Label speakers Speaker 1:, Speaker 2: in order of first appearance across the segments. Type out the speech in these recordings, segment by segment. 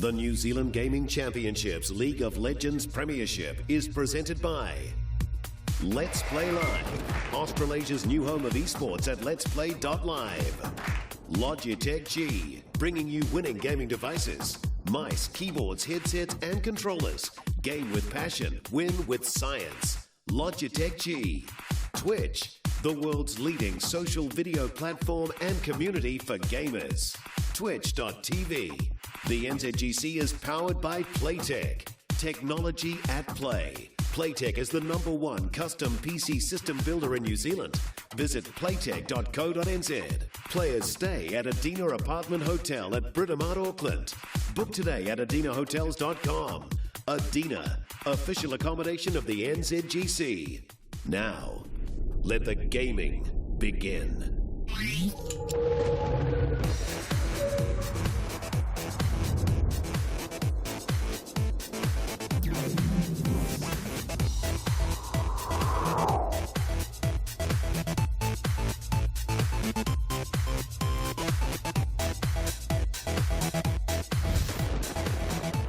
Speaker 1: The New Zealand Gaming Championships League of Legends Premiership is presented by Let's Play Live, Australasia's new home of esports at letsplay.live. Logitech G, bringing you winning gaming devices, mice, keyboards, headsets and controllers. Game with passion, win with science. Logitech G. Twitch, the world's leading social video platform and community for gamers. Twitch.tv. The NZGC is powered by Playtech. Technology at play. Playtech is the #1 custom PC system builder in New Zealand. Visit playtech.co.nz. Players stay at Adina Apartment Hotel at Britomart, Auckland. Book today at adinahotels.com. Adina, official accommodation of the NZGC. Now, let the gaming begin.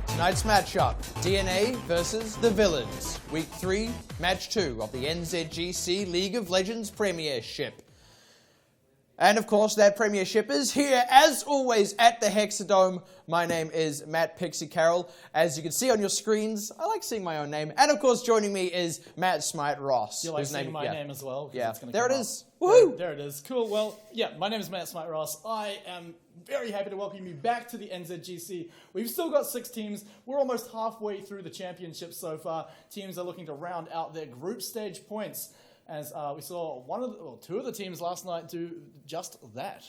Speaker 2: Tonight's matchup, DNA versus the Villains. Week 3, Match 2 of the NZGC League of Legends Premiership. And of course, that Premiership is here, as always, at the Hexadome. My name is Matt Pixie Carroll. As you can see on your screens, I like seeing my own name. And of course, joining me is Matt Smite Ross.
Speaker 3: You like seeing my name as well?
Speaker 2: Yeah,
Speaker 3: it's
Speaker 2: there it is. Woohoo!
Speaker 3: There it is. Cool. Well, yeah, my name is Matt Smite Ross. I am very happy to welcome you back to the NZGC. We've still got 6 teams. We're almost halfway through the championship so far. Teams are looking to round out their group stage points, as we saw two of the teams last night do just that.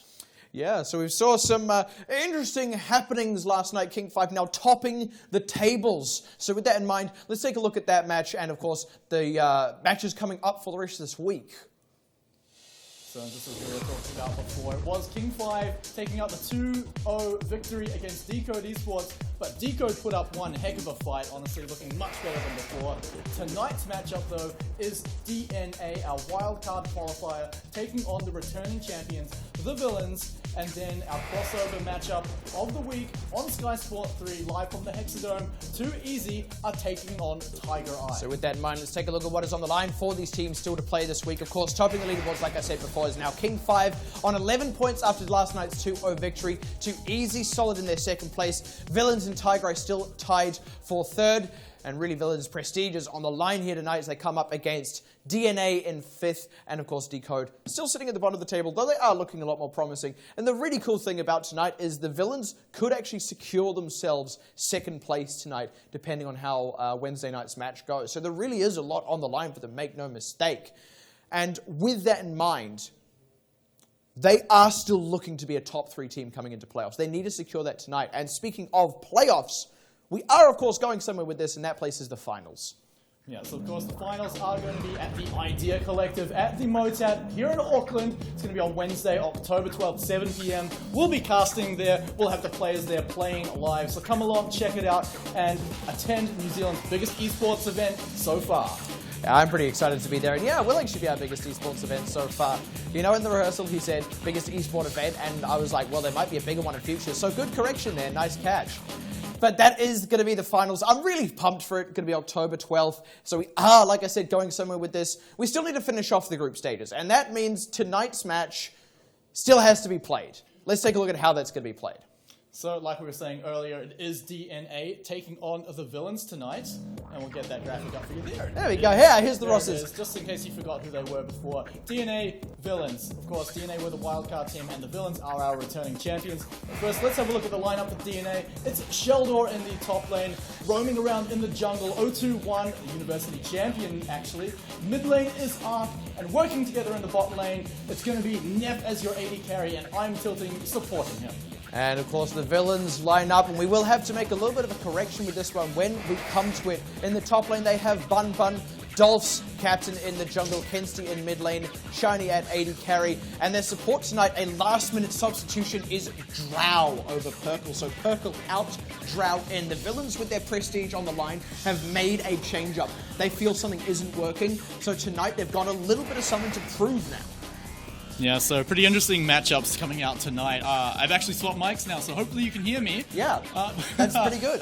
Speaker 2: Yeah, so we saw some interesting happenings last night. King 5 now topping the tables. So with that in mind, let's take a look at that match and, of course, the matches coming up for the rest of this week.
Speaker 3: So this is what we were talking about before. It was King 5 taking out the 2-0 victory against Decode Esports, but Decode put up one heck of a fight, honestly, looking much better than before. Tonight's matchup, though, is DNA, our wildcard qualifier, taking on the returning champions, the Villains, and then our crossover matchup of the week on Sky Sport 3, live from the Hexadome. 2Easy are taking on Tiger Eye.
Speaker 2: So with that in mind, let's take a look at what is on the line for these teams still to play this week. Of course, topping the leaderboards, like I said before, is now King 5 on 11 points after last night's 2-0 victory. 2Easy solid in their second place. Villains and Tiger Eye still tied for third. And really, Villains' prestige is on the line here tonight as they come up against DNA in 5th, and of course Decode still sitting at the bottom of the table, though they are looking a lot more promising. And the really cool thing about tonight is the Villains could actually secure themselves second place tonight, depending on how Wednesday night's match goes. So there really is a lot on the line for them, make no mistake. And with that in mind, they are still looking to be a top 3 team coming into playoffs. They need to secure that tonight. And speaking of playoffs, we are, of course, going somewhere with this, and that place is the finals.
Speaker 3: Yeah, so of course the finals are going to be at the Idea Collective at the Motat here in Auckland. It's going to be on Wednesday, October 12th, 7 p.m. We'll be casting there. We'll have the players there playing live. So come along, check it out, and attend New Zealand's biggest esports event so far.
Speaker 2: Yeah, I'm pretty excited to be there, and yeah, we'll actually be our biggest esports event so far. You know, in the rehearsal he said biggest esport event, and I was like, well, there might be a bigger one in future. So good correction there, nice catch. But that is going to be the finals. I'm really pumped for it. It's going to be October 12th. So we are, like I said, going somewhere with this. We still need to finish off the group stages. And that means tonight's match still has to be played. Let's take a look at how that's going to be played.
Speaker 3: So, like we were saying earlier, it is DNA taking on the Villains tonight. And we'll get that graphic up for you there.
Speaker 2: There we go. Here's the rosters.
Speaker 3: Just in case you forgot who they were before. DNA, Villains. Of course, DNA were the wildcard team, and the Villains are our returning champions. First, let's have a look at the lineup with DNA. It's Sheldor in the top lane, roaming around in the jungle. 021, the University champion, actually. Mid lane is Ark, and working together in the bot lane, it's going to be Neff as your AD carry, and I'm tilting, supporting him.
Speaker 2: And of course the Villains line up, and we will have to make a little bit of a correction with this one when we come to it. In the top lane they have Bun Bun, Dolph's captain in the jungle, Kensty in mid lane, Shiny at AD carry, and their support tonight, a last minute substitution is Drow over Purple. So Purple out, Drow in. The Villains with their prestige on the line have made a change up. They feel something isn't working, so tonight they've got a little bit of something to prove now.
Speaker 3: Yeah, so pretty interesting matchups coming out tonight. I've actually swapped mics now, so hopefully you can hear me.
Speaker 2: Yeah, that's pretty good.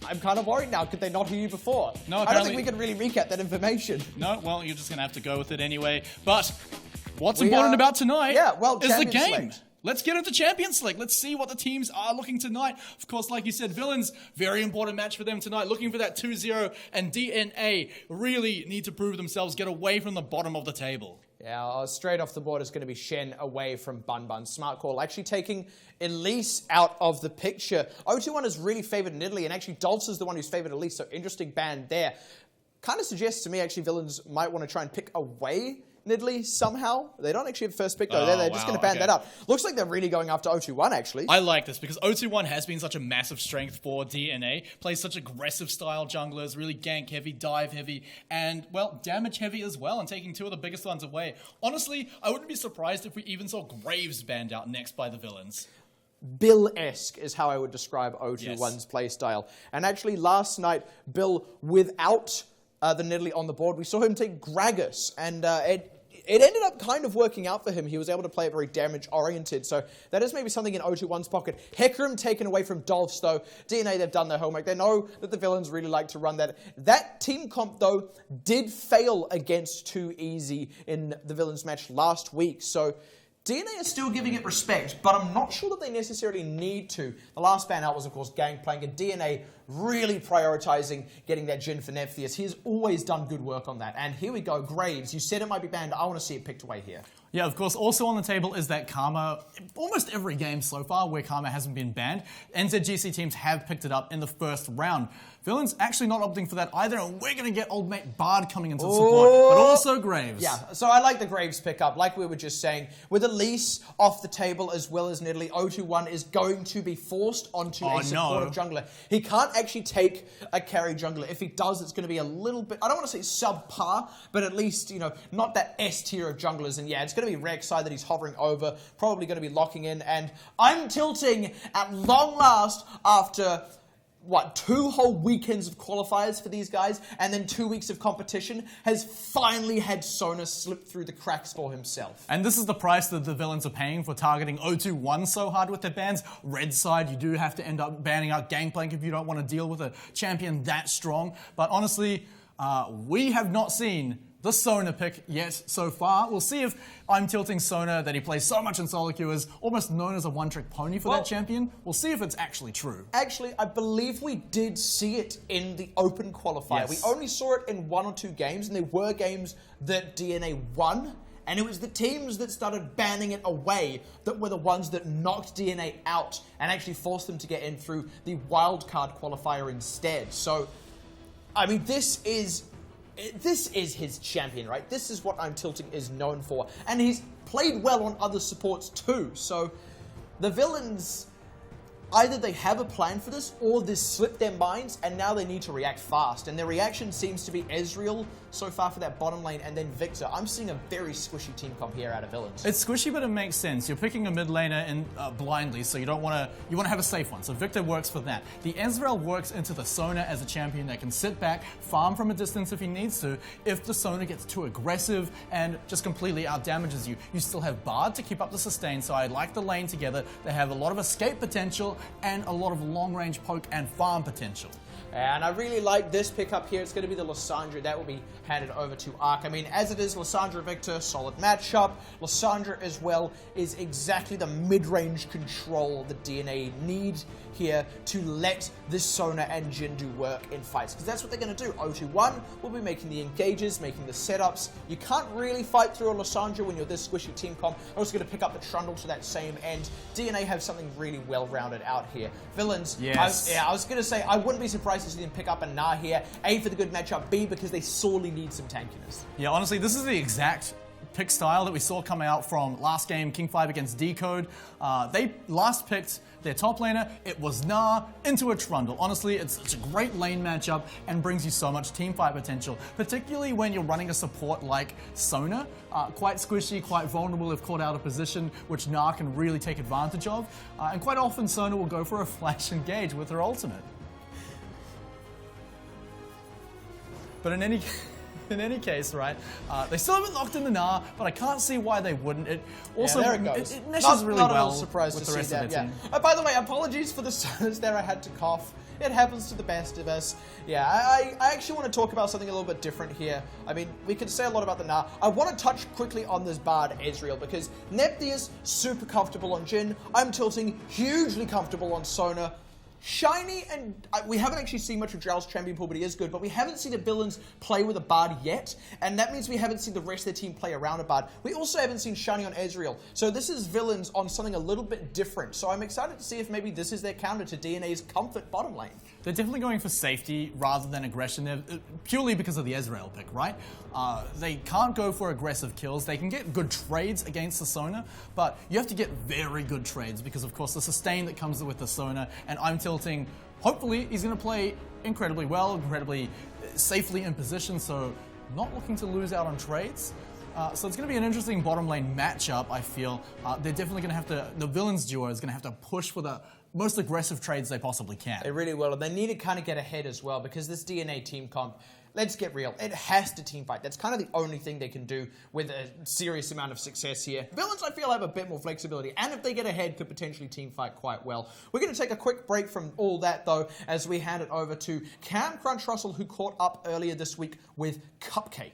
Speaker 2: I'm kind of worried now. Could they not hear you before?
Speaker 3: No,
Speaker 2: I don't think we can really recap that information.
Speaker 3: No, well, you're just going to have to go with it anyway. But what's important about tonight is the game.
Speaker 2: Select.
Speaker 3: Let's get into Champion Select. Let's see what the teams are looking tonight. Of course, like you said, Villains, very important match for them tonight. Looking for that 2-0, and DNA really need to prove themselves, get away from the bottom of the table.
Speaker 2: Yeah, straight off the board is going to be Shen away from Bun Bun. Smart call. Actually taking Elise out of the picture. 021 is really favoured in Italy, and actually Dolce is the one who's favoured Elise, so interesting ban there. Kind of suggests to me, actually, Villains might want to try and pick away Nidalee somehow. They don't actually have first pick though. They're just going to ban that up. Looks like they're really going after 021 actually.
Speaker 3: I like this because 021 has been such a massive strength for DNA. Plays such aggressive style junglers, really gank heavy, dive heavy, and well, damage heavy as well, and taking two of the biggest ones away. Honestly, I wouldn't be surprised if we even saw Graves banned out next by the Villains.
Speaker 2: Bill-esque is how I would describe 021's playstyle. And actually last night, Bill without the Nidalee on the board, we saw him take Gragas, and it ended up kind of working out for him. He was able to play it very damage-oriented, so that is maybe something in 021's pocket. Hecarim taken away from Dolphs, though. DNA, they've done their homework. They know that the Villains really like to run that. That team comp, though, did fail against Too Easy in the Villains match last week, so DNA is still giving it respect, but I'm not sure that they necessarily need to. The last ban out was, of course, Gangplank, and DNA really prioritizing getting that Jhin for Nephtheus. He's always done good work on that. And here we go, Graves. You said it might be banned. I want to see it picked away here.
Speaker 3: Yeah, of course. Also on the table is that Karma, almost every game so far where Karma hasn't been banned, NZGC teams have picked it up in the first round. Villains actually not opting for that either, and we're going to get old mate Bard coming into support, but also Graves.
Speaker 2: Yeah, so I like the Graves pickup, like we were just saying. With Elise off the table as well as Nidalee, 021 is going to be forced onto a supportive jungler. He can't actually take a carry jungler. If he does, it's going to be a little bit, I don't want to say subpar, but at least, you know, not that S tier of junglers. And yeah, it's going to be Rek'Sai that he's hovering over, probably going to be locking in. And I'm tilting at long last after what, 2 whole weekends of qualifiers for these guys, and then 2 weeks of competition, has finally had Sona slip through the cracks for himself.
Speaker 3: And this is the price that the Villains are paying for targeting 021 so hard with their bans. Red side, you do have to end up banning out Gangplank if you don't want to deal with a champion that strong. But honestly, we have not seen the Sona pick yet so far. We'll see if I'm tilting Sona that he plays so much in solo queue is almost known as a one-trick pony for that champion. We'll see if it's actually true.
Speaker 2: Actually, I believe we did see it in the open qualifier.
Speaker 3: Yes.
Speaker 2: We only saw it in 1 or 2 games, and there were games that DNA won, and it was the teams that started banning it away that were the ones that knocked DNA out and actually forced them to get in through the wildcard qualifier instead. So, I mean, this is his champion, right? This is what I'm Tilting is known for. And he's played well on other supports too. So the Villains, either they have a plan for this or this slipped their minds and now they need to react fast. And their reaction seems to be Ezreal so far for that bottom lane and then Victor. I'm seeing a very squishy team comp here out of Villains.
Speaker 3: It's squishy, but it makes sense. You're picking a mid laner in, blindly, so you want to have a safe one. So Victor works for that. The Ezreal works into the Sona as a champion that can sit back, farm from a distance if he needs to. If the Sona gets too aggressive and just completely outdamages you, you still have Bard to keep up the sustain. So I like the lane together. They have a lot of escape potential and a lot of long-range poke and farm potential.
Speaker 2: And I really like this pickup here. It's going to be the Lysandra. That will be handed over to Ark. I mean, as it is, Lysandra Victor, solid matchup. Lysandra as well is exactly the mid-range control that DNA need here to let this Sona and Jhin do work in fights. Because that's what they're going to do. 021 will be making the engages, making the setups. You can't really fight through a Lysandra when you're this squishy team comp. I'm also going to pick up the Trundle to that same end. DNA have something really well-rounded out here. Villains,
Speaker 3: yes.
Speaker 2: I was going to say, I wouldn't be surprised to see them pick up a Nah here. A, for the good matchup. B, because they sorely need some tankiness.
Speaker 3: Yeah, honestly, this is the exact pick style that we saw come out from last game, King 5 against Decode. They last picked their top laner. It was Nah into a Trundle. Honestly, it's a great lane matchup and brings you so much team fight potential, particularly when you're running a support like Sona. Quite squishy, quite vulnerable if caught out of position, which Nah can really take advantage of. And quite often, Sona will go for a flash engage with her ultimate. But in any case... In any case, right, they still haven't locked in the Nah, but I can't see why they wouldn't. It also,
Speaker 2: there it goes.
Speaker 3: It meshes really
Speaker 2: not
Speaker 3: well
Speaker 2: at all surprised
Speaker 3: with
Speaker 2: to
Speaker 3: the rest
Speaker 2: see
Speaker 3: of
Speaker 2: that,
Speaker 3: the team.
Speaker 2: By the way, apologies for the silence there. I had to cough. It happens to the best of us. Yeah, I actually want to talk about something a little bit different here. I mean, we can say a lot about the Nah. I want to touch quickly on this Bard Ezreal because Nepthius, super comfortable on Jhin. I'm tilting, hugely comfortable on Sona. Shiny, and we haven't actually seen much of Drell's champion pool, but he is good, but we haven't seen the villains play with a Bard yet, and that means we haven't seen the rest of their team play around a Bard. We also haven't seen Shiny on Ezreal, so this is villains on something a little bit different, so I'm excited to see if maybe this is their counter to DNA's comfort bottom lane.
Speaker 3: They're definitely going for safety rather than aggression. They're, purely because of the Ezreal pick, right? They can't go for aggressive kills. They can get good trades against the Sona, but you have to get very good trades because, of course, the sustain that comes with the Sona, and I'm tilting, hopefully, he's going to play incredibly well, incredibly safely in position, so not looking to lose out on trades. So it's going to be an interesting bottom lane matchup, I feel. They're definitely going to have to, the villains duo is going to have to push for the most aggressive trades they possibly can.
Speaker 2: They really will, and they need to kind of get ahead as well because this DNA team comp, let's get real, it has to team fight. That's kind of the only thing they can do with a serious amount of success here. Villains, I feel, have a bit more flexibility, and if they get ahead, could potentially team fight quite well. We're going to take a quick break from all that, though, as we hand it over to Cam Crunch Russell, who caught up earlier this week with Cupcake.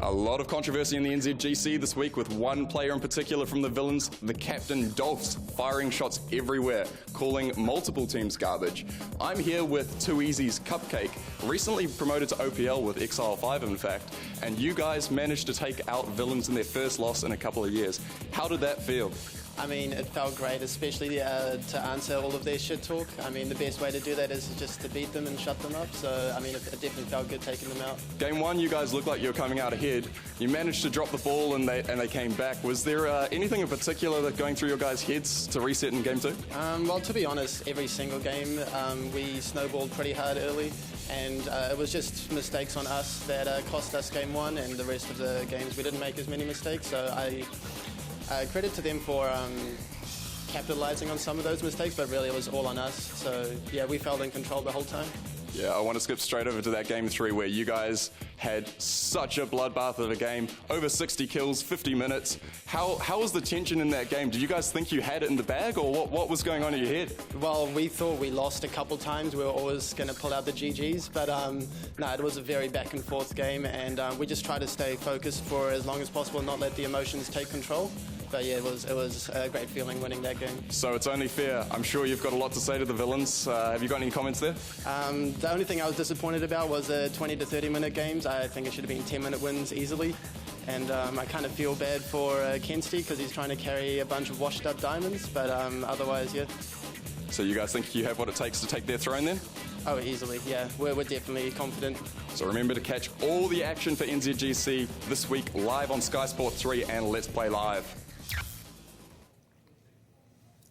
Speaker 4: A lot of controversy in the NZGC this week with one player in particular from the villains, the captain Dolphs, firing shots everywhere, calling multiple teams garbage. I'm here with Too Easy's Cupcake, recently promoted to OPL with Exile 5 in fact, and you guys managed to take out villains in their first loss in a couple of years. How did that feel?
Speaker 5: I mean, it felt great, especially to answer all of their shit talk. I mean, the best way to do that is just to beat them and shut them up. So, I mean, it definitely felt good taking them out.
Speaker 4: Game 1, you guys looked like you were coming out ahead. You managed to drop the ball and they came back. Was there anything in particular that going through your guys' heads to reset in Game 2?
Speaker 5: Well, to be honest, every single game we snowballed pretty hard early. And it was just mistakes on us that cost us Game 1, and the rest of the games we didn't make as many mistakes. So credit to them for capitalizing on some of those mistakes, but really it was all on us. So yeah, we felt in control the whole time.
Speaker 4: Yeah, I want to skip straight over to that Game 3 where you guys had such a bloodbath of a game, over 60 kills, 50 minutes. How was the tension in that game? Did you guys think you had it in the bag, or what was going on in your head?
Speaker 5: Well, we thought we lost a couple times. We were always going to pull out the GGs, but no, it was a very back and forth game, and we just tried to stay focused for as long as possible, not let the emotions take control. But yeah, it was a great feeling winning that game.
Speaker 4: So it's only fair. I'm sure you've got a lot to say to the villains. Have you got any comments there?
Speaker 5: The only thing I was disappointed about was the 20 to 30 minute games. I think it should have been 10-minute wins easily. And I kind of feel bad for Kensty because he's trying to carry a bunch of washed up diamonds. But otherwise, yeah.
Speaker 4: So you guys think you have what it takes to take their throne then?
Speaker 5: Oh, easily, yeah. We're definitely confident.
Speaker 4: So remember to catch all the action for NZGC this week live on Sky Sport 3 and Let's Play Live.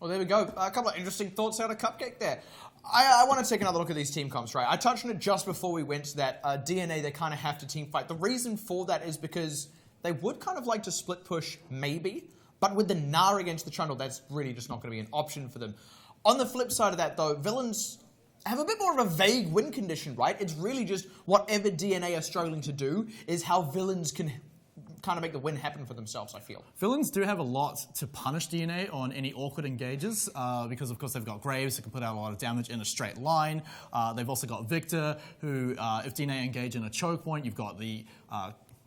Speaker 2: Well, there we go. A couple of interesting thoughts out of Cupcake there. I want to take another look at these team comps, right? I touched on it just before we went to that. DNA, they kind of have to team fight. The reason for that is because they would kind of like to split push, maybe, but with the Nah against the Trundle, that's really just not going to be an option for them. On the flip side of that, though, villains have a bit more of a vague win condition, right? It's really just whatever DNA are struggling to do is how villains can kind of make the win happen for themselves, I feel.
Speaker 3: Villains do have a lot to punish DNA on any awkward engages because, of course, they've got Graves who can put out a lot of damage in a straight line. They've also got Victor who, if DNA engage in a choke point, you've got the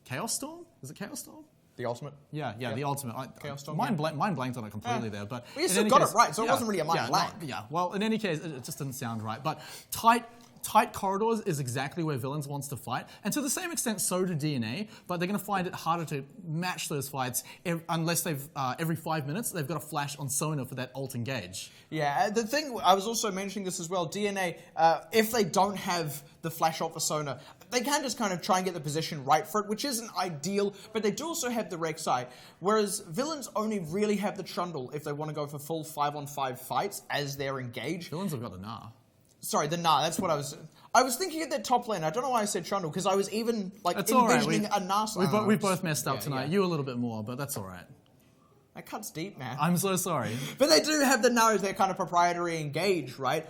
Speaker 3: Chaos Storm? Is it Chaos Storm?
Speaker 2: The ultimate?
Speaker 3: Yeah, the ultimate.
Speaker 2: Chaos Storm,
Speaker 3: mind blanked on it completely there. But
Speaker 2: you still got it right, so it wasn't really a mind blank.
Speaker 3: Well, in any case, it just didn't sound right. But tight corridors is exactly where villains wants to fight, and to the same extent so do DNA, but they're going to find it harder to match those fights unless they've every 5 minutes they've got a flash on Sona for that ult engage.
Speaker 2: Yeah, the thing, I was also mentioning this as well, DNA, if they don't have the flash ult for Sona, they can just kind of try and get the position right for it, which isn't ideal, but they do also have the Rek'Sai, whereas villains only really have the Trundle if they want to go for full 5-on-5 fights as they're engaged.
Speaker 3: Villains have got the Nah.
Speaker 2: Sorry, the Nah, that's what I was thinking of that top lane. I don't know why I said Trundle, because I was even
Speaker 3: that's
Speaker 2: envisioning a Nah.
Speaker 3: We've both messed up tonight. Yeah. You a little bit more, but that's all right.
Speaker 2: That cuts deep, man.
Speaker 3: I'm so sorry.
Speaker 2: But they do have the Nah as their kind of proprietary engage, right?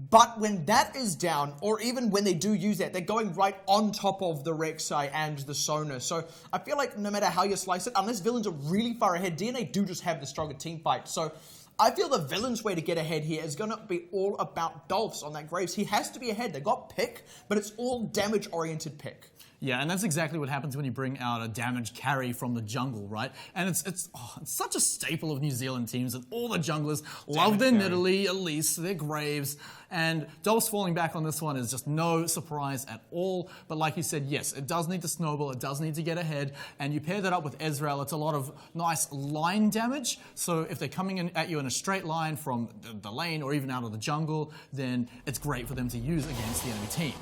Speaker 2: But when that is down, or even when they do use that, they're going right on top of the Rek'Sai and the Sona. So I feel like no matter how you slice it, unless villains are really far ahead, DNA do just have the stronger team fight. So I feel the villain's way to get ahead here is going to be all about Dolphs on that Graves. He has to be ahead. They got pick, but it's all damage-oriented pick.
Speaker 6: Yeah, and that's exactly what happens when you bring out a damage carry from the jungle, right? And it's such a staple of New Zealand teams that all the junglers love their Nidalee, Elise, their Graves, and Dolphs falling back on this one is just no surprise at all. But like you said, yes, it does need to snowball, it does need to get ahead, and you pair that up with Ezreal, it's a lot of nice line damage. So if they're coming in at you in a straight line from the lane or even out of the jungle, then it's great for them to use against the enemy team.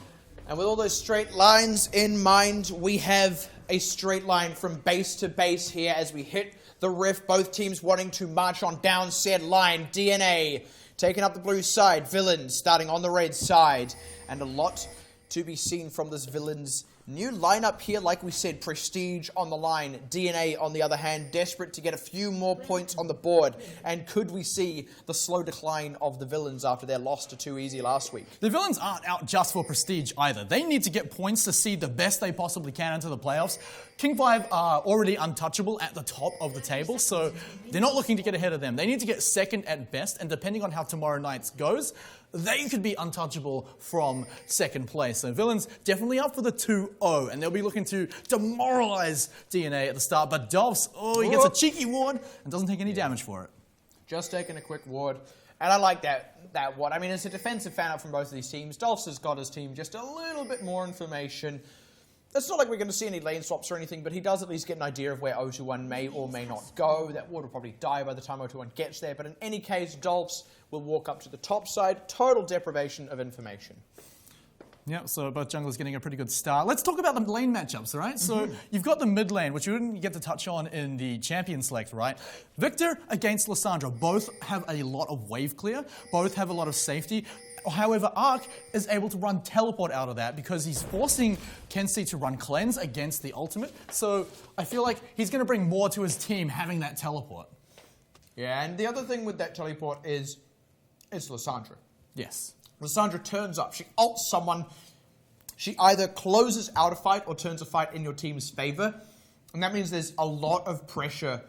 Speaker 2: And with all those straight lines in mind, we have a straight line from base to base here as we hit the rift. Both teams wanting to march on down said line. DNA taking up the blue side. Villains starting on the red side. And a lot to be seen from this Villains new lineup here. Like we said, Prestige on the line. DNA, on the other hand, desperate to get a few more points on the board. And could we see the slow decline of the Villains after their loss to 2-easy last week?
Speaker 6: The Villains aren't out just for prestige either. They need to get points to see the best they possibly can into the playoffs. King 5 are already untouchable at the top of the table, so they're not looking to get ahead of them. They need to get second at best, and depending on how tomorrow night's goes, they could be untouchable from second place. So Villains definitely up for the 2-0, and they'll be looking to demoralize DNA at the start. But Dolphs, he gets a cheeky ward and doesn't take any damage for it.
Speaker 2: Just taking a quick ward. And I like that ward. I mean, it's a defensive fan up from both of these teams. Dolphs has got his team just a little bit more information. It's not like we're going to see any lane swaps or anything, but he does at least get an idea of where 021 may or may not go. That ward will probably die by the time 021 gets there. But in any case, Dolphs will walk up to the top side. Total deprivation of information.
Speaker 6: Yeah, so both junglers getting a pretty good start. Let's talk about the lane matchups, all right? So you've got the mid lane, which you didn't get to touch on in the champion select, right? Victor against Lissandra. Both have a lot of wave clear. Both have a lot of safety. However, Ark is able to run teleport out of that because he's forcing Kenzie to run cleanse against the ultimate. So I feel like he's going to bring more to his team having that teleport.
Speaker 2: Yeah, and the other thing with that teleport is it's Lissandra.
Speaker 6: Yes.
Speaker 2: Lissandra turns up. She ults someone. She either closes out a fight or turns a fight in your team's favor. And that means there's a lot of pressure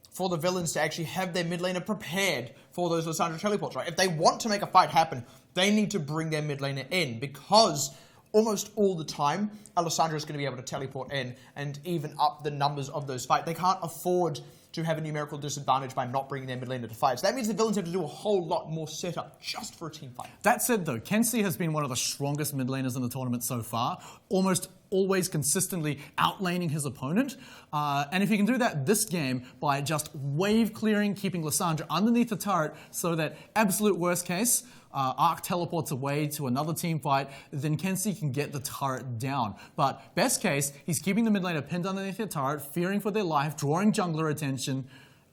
Speaker 2: for the Villains to actually have their mid laner prepared for those Lissandra teleports, right? If they want to make a fight happen, they need to bring their mid laner in because almost all the time, Lissandra is going to be able to teleport in and even up the numbers of those fights. They can't afford to have a numerical disadvantage by not bringing their mid laner to fight. So that means the Villains have to do a whole lot more setup just for a team fight.
Speaker 6: That said, though, Kenzie has been one of the strongest mid laners in the tournament so far, almost always consistently outlaning his opponent. And if he can do that this game by just wave clearing, keeping Lissandra underneath the turret so that absolute worst case, Ark teleports away to another team fight, then Kenzie can get the turret down. But best case, he's keeping the mid laner pinned underneath their turret, fearing for their life, drawing jungler attention.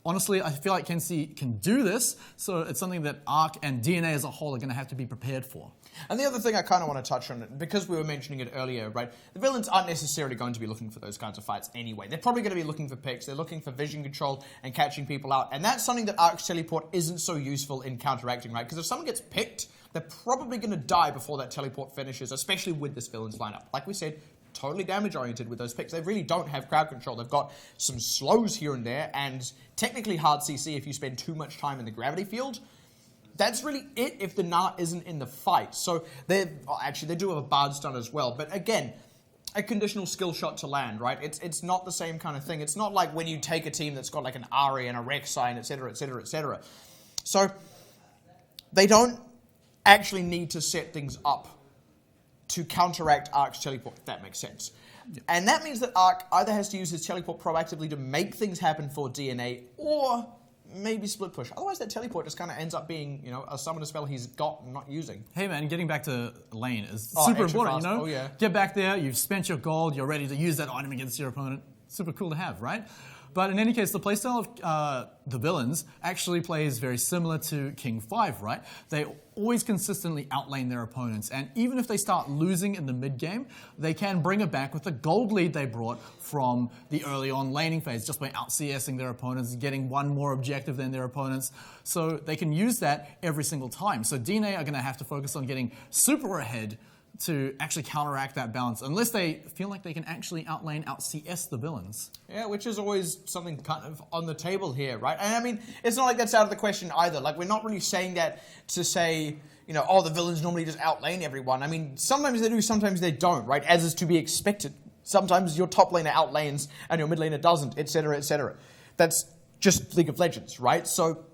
Speaker 6: Honestly, I feel like Kenzie can do this, so it's something that Ark and DNA as a whole are going to have to be prepared for.
Speaker 2: And the other thing I kind of want to touch on, because we were mentioning it earlier, right? The Villains aren't necessarily going to be looking for those kinds of fights anyway. They're probably going to be looking for picks. They're looking for vision control and catching people out. And that's something that Ark's teleport isn't so useful in counteracting, right? Because if someone gets picked, they're probably going to die before that teleport finishes, especially with this Villains lineup. Like we said, totally damage-oriented with those picks. They really don't have crowd control. They've got some slows here and there, and technically hard CC if you spend too much time in the gravity field. That's really it if the Gnar isn't in the fight. So they do have a Bard stun as well. But again, a conditional skill shot to land, right? It's not the same kind of thing. It's not like when you take a team that's got like an Ahri and a Rek'Sai and et cetera, et cetera, et cetera. So they don't actually need to set things up to counteract Ark's teleport, if that makes sense. Yep. And that means that Ark either has to use his teleport proactively to make things happen for DNA, or maybe split push. Otherwise, that teleport just kind of ends up being, a summoner spell he's got and not using.
Speaker 6: Hey man, getting back to lane is super important,
Speaker 2: fast. Oh, yeah.
Speaker 6: Get back there, you've spent your gold, you're ready to use that item against your opponent. Super cool to have, right? But in any case, the playstyle of the villains actually plays very similar to King 5, right? They always consistently outlane their opponents, and even if they start losing in the mid-game, they can bring it back with the gold lead they brought from the early on laning phase, just by out-CSing their opponents, getting one more objective than their opponents. So they can use that every single time. So DNA are going to have to focus on getting super ahead to actually counteract that balance, unless they feel like they can actually outlane, out-CS the villains.
Speaker 2: Yeah, which is always something kind of on the table here, right? And I mean, it's not like that's out of the question either. Like, we're not really saying that to say, you know, oh, the villains normally just outlane everyone. I mean, sometimes they do, sometimes they don't, right? As is to be expected. Sometimes your top laner outlanes and your mid laner doesn't, etc., etc. That's just League of Legends, right? So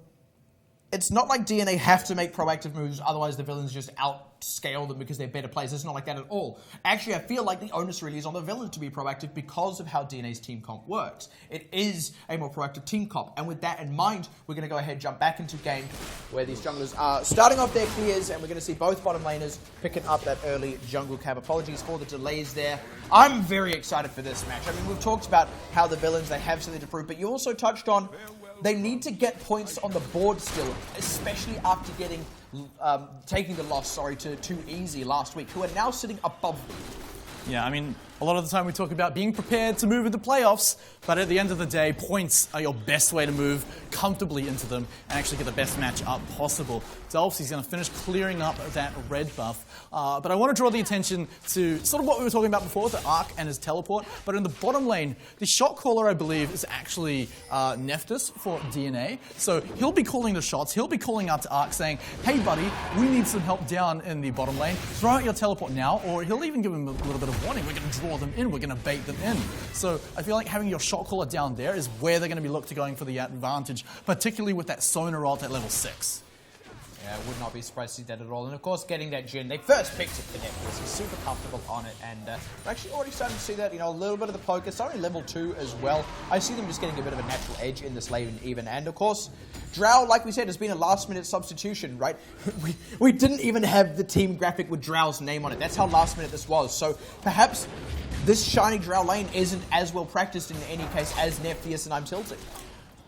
Speaker 2: it's not like DNA have to make proactive moves, otherwise the villains just outscale them because they're better players. It's not like that at all. Actually, I feel like the onus really is on the villains to be proactive because of how DNA's team comp works. It is a more proactive team comp, and with that in mind, we're going to go ahead and jump back into game where these junglers are starting off their clears, and we're going to see both bottom laners picking up that early jungle cab. Apologies for the delays there. I'm very excited for this match. I mean, we've talked about how the villains, they have something to prove, but you also touched on they need to get points on the board still, especially after getting taking the loss, to Too Easy last week, who are now sitting above them.
Speaker 6: Yeah, I mean, a lot of the time we talk about being prepared to move into playoffs, but at the end of the day, points are your best way to move comfortably into them and actually get the best match up possible. Dolphs, he's going to finish clearing up that red buff. But I want to draw the attention to sort of what we were talking about before, the Arc and his teleport. But in the bottom lane, the shot caller, I believe, is actually Neftis for DNA. So he'll be calling the shots. He'll be calling out to Arc saying, hey, buddy, we need some help down in the bottom lane. Throw out your teleport now, or he'll even give him a little bit of warning. We're going to draw them in. We're going to bait them in. So I feel like having your shot caller down there is where they're going to be looked to going for the advantage, particularly with that Sonar ult at level 6.
Speaker 2: Yeah, I would not be surprised to see that at all. And of course, getting that Jhin, they first picked it for Neftis. He's super comfortable on it, and we're actually already starting to see that, a little bit of the poke. It's only level 2 as well. I see them just getting a bit of a natural edge in this lane even. And of course, Drow, like we said, has been a last-minute substitution, right? We didn't even have the team graphic with Drow's name on it. That's how last-minute this was. So perhaps this shiny Drow lane isn't as well practiced in any case as Neftis, and I'm tilting.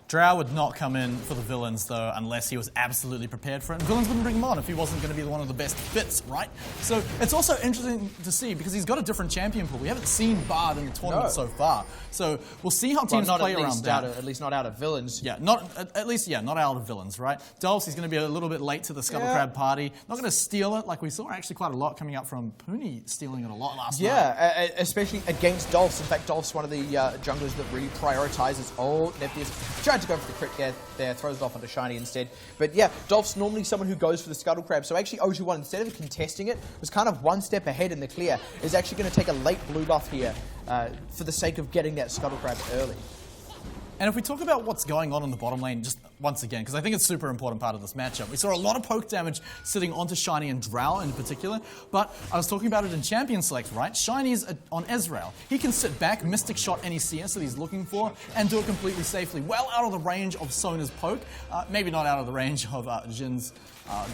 Speaker 6: Drow would not come in for the villains, though, unless he was absolutely prepared for it. And villains wouldn't bring him on if he wasn't going to be one of the best fits, right? So it's also interesting to see, because he's got a different champion pool. We haven't seen Bard in the tournament so far. So we'll see how teams play around that.
Speaker 2: At least not out of villains.
Speaker 6: Yeah, not out of villains, right? Dolphs, he's going to be a little bit late to the Scuttle Crab party. Not going to steal it, like we saw actually quite a lot coming up from Puni stealing it a lot last night.
Speaker 2: Yeah, especially against Dolphs. In fact, Dolphs, one of the junglers that really prioritizes. Oh, Neftis tried to go for the crit there, throws it off onto Shiny instead. But yeah, Dolph's normally someone who goes for the Scuttle Crab. So actually, O2-1, instead of contesting it, was kind of one step ahead in the clear, is actually going to take a late blue buff here for the sake of getting that Scuttle Crab early.
Speaker 6: And if we talk about what's going on in the bottom lane, just once again, because I think it's a super important part of this matchup, we saw a lot of poke damage sitting onto Shiny and Drow in particular, but I was talking about it in Champion Select, right? Shiny's on Ezreal. He can sit back, Mystic Shot any CS that he's looking for, and do it completely safely. Well out of the range of Sonar's poke, maybe not out of the range of Jin's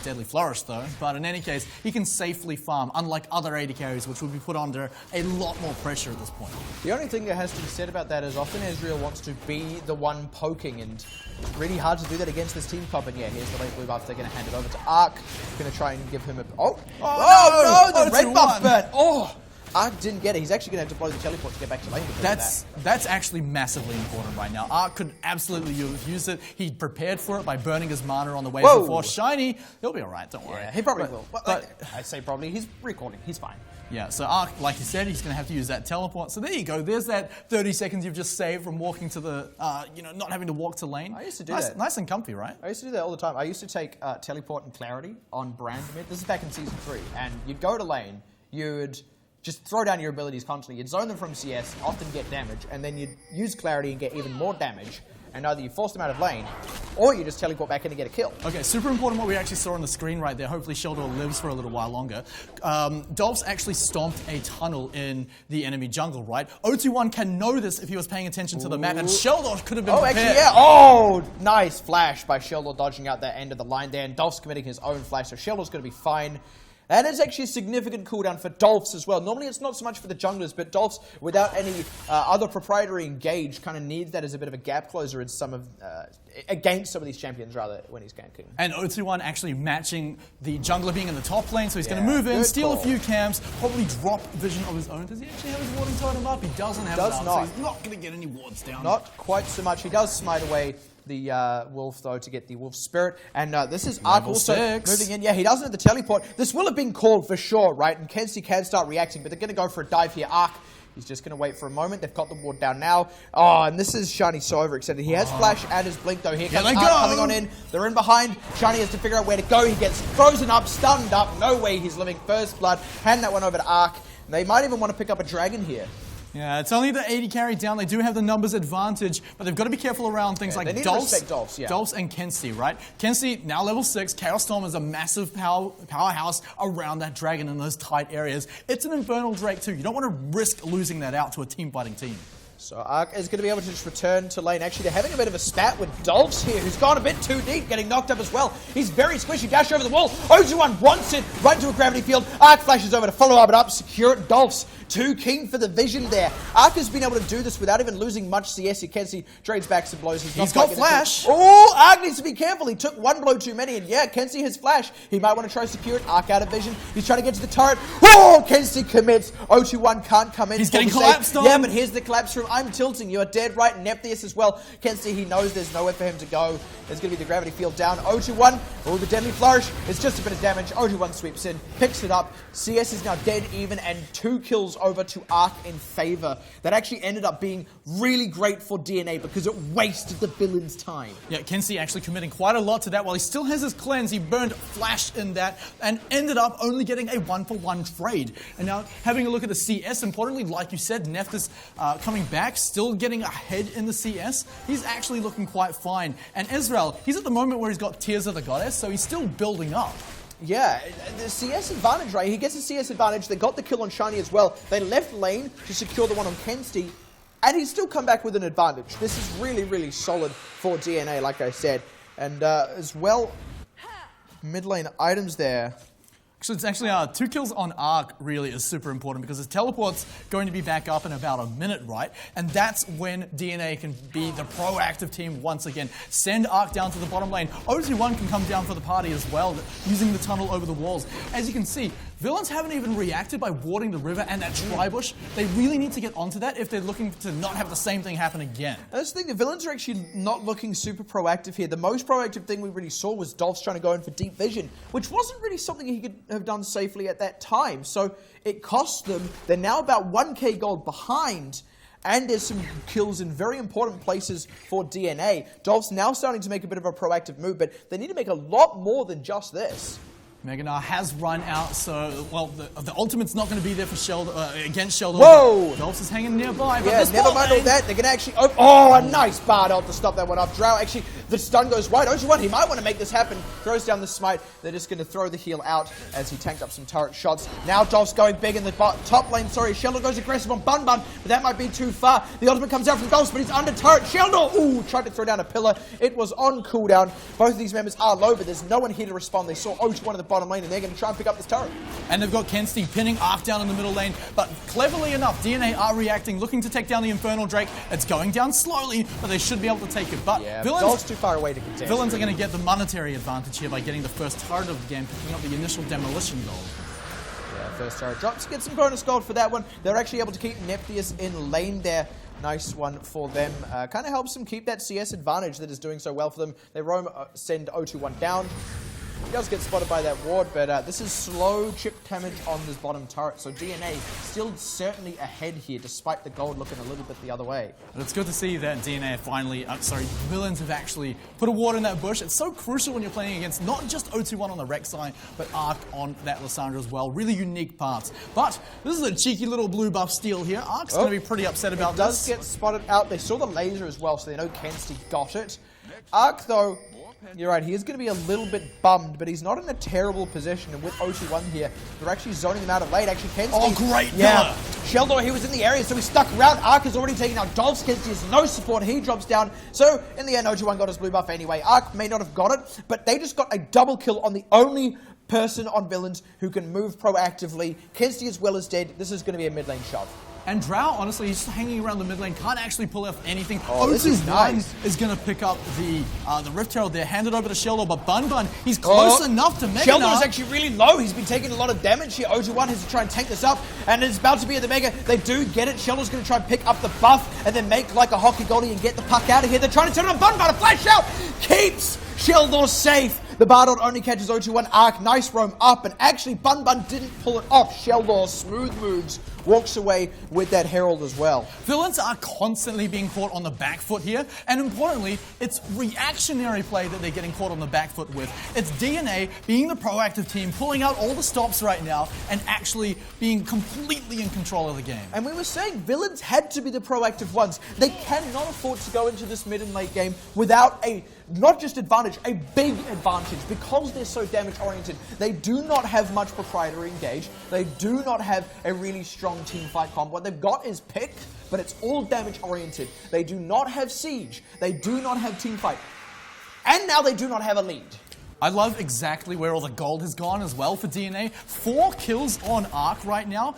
Speaker 6: Deadly Flourish though, but in any case, he can safely farm, unlike other AD carries which would be put under a lot more pressure at this point.
Speaker 2: The only thing that has to be said about that is often Ezreal wants to be the one poking, and it's really hard to do that against this team comp. And yeah, here's the late blue buff. They're going to hand it over to Arc. Going to try and give him a... Oh no, the red buff burn! Oh! Arc didn't get it. He's actually going to have to blow the teleport to get back to lane.
Speaker 6: That's actually massively important right now. Arc could absolutely use it. He prepared for it by burning his mana on the wave before. Shiny, he'll be alright, don't worry.
Speaker 2: Yeah, he probably will. But I say probably. He's recording. He's fine.
Speaker 6: Yeah, so Arc, like you said, he's going to have to use that teleport. So there you go. There's that 30 seconds you've just saved from walking to the, not having to walk to lane.
Speaker 2: I used to do that.
Speaker 6: Nice and comfy, right?
Speaker 2: I used to do that all the time. I used to take teleport and clarity on Brand mid. This is back in Season 3. And you'd go to lane, you'd just throw down your abilities constantly. You'd zone them from CS, often get damage, and then you'd use clarity and get even more damage. And either you force them out of lane, or you just teleport back in and get a kill.
Speaker 6: Okay, super important what we actually saw on the screen right there. Hopefully Sheldor lives for a little while longer. Dolphs actually stomped a tunnel in the enemy jungle, right? O2-1 can know this if he was paying attention to the map, and Sheldor could have been prepared.
Speaker 2: Actually, yeah. Oh, nice flash by Sheldor dodging out that end of the line there, and Dolph's committing his own flash, so Sheldor's going to be fine. And it's actually a significant cooldown for Dolphs as well. Normally it's not so much for the junglers, but Dolphs, without any other proprietary engage, kind of needs that as a bit of a gap closer in some of, against some of these champions, rather, when he's ganking.
Speaker 6: And 021 actually matching the jungler being in the top lane, so he's going to move in, steal a few camps, probably drop vision of his own. Does he actually have his warding totem up? He doesn't have it up, so he's not going to get any wards down.
Speaker 2: Not quite so much. He does smite away the wolf, though, to get the wolf spirit. And this is Ark also moving in. Yeah, he doesn't have the teleport. This will have been called for sure, right? And Kenzie can start reacting, but they're going to go for a dive here. Ark, he's just going to wait for a moment. They've got the ward down now. Oh, and this is Shiny so overextended. He has flash and his blink, though. Here comes Ark coming on in. They're in behind. Shiny has to figure out where to go. He gets frozen up, stunned up. No way he's living first blood. Hand that one over to Ark. They might even want to pick up a dragon here.
Speaker 6: Yeah, it's only the 80 carry down. They do have the numbers advantage, but they've got to be careful around things like Dolphs and Kenzie, right? Kenzie, now level 6. Chaos Storm is a massive powerhouse around that dragon in those tight areas. It's an Infernal Drake too. You don't want to risk losing that out to a team-fighting team.
Speaker 2: So Ark is going to be able to just return to lane. Actually, they're having a bit of a spat with Dolphs here, who's gone a bit too deep, getting knocked up as well. He's very squishy. Dash over the wall. 021 wants it. Right into a gravity field. Ark flashes over to follow it up. Secure it. Dolphs too keen for the vision there. Ark has been able to do this without even losing much CS. You can see trades back some blows.
Speaker 6: He's got flash.
Speaker 2: Oh, Ark needs to be careful. He took one blow too many, and yeah, Kenzie has flash. He might want to try to secure it. Ark out of vision. He's trying to get to the turret. Oh, Kenzie commits. 021 can't come in.
Speaker 6: He's getting collapsed on.
Speaker 2: Yeah, but here's the collapse from I'm tilting. You are dead right. Neptheus as well. Kenzie, he knows there's nowhere for him to go. There's going to be the gravity field down. 021. Oh, the deadly flourish. It's just a bit of damage. 021 sweeps in, picks it up. CS is now dead even, and 2 kills over to Ark in favor. That actually ended up being really great for DNA because it wasted the villain's time.
Speaker 6: Yeah, Kenzie actually committing quite a lot to that. While he still has his cleanse, he burned flash in that and ended up only getting a 1-for-1 trade. And now having a look at the CS, importantly, like you said, Nephthys coming back, still getting ahead in the CS. He's actually looking quite fine. And Israel, he's at the moment where he's got Tears of the Goddess, so he's still building up.
Speaker 2: Yeah, the CS advantage, right? He gets a CS advantage. They got the kill on Shiny as well. They left lane to secure the one on Kenzie, and he's still come back with an advantage. This is really, really solid for DNA, like I said. And as well, mid lane items there.
Speaker 6: So it's actually 2 kills on Ark really is super important because his teleport's going to be back up in about a minute, right? And that's when DNA can be the proactive team once again. Send Ark down to the bottom lane. 021 can come down for the party as well, using the tunnel over the walls. As you can see, villains haven't even reacted by warding the river and that tri-bush. They really need to get onto that if they're looking to not have the same thing happen again.
Speaker 2: That's the thing, the villains are actually not looking super proactive here. The most proactive thing we really saw was Dolphs trying to go in for deep vision, which wasn't really something he could have done safely at that time. So it cost them. They're now about 1k gold behind, and there's some kills in very important places for DNA. Dolphs now starting to make a bit of a proactive move, but they need to make a lot more than just this.
Speaker 6: Meganar has run out, so, well, the ultimate's not going to be there for Sheldon, against Sheldon.
Speaker 2: Whoa!
Speaker 6: Dolphs is hanging nearby, but
Speaker 2: yeah, never mind all that. They're going to actually... Oh, a nice Bard ult to stop that one off. Drow, actually, the stun goes right. 021, he might want to make this happen. Throws down the smite. They're just going to throw the heal out as he tanked up some turret shots. Now Dolph's going big in the top lane. Sorry, Sheldon goes aggressive on Bun Bun, but that might be too far. The ultimate comes out from Dolphs, but he's under turret. Sheldon, ooh, tried to throw down a pillar. It was on cooldown. Both of these members are low, but there's no one here to respond. They saw 021 at the bottom lane, and they're going to try and pick up this turret.
Speaker 6: And they've got Kenzie pinning Ark down in the middle lane, but cleverly enough, DNA are reacting, looking to take down the Infernal Drake. It's going down slowly, but they should be able to take it. But
Speaker 2: yeah,
Speaker 6: villains
Speaker 2: too far away to contest.
Speaker 6: Villains are going to get the monetary advantage here by getting the first turret of the game, picking up the initial demolition gold.
Speaker 2: Yeah, first turret drops. Get some bonus gold for that one. They're actually able to keep Neptheus in lane there. Nice one for them. Kind of helps them keep that CS advantage that is doing so well for them. They roam, send 021 down. He does get spotted by that ward, but this is slow chip damage on this bottom turret. So DNA still certainly ahead here, despite the gold looking a little bit the other way.
Speaker 6: And it's good to see that DNA finally, villains have actually put a ward in that bush. It's so crucial when you're playing against not just 021 on the Rex side, but Ark on that Lysandra as well. Really unique parts. But this is a cheeky little blue buff steal here. Ark's going to be pretty upset about this.
Speaker 2: Does get spotted out. They saw the laser as well, so they know Kenzie got it. Ark, though, you're right, he is going to be a little bit bummed, but he's not in a terrible position. And with 021 here, they're actually zoning him out of late. Actually, Kenzie...
Speaker 6: Oh, great!
Speaker 2: Yeah. Sheldon, he was in the area, so he stuck around. Ark is already taking out Dolphs. Kenzie has no support. He drops down. So, in the end, 021 got his blue buff anyway. Ark may not have got it, but they just got a double kill on the only person on Villains who can move proactively. Kenzie as well as dead. This is going to be a mid lane shove.
Speaker 6: And Drow, honestly, he's just hanging around the mid lane, can't actually pull off anything.
Speaker 2: Oh, this is nice.
Speaker 6: is going to pick up the Rift Herald there, hand it over to Sheldor, but Bun, he's close enough to Mega.
Speaker 2: Sheldor is actually really low. He's been taking a lot of damage here. O21 has to try and tank this up, and it's about to be at the Mega. They do get it. Sheldor's going to try and pick up the buff, and then make like a hockey goalie and get the puck out of here. They're trying to turn it on Bun, a flash out keeps Sheldor safe. The Bardot only catches O21 Arc. Nice roam up, and actually Bun didn't pull it off. Sheldor, smooth moves, walks away with that Herald as well.
Speaker 6: Villains are constantly being caught on the back foot here, and importantly, it's reactionary play that they're getting caught on the back foot with. It's DNA being the proactive team, pulling out all the stops right now, and actually being completely in control of the game.
Speaker 2: And we were saying Villains had to be the proactive ones. They cannot afford to go into this mid and late game without a, not just advantage, a big advantage. Because they're so damage oriented, they do not have much proprietary engage. They do not have a really strong team fight comp. What they've got is pick, but it's all damage oriented. They do not have siege. They do not have team fight. And now they do not have a lead.
Speaker 6: I love exactly where all the gold has gone as well for DNA. 4 kills on Arc right now,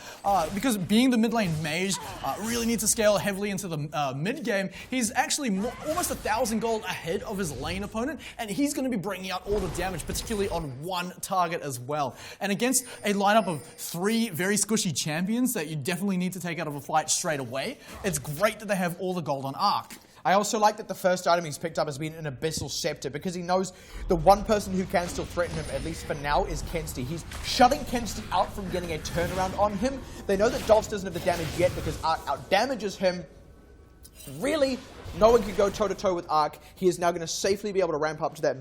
Speaker 6: because being the mid lane mage really needs to scale heavily into the mid game. He's actually almost 1,000 gold ahead of his lane opponent, and he's going to be bringing out all the damage, particularly on one target as well. And against a lineup of 3 very squishy champions that you definitely need to take out of a fight straight away, it's great that they have all the gold on Arc.
Speaker 2: I also like that the first item he's picked up has been an Abyssal Scepter, because he knows the one person who can still threaten him, at least for now, is Kenzie. He's shutting Kenzie out from getting a turnaround on him. They know that Dolph doesn't have the damage yet because Arc out-damages him. Really, no one can go toe-to-toe with Arc. He is now going to safely be able to ramp up to that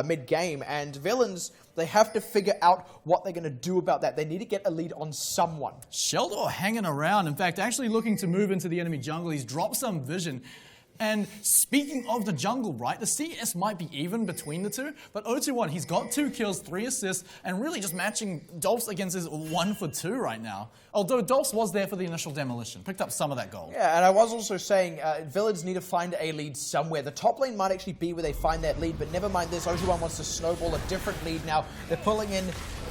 Speaker 2: mid-game, and Villains, they have to figure out what they're going to do about that. They need to get a lead on someone.
Speaker 6: Sheldor hanging around, in fact, actually looking to move into the enemy jungle. He's dropped some vision. And speaking of the jungle, right, the CS might be even between the two, but O21, he's got 2 kills, 3 assists, and really just matching Dolphs against his 1 for 2 right now. Although Dolphs was there for the initial demolition, picked up some of that gold.
Speaker 2: Yeah, and I was also saying Villains need to find a lead somewhere. The top lane might actually be where they find that lead, but never mind this. O21 wants to snowball a different lead now. They're pulling in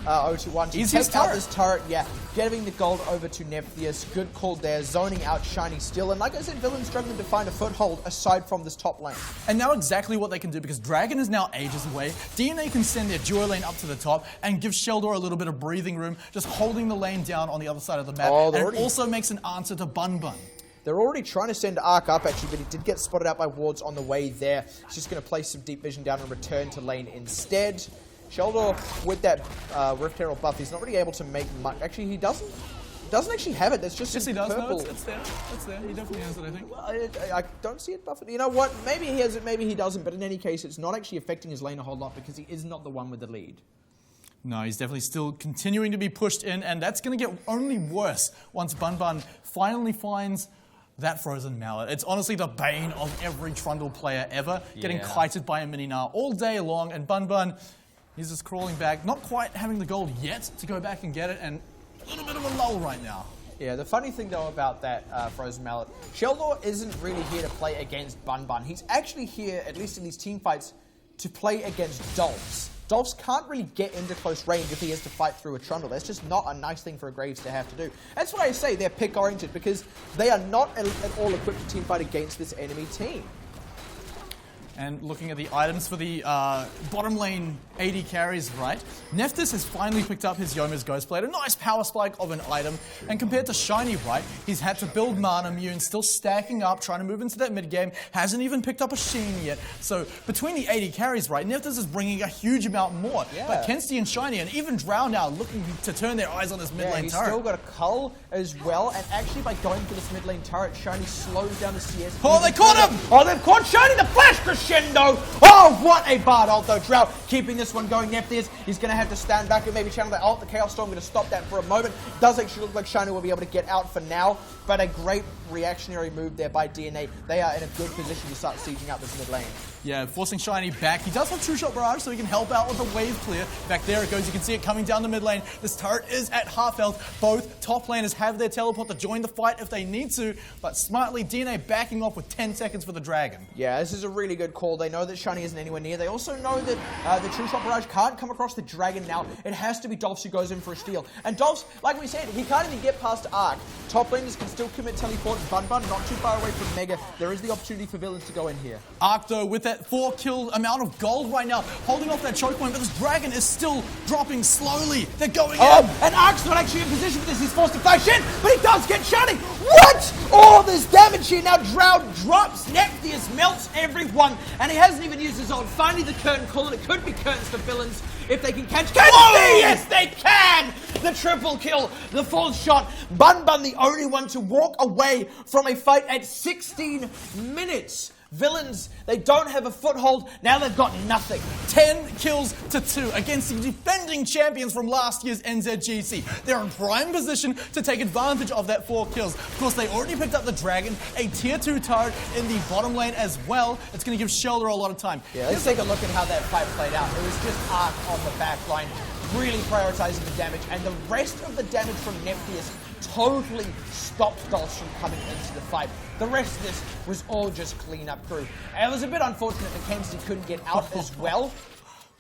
Speaker 2: O21 to take out this turret. Yeah, getting the gold over to Nephtheus. Good call there. Zoning out Shiny still. And like I said, Villains struggling to find a foothold aside from this top lane.
Speaker 6: And now exactly what they can do, because Dragon is now ages away. DNA can send their duo lane up to the top and give Sheldor a little bit of breathing room, just holding the lane down on the other side of the map. And it also makes an answer to Bun.
Speaker 2: They're already trying to send Arc up, actually, but he did get spotted out by wards on the way there. He's just going to place some deep vision down and return to lane instead. Sheldor, with that Rift Herald buff, he's not really able to make much. Actually, he doesn't actually have it. That's just
Speaker 6: yes, he does.
Speaker 2: purple.
Speaker 6: No, it's there. It's there. He definitely has it, I think.
Speaker 2: Well, I don't see it buffed. You know what? Maybe he has it, maybe he doesn't. But in any case, it's not actually affecting his lane a whole lot because he is not the one with the lead.
Speaker 6: No, he's definitely still continuing to be pushed in, and that's going to get only worse once Bun finally finds that frozen mallet. It's honestly the bane of every Trundle player ever, getting kited by a Mini-Gnar all day long, and Bun, he's just crawling back, not quite having the gold yet to go back and get it, and a little bit of a lull right now.
Speaker 2: Yeah, the funny thing though about that frozen mallet, Sheldor isn't really here to play against Bun. He's actually here, at least in these team fights, to play against Dolphs. Dolphs can't really get into close range if he has to fight through a Trundle. That's just not a nice thing for a Graves to have to do. That's why I say they're pick-oriented, because they are not at all equipped to teamfight against this enemy team.
Speaker 6: And looking at the items for the bottom lane AD carries, right? Nephthys has finally picked up his Yoma's Ghostblade, a nice power spike of an item. And compared to Shiny, right, he's had to build Mana Immune, still stacking up, trying to move into that mid game, hasn't even picked up a Sheen yet. So between the AD carries, right, Nephthys is bringing a huge amount more. Yeah. But Kenzie and Shiny and even Drow now looking to turn their eyes on this mid lane
Speaker 2: he's
Speaker 6: turret.
Speaker 2: Still got a Cull as well, and actually by going for this mid lane turret, Shiny slows down the CS.
Speaker 6: Oh, they caught him!
Speaker 2: Oh, they've caught Shiny, the flash crescendo! Oh, what a Bard ult though. Drow keeping this one going. Nephtheus, he's going to have to stand back and maybe channel that ult. The Chaos Storm going to stop that for a moment. Does actually look like Shiny will be able to get out for now, but a great reactionary move there by DNA. They are in a good position to start sieging out this mid lane.
Speaker 6: Yeah, forcing Shiny back. He does have True Shot Barrage, so he can help out with the wave clear. Back there it goes. You can see it coming down the mid lane. This turret is at half health. Both top laners have their teleport to join the fight if they need to, but smartly, DNA backing off with 10 seconds for the dragon.
Speaker 2: Yeah, this is a really good call. They know that Shiny isn't anywhere near. They also know that the True Shot Barrage can't come across the dragon now. It has to be Dolphs who goes in for a steal. And Dolphs, like we said, he can't even get past Arc. Top laners can still commit teleport. Bun not too far away from Mega. There is the opportunity for villains to go in here.
Speaker 6: Arc, though, with that 4 kill amount of gold right now, holding off that choke point, but this dragon is still dropping slowly. They're going in.
Speaker 2: And Arc's not actually in position for this. He's forced to flash in, but he does get Shiny. What? Oh, there's damage here. Now Drow drops. Nephtheus melts everyone, and he hasn't even used his ult. Finally, the curtain call, and it could be curtains for villains if they can catch. Yes, they can! The triple kill, the fourth shot. Bun the only one to walk away from a fight at 16 minutes. Villains, they don't have a foothold. Now they've got nothing.
Speaker 6: 10 kills to 2 against the defending champions from last year's NZGC. They're in prime position to take advantage of that 4 kills. Of course, they already picked up the dragon, a tier 2 turret in the bottom lane as well. It's going to give Shelter a lot of time.
Speaker 2: Yeah, let's take a look at how that fight played out. It was just Arc on the back line, really prioritizing the damage, and the rest of the damage from Nephtheus totally stopped Dolphs from coming into the fight. The rest of this was all just clean-up crew. And it was a bit unfortunate that Kempsey couldn't get out as well.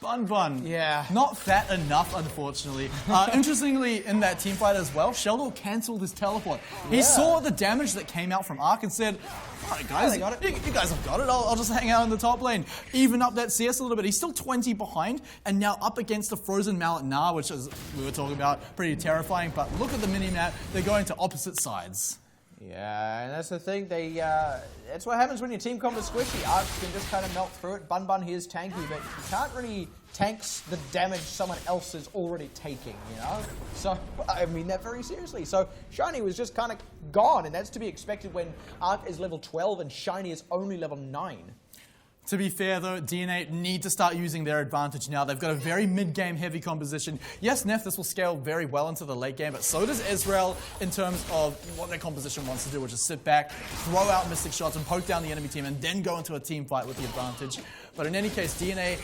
Speaker 6: Bun.
Speaker 2: Yeah.
Speaker 6: Not fat enough, unfortunately. Interestingly, in that team fight as well, Sheldor cancelled his teleport. He saw the damage that came out from Arc and said, all right, guys, you guys have got it. I'll just hang out in the top lane. Even up that CS a little bit. He's still 20 behind and now up against the Frozen Mallet Nah, which, as we were talking about, pretty terrifying. But look at the mini-map. They're going to opposite sides.
Speaker 2: Yeah, and that's the thing. That's what happens when your team comp is squishy. Arc can just kind of melt through it. Bun he is tanky, but he can't really tanks the damage someone else is already taking, you know? So, I mean that very seriously. So, Shiny was just kind of gone, and that's to be expected when Arc is level 12 and Shiny is only level 9.
Speaker 6: To be fair, though, DNA need to start using their advantage now. They've got a very mid-game heavy composition. Yes, Nephtheus will scale very well into the late game, but so does Israel in terms of what their composition wants to do, which is sit back, throw out mystic shots, and poke down the enemy team, and then go into a team fight with the advantage. But in any case, DNA,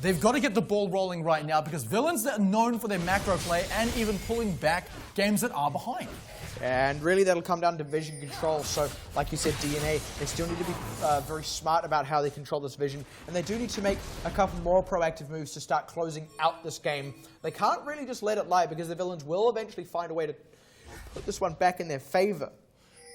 Speaker 6: they've got to get the ball rolling right now because villains that are known for their macro play and even pulling back games that are behind.
Speaker 2: And really that'll come down to vision control. So, like you said, DNA, they still need to be very smart about how they control this vision. And they do need to make a couple more proactive moves to start closing out this game. They can't really just let it lie because the villains will eventually find a way to put this one back in their favor.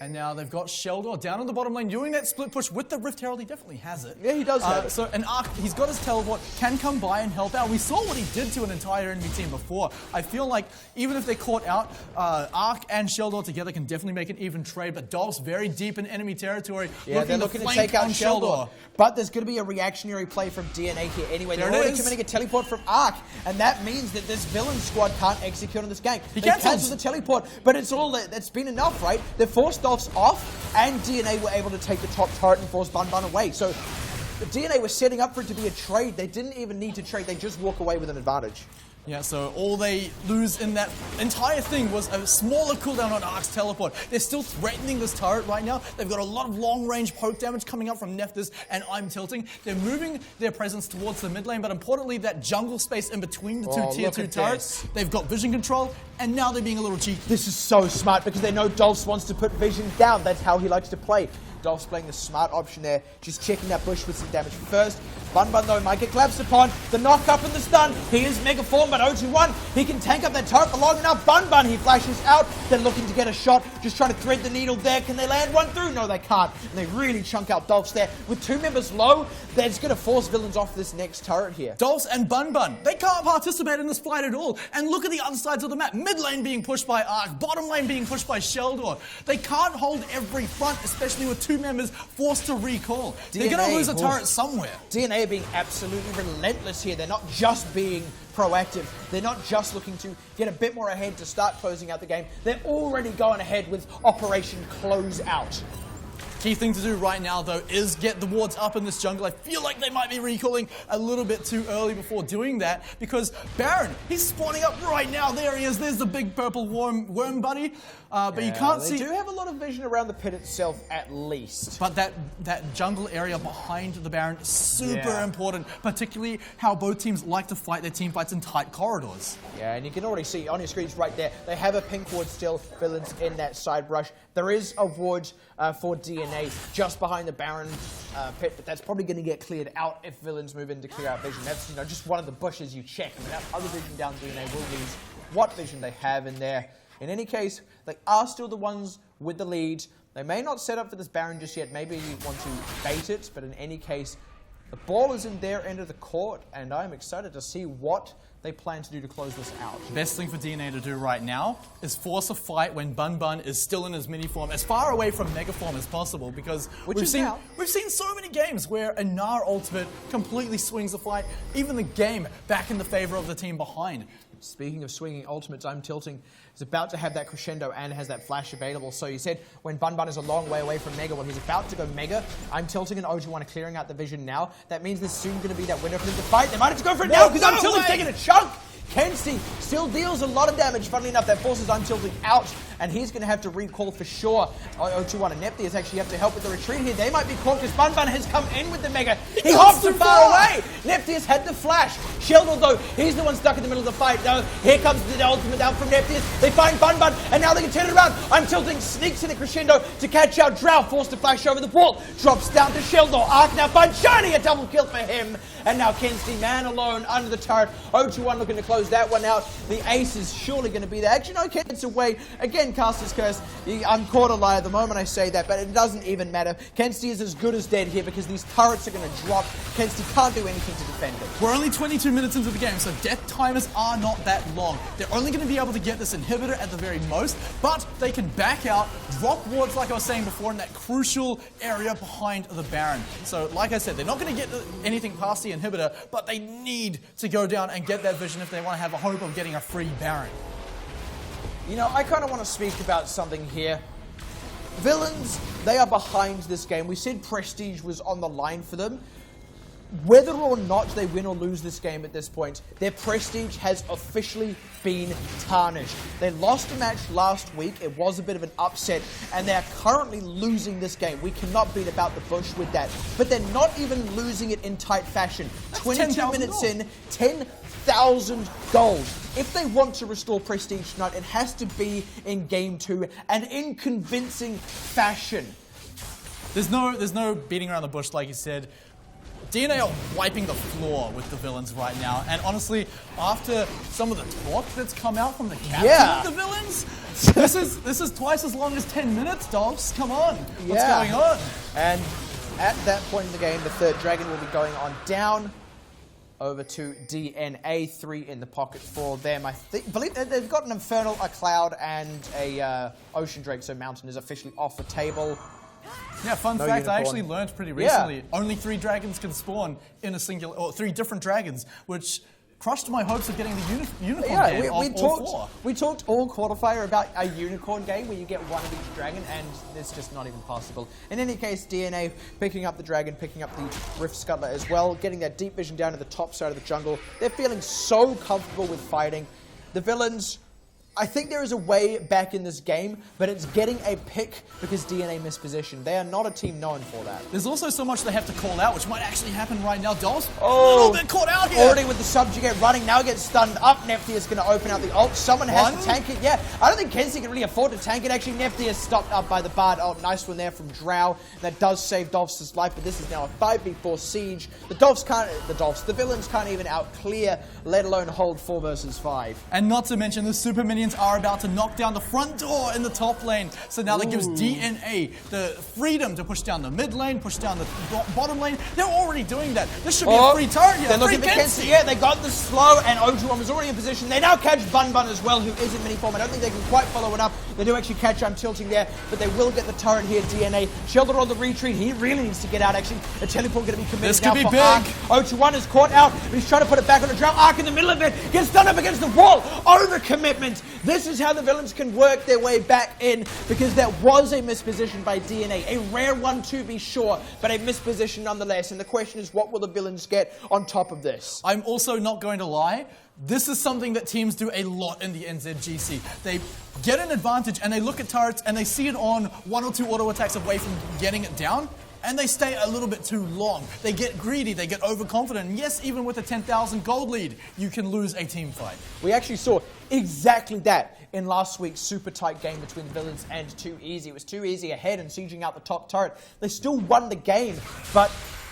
Speaker 6: And now they've got Sheldor down on the bottom lane doing that split push with the Rift Herald. He definitely has it.
Speaker 2: Yeah, he does have it.
Speaker 6: So, and Arc, he's got his teleport, can come by and help out. We saw what he did to an entire enemy team before. I feel like even if they caught out, Arc and Sheldor together can definitely make an even trade, but Dolph's very deep in enemy territory.
Speaker 2: Yeah, they're looking to take out Sheldor. But there's going to be a reactionary play from DNA here anyway. They're already committing a teleport from Arc, and that means that this villain squad can't execute on this game. They cancel the teleport, but it's all that's been enough, right? They forced Dolph's off, and DNA were able to take the top turret and force Bun away. So DNA was setting up for it to be a trade. They didn't even need to trade. They just walk away with an advantage.
Speaker 6: Yeah, so all they lose in that entire thing was a smaller cooldown on Arc's teleport. They're still threatening this turret right now. They've got a lot of long-range poke damage coming up from Nephtheus and I'm Tilting. They're moving their presence towards the mid lane, but importantly, that jungle space in between the two tier 2 turrets. They've got vision control, and now they're being a little cheeky.
Speaker 2: This is so smart because they know Dolphs wants to put vision down. That's how he likes to play. Dolph's playing the smart option there, just checking that bush with some damage first. Bun though might get collapsed upon. The knock up and the stun. He is mega form, but 0-2-1. He can tank up that turret for long enough. Bun, he flashes out. They're looking to get a shot, just trying to thread the needle there. Can they land one through? No, they can't. And they really chunk out Dolphs there. With 2 members low, that's going to force villains off this next turret here.
Speaker 6: Dolphs and Bun, they can't participate in this fight at all. And look at the other sides of the map. Mid lane being pushed by Arc, bottom lane being pushed by Sheldor. They can't hold every front, especially with 2 members forced to recall. They're going to lose a turret somewhere.
Speaker 2: DNA are being absolutely relentless here. They're not just being proactive. They're not just looking to get a bit more ahead to start closing out the game. They're already going ahead with Operation Close Out.
Speaker 6: Key thing to do right now, though, is get the wards up in this jungle. I feel like they might be recalling a little bit too early before doing that, because Baron, he's spawning up right now. There he is. There's the big purple worm buddy. But you can't see...
Speaker 2: They do have a lot of vision around the pit itself, at least.
Speaker 6: But that jungle area behind the Baron is super important, particularly how both teams like to fight their team fights in tight corridors.
Speaker 2: Yeah, and you can already see on your screens right there, they have a pink ward still, Villains in that side rush. There is a ward for DNA just behind the Baron pit, but that's probably going to get cleared out if Villains move in to clear out vision. That's, just one of the bushes you check. I mean, that other vision down, DNA will lose what vision they have in there. In any case, they are still the ones with the lead. They may not set up for this Baron just yet. Maybe you want to bait it, but in any case, the ball is in their end of the court, and I'm excited to see what they plan to do to close this out.
Speaker 6: Best thing for DNA to do right now is force a fight when Bun Bun is still in his mini form, as far away from mega form as possible, because we've seen so many games where a Gnar ultimate completely swings the fight, even the game back in the favor of the team behind.
Speaker 2: Speaking of swinging ultimates, I'm Tilting is about to have that crescendo and has that flash available. So you said when Bun Bun is a long way away from Mega, well, he's about to go Mega. I'm Tilting and OG1 are clearing out the vision now. That means there's soon going to be that window for them to fight. They might have to go for it now because I'm Tilting's taking a chunk. Kenzie still deals a lot of damage. Funnily enough, that forces I'm Tilting out, and he's going to have to recall for sure. O21 and Nepthius actually have to help with the retreat here. They might be caught because Bun Bun has come in with the Mega. He hopped too far away. Nepthius had the flash. Sheldon, though, he's the one stuck in the middle of the fight. Now, here comes the ultimate out from Nepthius. They find Bun Bun, and now they can turn it around. I'm Tilting sneaks in a crescendo to catch out Drow, forced to flash over the wall. Drops down to Sheldon. Arc now finds Shiny, a double kill for him. And now Kenzie, man alone, under the turret. O21 looking to close that one out. The ace is surely going to be there. Actually, no, Ken's away. Again, Caster's Curse. I'm caught a lie the moment I say that, but it doesn't even matter. Kenzie is as good as dead here because these turrets are going to drop. Kenzie can't do anything to defend it.
Speaker 6: We're only 22 minutes into the game, so death timers are not that long. They're only going to be able to get this inhibitor at the very most, but they can back out, drop wards like I was saying before in that crucial area behind the Baron. So, like I said, they're not going to get anything past the inhibitor, but they need to go down and get that vision if they want to have a hope of getting a free Baron.
Speaker 2: I kind of want to speak about something here. Villains, they are behind this game. We said Prestige was on the line for them. Whether or not they win or lose this game at this point, their prestige has officially been tarnished. They lost a match last week. It was a bit of an upset, and they are currently losing this game. We cannot beat about the bush with that. But they're not even losing it in tight fashion. That's 22 minutes in, 10,000 gold. If they want to restore prestige tonight, it has to be in Game 2 and in convincing fashion.
Speaker 6: There's no beating around the bush, like you said. DNA are wiping the floor with the Villains right now, and honestly, after some of the talk that's come out from the captain of the Villains, this is twice as long as 10 minutes, Dolphs. Come on, what's going on?
Speaker 2: And at that point in the game, the third dragon will be going on down over to DNA. 3 in the pocket for them. I believe they've got an Infernal, a Cloud, and a Ocean Drake, so Mountain is officially off the table.
Speaker 6: Yeah, fun fact, unicorn. I actually learned pretty recently, only 3 dragons can spawn in a singular, or 3 different dragons, which crushed my hopes of getting the unicorn game
Speaker 2: we talked all quarterfire about a unicorn game where you get one of each dragon, and it's just not even possible. In any case, DNA picking up the dragon, picking up the Rift Scuttler as well, getting that deep vision down to the top side of the jungle. They're feeling so comfortable with fighting. The Villains, I think there is a way back in this game, but it's getting a pick because DNA mispositioned. They are not a team known for that.
Speaker 6: There's also so much they have to call out, which might actually happen right now. Dolls, a little bit caught out here.
Speaker 2: Already with the subjugate running, now gets stunned up. Nepthius is going to open out the ult. Someone has to tank it. Yeah, I don't think Kenzie can really afford to tank it. Actually, Nepthius stopped up by the Bard ult. Nice one there from Drow. That does save Dolphs' life, but this is now a 5v4 siege. The Villains can't even out-clear, let alone hold 4 versus 5.
Speaker 6: And not to mention the super minions are about to knock down the front door in the top lane. So now that gives DNA the freedom to push down the mid lane, push down the bottom lane. They're already doing that. This should be a free turret here.
Speaker 2: They're looking for Kenzie. Yeah, they got the slow, and OG1 was already in position. They now catch Bun Bun as well, who is in mini form. I don't think they can quite follow it up. They do actually catch I'm Tilting there, but they will get the turret here, DNA. Sheldon on the retreat. He really needs to get out, actually. A teleport going to be committed
Speaker 6: This
Speaker 2: now
Speaker 6: could be
Speaker 2: for
Speaker 6: big.
Speaker 2: Ark. 021 is caught out, but he's trying to put it back on the drum. Ark in the middle of it. Gets done up against the wall. Overcommitment. This is how the villains can work their way back in, because that was a misposition by DNA. A rare one to be sure, but a misposition nonetheless. And the question is, what will the villains get on top of this?
Speaker 6: I'm also not going to lie. This is something that teams do a lot in the NZGC. They get an advantage and they look at turrets and they see it on 1 or 2 auto attacks away from getting it down, and they stay a little bit too long. They get greedy, they get overconfident. And yes, even with a 10,000 gold lead, you can lose a team fight.
Speaker 2: We actually saw exactly that in last week's super tight game between the villains and Too Easy. It was Too Easy ahead and sieging out the top turret. They still won the game, but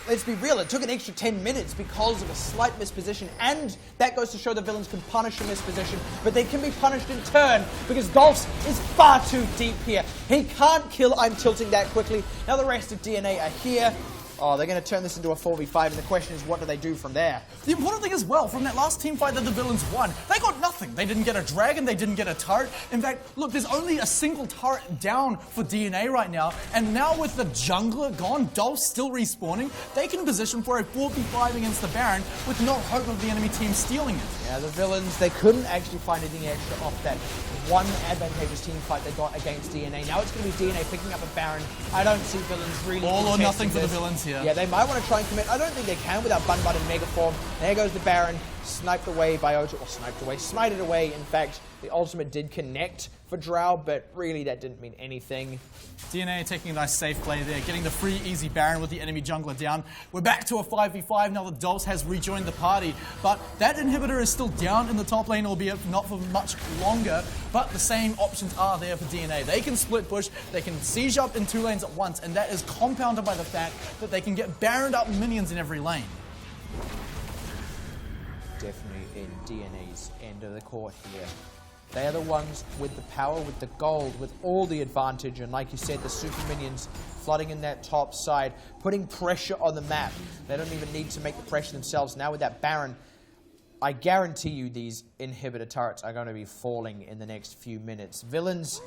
Speaker 2: let's be real, it took an extra 10 minutes because of a slight misposition, and that goes to show the villains can punish a misposition, but they can be punished in turn because Dolphs is far too deep here. He can't kill I'm Tilting that quickly. Now the rest of DNA are here. Oh, they're going to turn this into a 4v5, and the question is, what do they do from there?
Speaker 6: The important thing as well, from that last team fight that the villains won, they got nothing. They didn't get a dragon, they didn't get a turret. In fact, look, there's only a single turret down for DNA right now, and now with the jungler gone, Dolph's still respawning, they can position for a 4v5 against the Baron with no hope of the enemy team stealing it.
Speaker 2: Yeah, the villains, they couldn't actually find anything extra off that one advantageous team fight they got against DNA. Now it's going to be DNA picking up a Baron. I don't see villains really
Speaker 6: All or
Speaker 2: contesting
Speaker 6: nothing for the
Speaker 2: this.
Speaker 6: villains here.
Speaker 2: Yeah, they might want to try and commit. I don't think they can without Bun Bun in Mega Form. There goes the Baron, sniped away by Ojo, or sniped away, smited away. In fact, the ultimate did connect for Drow, but really that didn't mean anything.
Speaker 6: DNA taking a nice safe play there, getting the free easy Baron with the enemy jungler down. We're back to a 5v5 now that Dolphs has rejoined the party, but that inhibitor is still down in the top lane, albeit not for much longer, but the same options are there for DNA. They can split push, they can siege up in 2 lanes at once, and that is compounded by the fact that they can get Baroned up minions in every lane.
Speaker 2: Definitely in DNA's end of the court here. They are the ones with the power, with the gold, with all the advantage, and like you said, the super minions flooding in that top side, putting pressure on the map. They don't even need to make the pressure themselves. Now with that Baron, I guarantee you these inhibitor turrets are going to be falling in the next few minutes. Villains,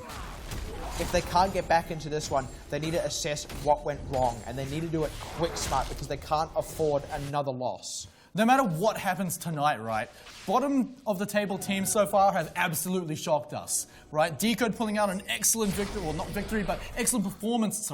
Speaker 2: if they can't get back into this one, they need to assess what went wrong, and they need to do it quick smart because they can't afford another loss.
Speaker 6: No matter what happens tonight, right, bottom of the table teams so far have absolutely shocked us, right? Decode pulling out an excellent victory, well, not victory, but excellent performance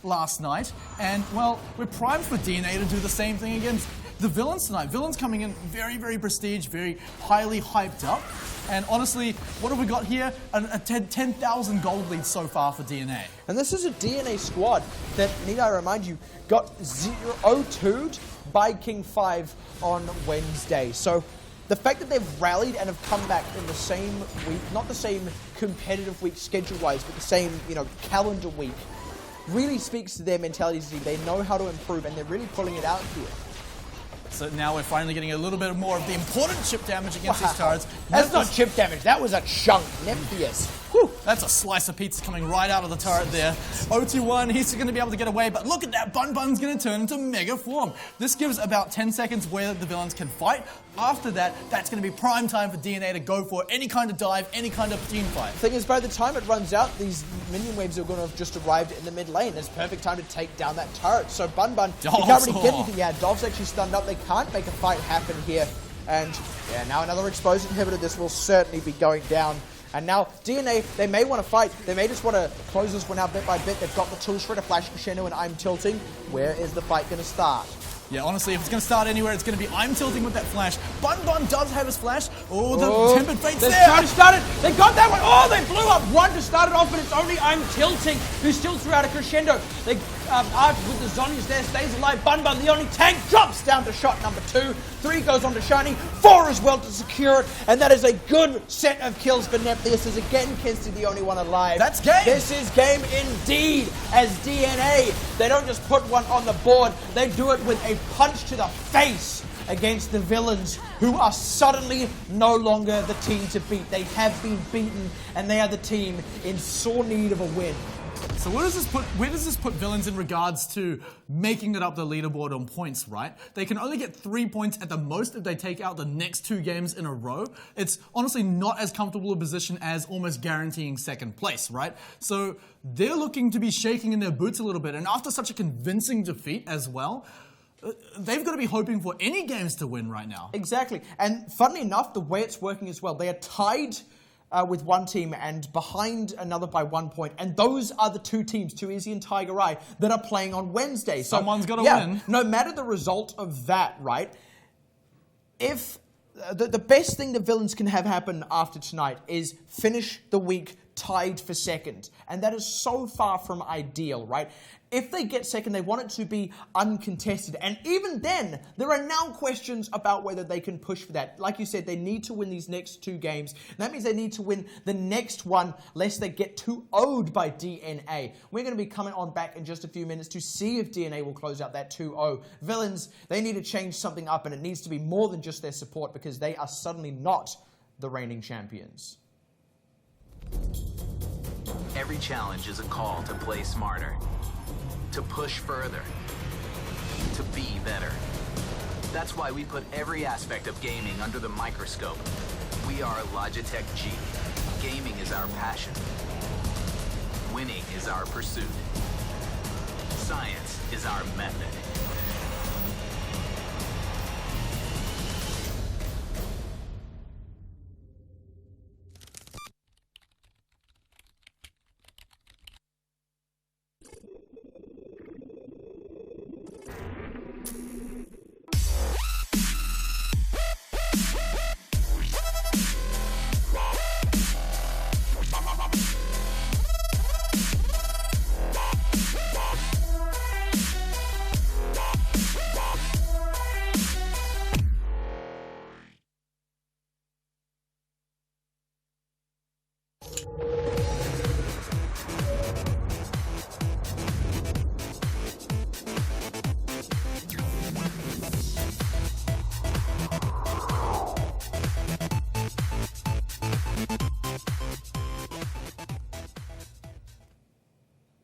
Speaker 6: last night. And, well, we're primed for DNA to do the same thing against the villains tonight. Villains coming in very, very prestige, very highly hyped up. And honestly, what have we got here? A 10,000 gold lead so far for DNA.
Speaker 2: And this is a DNA squad that, need I remind you, got 0-2'd by King 5 on Wednesday. So the fact that they've rallied and have come back in the same week, not the same competitive week schedule-wise, but the same, calendar week, really speaks to their mentality. They know how to improve, and they're really pulling it out here.
Speaker 6: So now we're finally getting a little bit more of the important chip damage against these turrets.
Speaker 2: That's not chip damage, that was a chunk. Nephius.
Speaker 6: Whew, that's a slice of pizza coming right out of the turret there. 021, he's going to be able to get away, but look at that, Bun Bun's going to turn into Mega Form. This gives about 10 seconds where the villains can fight. After that, that's going to be prime time for DNA to go for any kind of dive, any kind of team fight.
Speaker 2: The thing is, by the time it runs out, these minion waves are going to have just arrived in the mid lane. It's perfect time to take down that turret. So Bun Bun, he can't really get anything. Yeah, Dolph's actually stunned up. They can't make a fight happen here. And yeah, now another exposed inhibitor. This will certainly be going down. And now DNA, they may want to fight. They may just want to close this one out bit by bit. They've got the tools for it, a flash crescendo, and I'm Tilting. Where is the fight going to start?
Speaker 6: Yeah, honestly, if it's going to start anywhere, it's going to be I'm Tilting with that flash. Bun Bun does have his flash. Oh, the Tempered Fate's there.
Speaker 2: Trying to start it. They got that one. Oh, they blew up one to start it off, but it's only I'm Tilting who still threw out a crescendo. They Ark with the Zonius there, stays alive. Bun Bun, the only tank, drops down to shot number 2. 3 goes on to Shiny. 4 as well to secure it. And that is a good set of kills for Nephius, as again Kinsey the only one alive.
Speaker 6: That's game.
Speaker 2: This is game indeed, as DNA, they don't just put one on the board, they do it with a punch to the face against the villains, who are suddenly no longer the team to beat. They have been beaten, and they are the team in sore need of a win.
Speaker 6: So where does this put Villains in regards to making it up the leaderboard on points, right? They can only get 3 points at the most if they take out the next 2 games in a row. It's honestly not as comfortable a position as almost guaranteeing second place, right? So they're looking to be shaking in their boots a little bit, and after such a convincing defeat as well, they've got to be hoping for any games to win right now.
Speaker 2: Exactly. And funnily enough, the way it's working as well, they are tied with one team and behind another by 1 point. And those are the 2 teams, 2Easy and Tiger Eye, that are playing on Wednesday. So,
Speaker 6: someone's got to win.
Speaker 2: No matter the result of that, right? If the best thing the Villains can have happen after tonight is finish the week tied for second. And that is so far from ideal, right? If they get second, they want it to be uncontested. And even then, there are now questions about whether they can push for that. Like you said, they need to win these next 2 games. And that means they need to win the next one, lest they get 2-0'd by DNA. We're going to be coming on back in just a few minutes to see if DNA will close out that 2-0. Villains, they need to change something up, and it needs to be more than just their support, because they are suddenly not the reigning champions.
Speaker 7: Every challenge is a call to play smarter, to push further, to be better. That's why we put every aspect of gaming under the microscope. We are Logitech G. Gaming is our passion. Winning is our pursuit. Science is our method.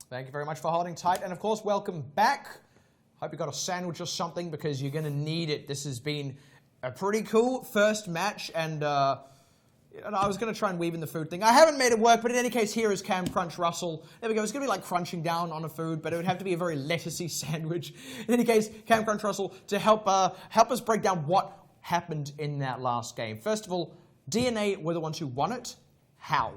Speaker 2: Thank you very much for holding tight. And of course, welcome back. Hope you got a sandwich or something, because you're going to need it. This has been a pretty cool first match. And I was going to try and weave in the food thing. I haven't made it work, but in any case, here is Cam Crunch Russell. There we go. It's going to be like crunching down on a food, but it would have to be a very lettucey sandwich. In any case, Cam Crunch Russell to help us break down what happened in that last game. First of all, DNA were the ones who won it. How?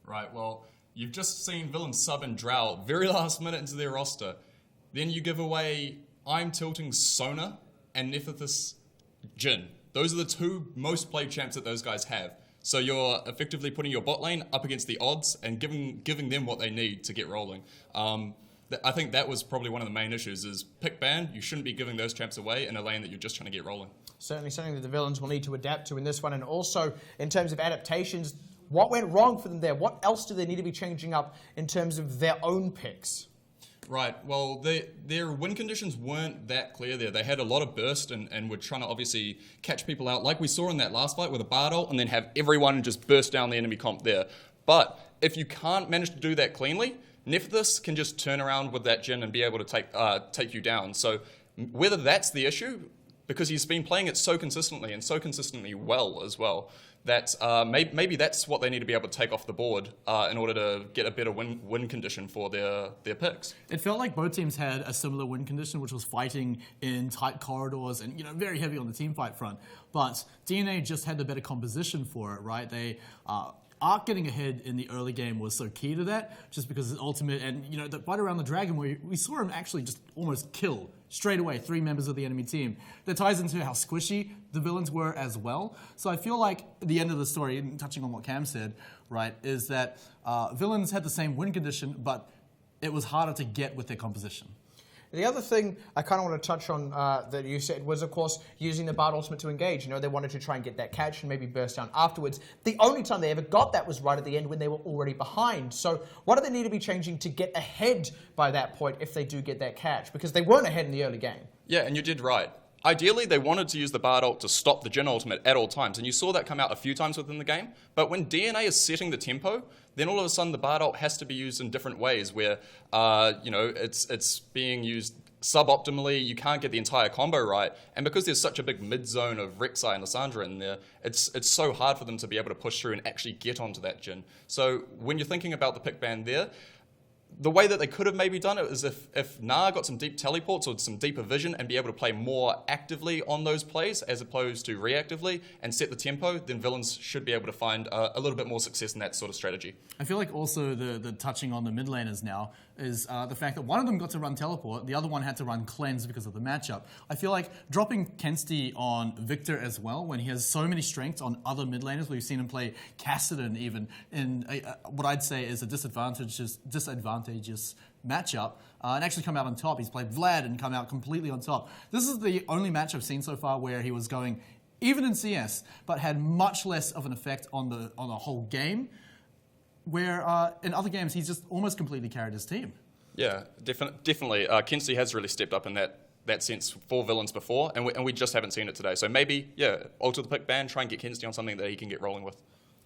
Speaker 4: Right, well, you've just seen Villains sub and Drow very last minute into their roster. Then you give away I'm Tilting Sona and Nephthys Jhin. Those are the 2 most played champs that those guys have. So you're effectively putting your bot lane up against the odds and giving them what they need to get rolling. I think that was probably one of the main issues, is pick ban. You shouldn't be giving those champs away in a lane that you're just trying to get rolling.
Speaker 2: Certainly something that the Villains will need to adapt to in this one. And also, in terms of adaptations, what went wrong for them there? What else do they need to be changing up in terms of their own picks?
Speaker 4: Right, well, their win conditions weren't that clear there. They had a lot of burst and were trying to obviously catch people out, like we saw in that last fight with a Bard ult, and then have everyone just burst down the enemy comp there. But if you can't manage to do that cleanly, Nephthys can just turn around with that Jhin and be able to take you down. So whether that's the issue, because he's been playing it so consistently and so consistently well as well, that maybe that's what they need to be able to take off the board in order to get a better win condition for their picks.
Speaker 6: It felt like both teams had a similar win condition, which was fighting in tight corridors and very heavy on the team fight front. But DNA just had the better composition for it, right? They Arc getting ahead in the early game was so key to that, just because his ultimate and the fight around the dragon, where we saw him actually just almost kill straight away 3 members of the enemy team. That ties into how squishy the Villains were as well. So I feel like the end of the story, and touching on what Cam said, right, is that Villains had the same win condition, but it was harder to get with their composition.
Speaker 2: The other thing I kind of want to touch on that you said was, of course, using the Bard ultimate to engage. They wanted to try and get that catch and maybe burst down afterwards. The only time they ever got that was right at the end when they were already behind. So what do they need to be changing to get ahead by that point if they do get that catch? Because they weren't ahead in the early game.
Speaker 4: Yeah, and you did right. Ideally, they wanted to use the Bard ult to stop the Jhin ultimate at all times, and you saw that come out a few times within the game. But when DNA is setting the tempo, then all of a sudden the Bard ult has to be used in different ways, where it's being used suboptimally. You can't get the entire combo right, and because there's such a big mid zone of Rek'Sai and Lissandra in there, it's so hard for them to be able to push through and actually get onto that Jhin. So when you're thinking about the pick ban there, the way that they could have maybe done it is if Nah got some deep teleports or some deeper vision and be able to play more actively on those plays as opposed to reactively and set the tempo, then villains should be able to find a little bit more success in that sort of strategy.
Speaker 6: I feel like also the touching on the mid laners now is the fact that one of them got to run teleport, the other one had to run cleanse because of the matchup. I feel like dropping Kensti on Victor as well, when he has so many strengths on other mid laners, we've seen him play Kassadin even in what I'd say is a disadvantageous matchup, and actually come out on top. He's played Vlad and come out completely on top. This is the only match I've seen so far where he was going even in CS, but had much less of an effect on the whole game, where in other games he's just almost completely carried his team.
Speaker 4: Yeah, definitely. Kensti has really stepped up in that sense for villains before, and we just haven't seen it today. So maybe, alter the pick ban, try and get Kensti on something that he can get rolling with.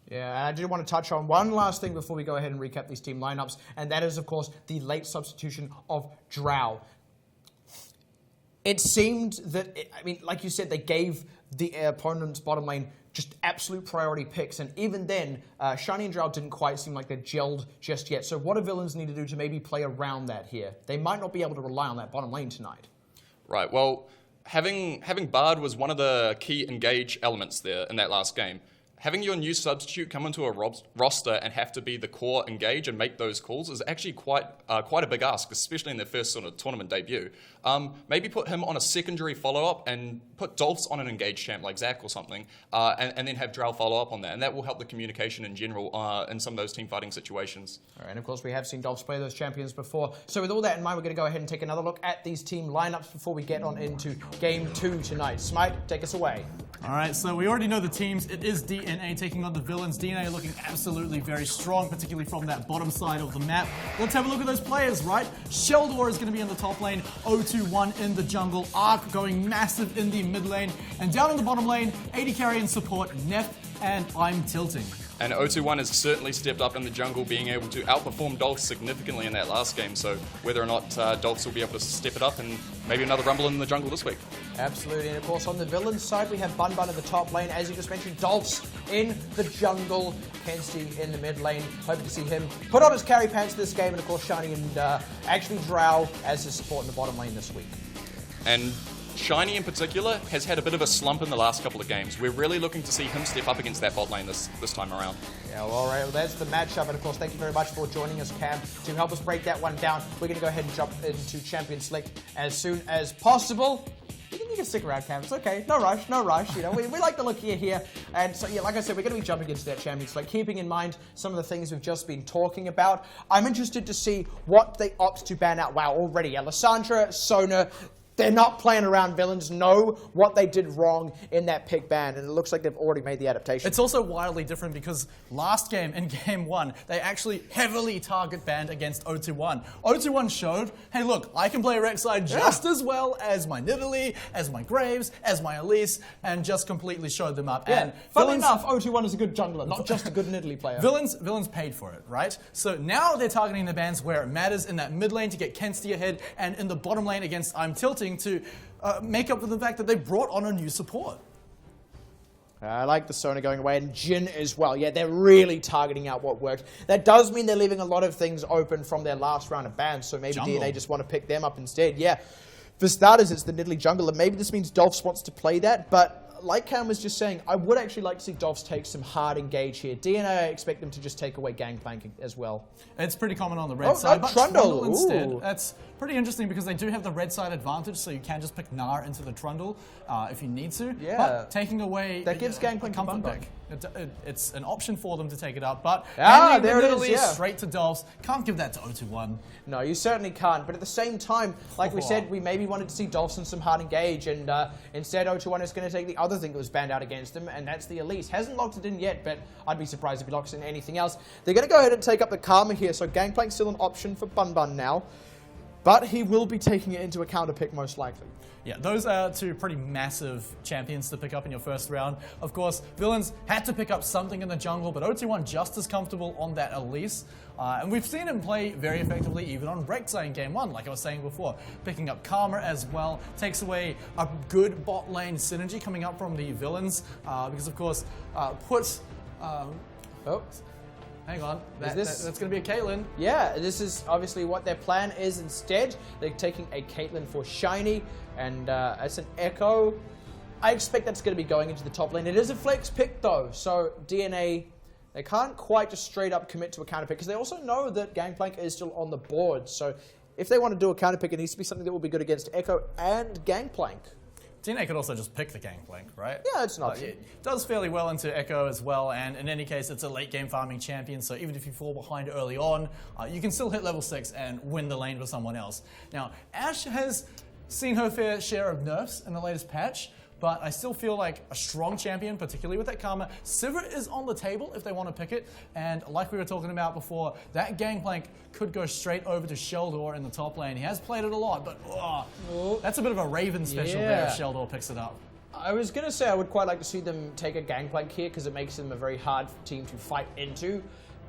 Speaker 2: Yeah, and I do want to touch on one last thing before we go ahead and recap these team lineups, and that is, of course, the late substitution of Drow. It seemed that, like you said, they gave the opponent's bottom lane just absolute priority picks, and even then, Shiny and Drow didn't quite seem like they're gelled just yet. So what do villains need to do to maybe play around that here? They might not be able to rely on that bottom lane tonight.
Speaker 4: Right, well, having Bard was one of the key engage elements there in that last game. Having your new substitute come into a roster and have to be the core engage and make those calls is actually quite a big ask, especially in their first sort of tournament debut. Maybe put him on a secondary follow-up and put Dolphs on an engage champ like Zach or something, and then have Drow follow up on that. And that will help the communication in general in some of those team fighting situations.
Speaker 2: All right, and of course we have seen Dolphs play those champions before. So with all that in mind, we're going to go ahead and take another look at these team lineups before we get on into Game 2 tonight. Smite, take us away.
Speaker 6: All right, so we already know the teams. It is DNA taking on the villains. DNA looking absolutely very strong, particularly from that bottom side of the map. Let's have a look at those players, right? Sheldor is going to be in the top lane, 0-2-1 in the jungle, Ark going massive in the mid lane, and down in the bottom lane, AD carry and support, Neff and I'm Tilting.
Speaker 4: And 0-2-1 has certainly stepped up in the jungle, being able to outperform Dolphs significantly in that last game. So whether or not Dolphs will be able to step it up and maybe another rumble in the jungle this week.
Speaker 2: Absolutely, and of course on the villains side we have Bun Bun in the top lane, as you just mentioned, Dolphs in the jungle, Kensti in the mid lane. Hoping to see him put on his carry pants this game, and of course Shiny and actually Drow as his support in the bottom lane this week.
Speaker 4: And Shiny in particular has had a bit of a slump in the last couple of games. We're really looking to see him step up against that bot lane this time around.
Speaker 2: Yeah, well, all right, well, that's the matchup. And of course, thank you very much for joining us, Cam, to help us break that one down. We're going to go ahead and jump into Champion Select as soon as possible. You can stick around, Cam. It's okay. No rush, no rush. You know, we like the look here. And so, yeah, like I said, we're going to be jumping into that Champion Select, keeping in mind some of the things we've just been talking about. I'm interested to see what they opt to ban out. Wow, already. Yeah, Lissandra, Sona. They're not playing around. Villains know what they did wrong in that pick ban, and it looks like they've already made the adaptation.
Speaker 6: It's also wildly different because last game, in Game 1, they actually heavily target banned against 0-2-1. 0-2-1 showed, hey look, I can play Rek'Sai just as well as my Nidalee, as my Graves, as my Elise, and just completely showed them up.
Speaker 2: Yeah.
Speaker 6: And
Speaker 2: Funnily enough, 0-2-1 is a good jungler, not just a good Nidalee player.
Speaker 6: Villains paid for it, right? So now they're targeting the bans where it matters, in that mid lane to get Kensti ahead, and in the bottom lane against I'm Tilting to make up for the fact that they brought on a new support.
Speaker 2: I like the Sona going away, and Jhin as well. Yeah, they're really targeting out what worked. That does mean they're leaving a lot of things open from their last round of bans, so maybe
Speaker 6: Jungle.
Speaker 2: DNA just want to pick them up instead. Yeah, for starters, it's the Nidalee jungle, and maybe this means Dolphs wants to play that, but like Cam was just saying, I would actually like to see Dolphs take some hard engage here. DNA, I expect them to just take away Gangplank as well.
Speaker 6: It's pretty common on the red side, but
Speaker 2: Trundle
Speaker 6: instead. That's pretty interesting because they do have the red side advantage, so you can just pick Gnar into the Trundle if you need to.
Speaker 2: Yeah.
Speaker 6: But taking away
Speaker 2: that gives Gangplank
Speaker 6: comfort deck. It's an option for them to take it up, but
Speaker 2: there it is, yeah.
Speaker 6: Straight to Dolphs. Can't give that to 0-2-1.
Speaker 2: No, you certainly can't. But at the same time, like we said, we maybe wanted to see Dolphs in some hard engage, and instead 0-2-1 is going to take the other thing that was banned out against them, and that's the Elise. Hasn't locked it in yet, but I'd be surprised if he locks in anything else. They're going to go ahead and take up the Karma here, so Gangplank's still an option for Bun Bun now. but he will be taking it into a counter pick most likely.
Speaker 6: Yeah, those are two pretty massive champions to pick up in your first round. Of course, Villains had to pick up something in the jungle, but OT1 just as comfortable on that Elise. And we've seen him play very effectively even on Rek'Sai in Game 1, like I was saying before. Picking up Karma as well takes away a good bot lane synergy coming up from the Villains, because of course, hang on, that's going to be a Caitlyn.
Speaker 2: Yeah, this is obviously what their plan is instead. They're taking a Caitlyn for Shiny, and as an Echo, I expect that's going to be going into the top lane. It is a flex pick though, so DNA, they can't quite just straight up commit to a counter pick, because they also know that Gangplank is still on the board. So if they want to do a counter pick, it needs to be something that will be good against Echo and Gangplank.
Speaker 6: DNA could also just pick the Gangplank, right?
Speaker 2: Yeah, it's not.
Speaker 6: It does fairly well into Echo as well, and in any case, it's a late game farming champion, so even if you fall behind early on, you can still hit level 6 and win the lane for someone else. Now, Ashe has seen her fair share of nerfs in the latest patch, but I still feel like a strong champion, particularly with that Karma. Sivir is on the table if they want to pick it, and like we were talking about before, that Gangplank could go straight over to Sheldor in the top lane. He has played it a lot, but that's a bit of a Raven special there if Sheldor picks it up.
Speaker 2: I was going to say I would quite like to see them take a Gangplank here, because it makes them a very hard team to fight into.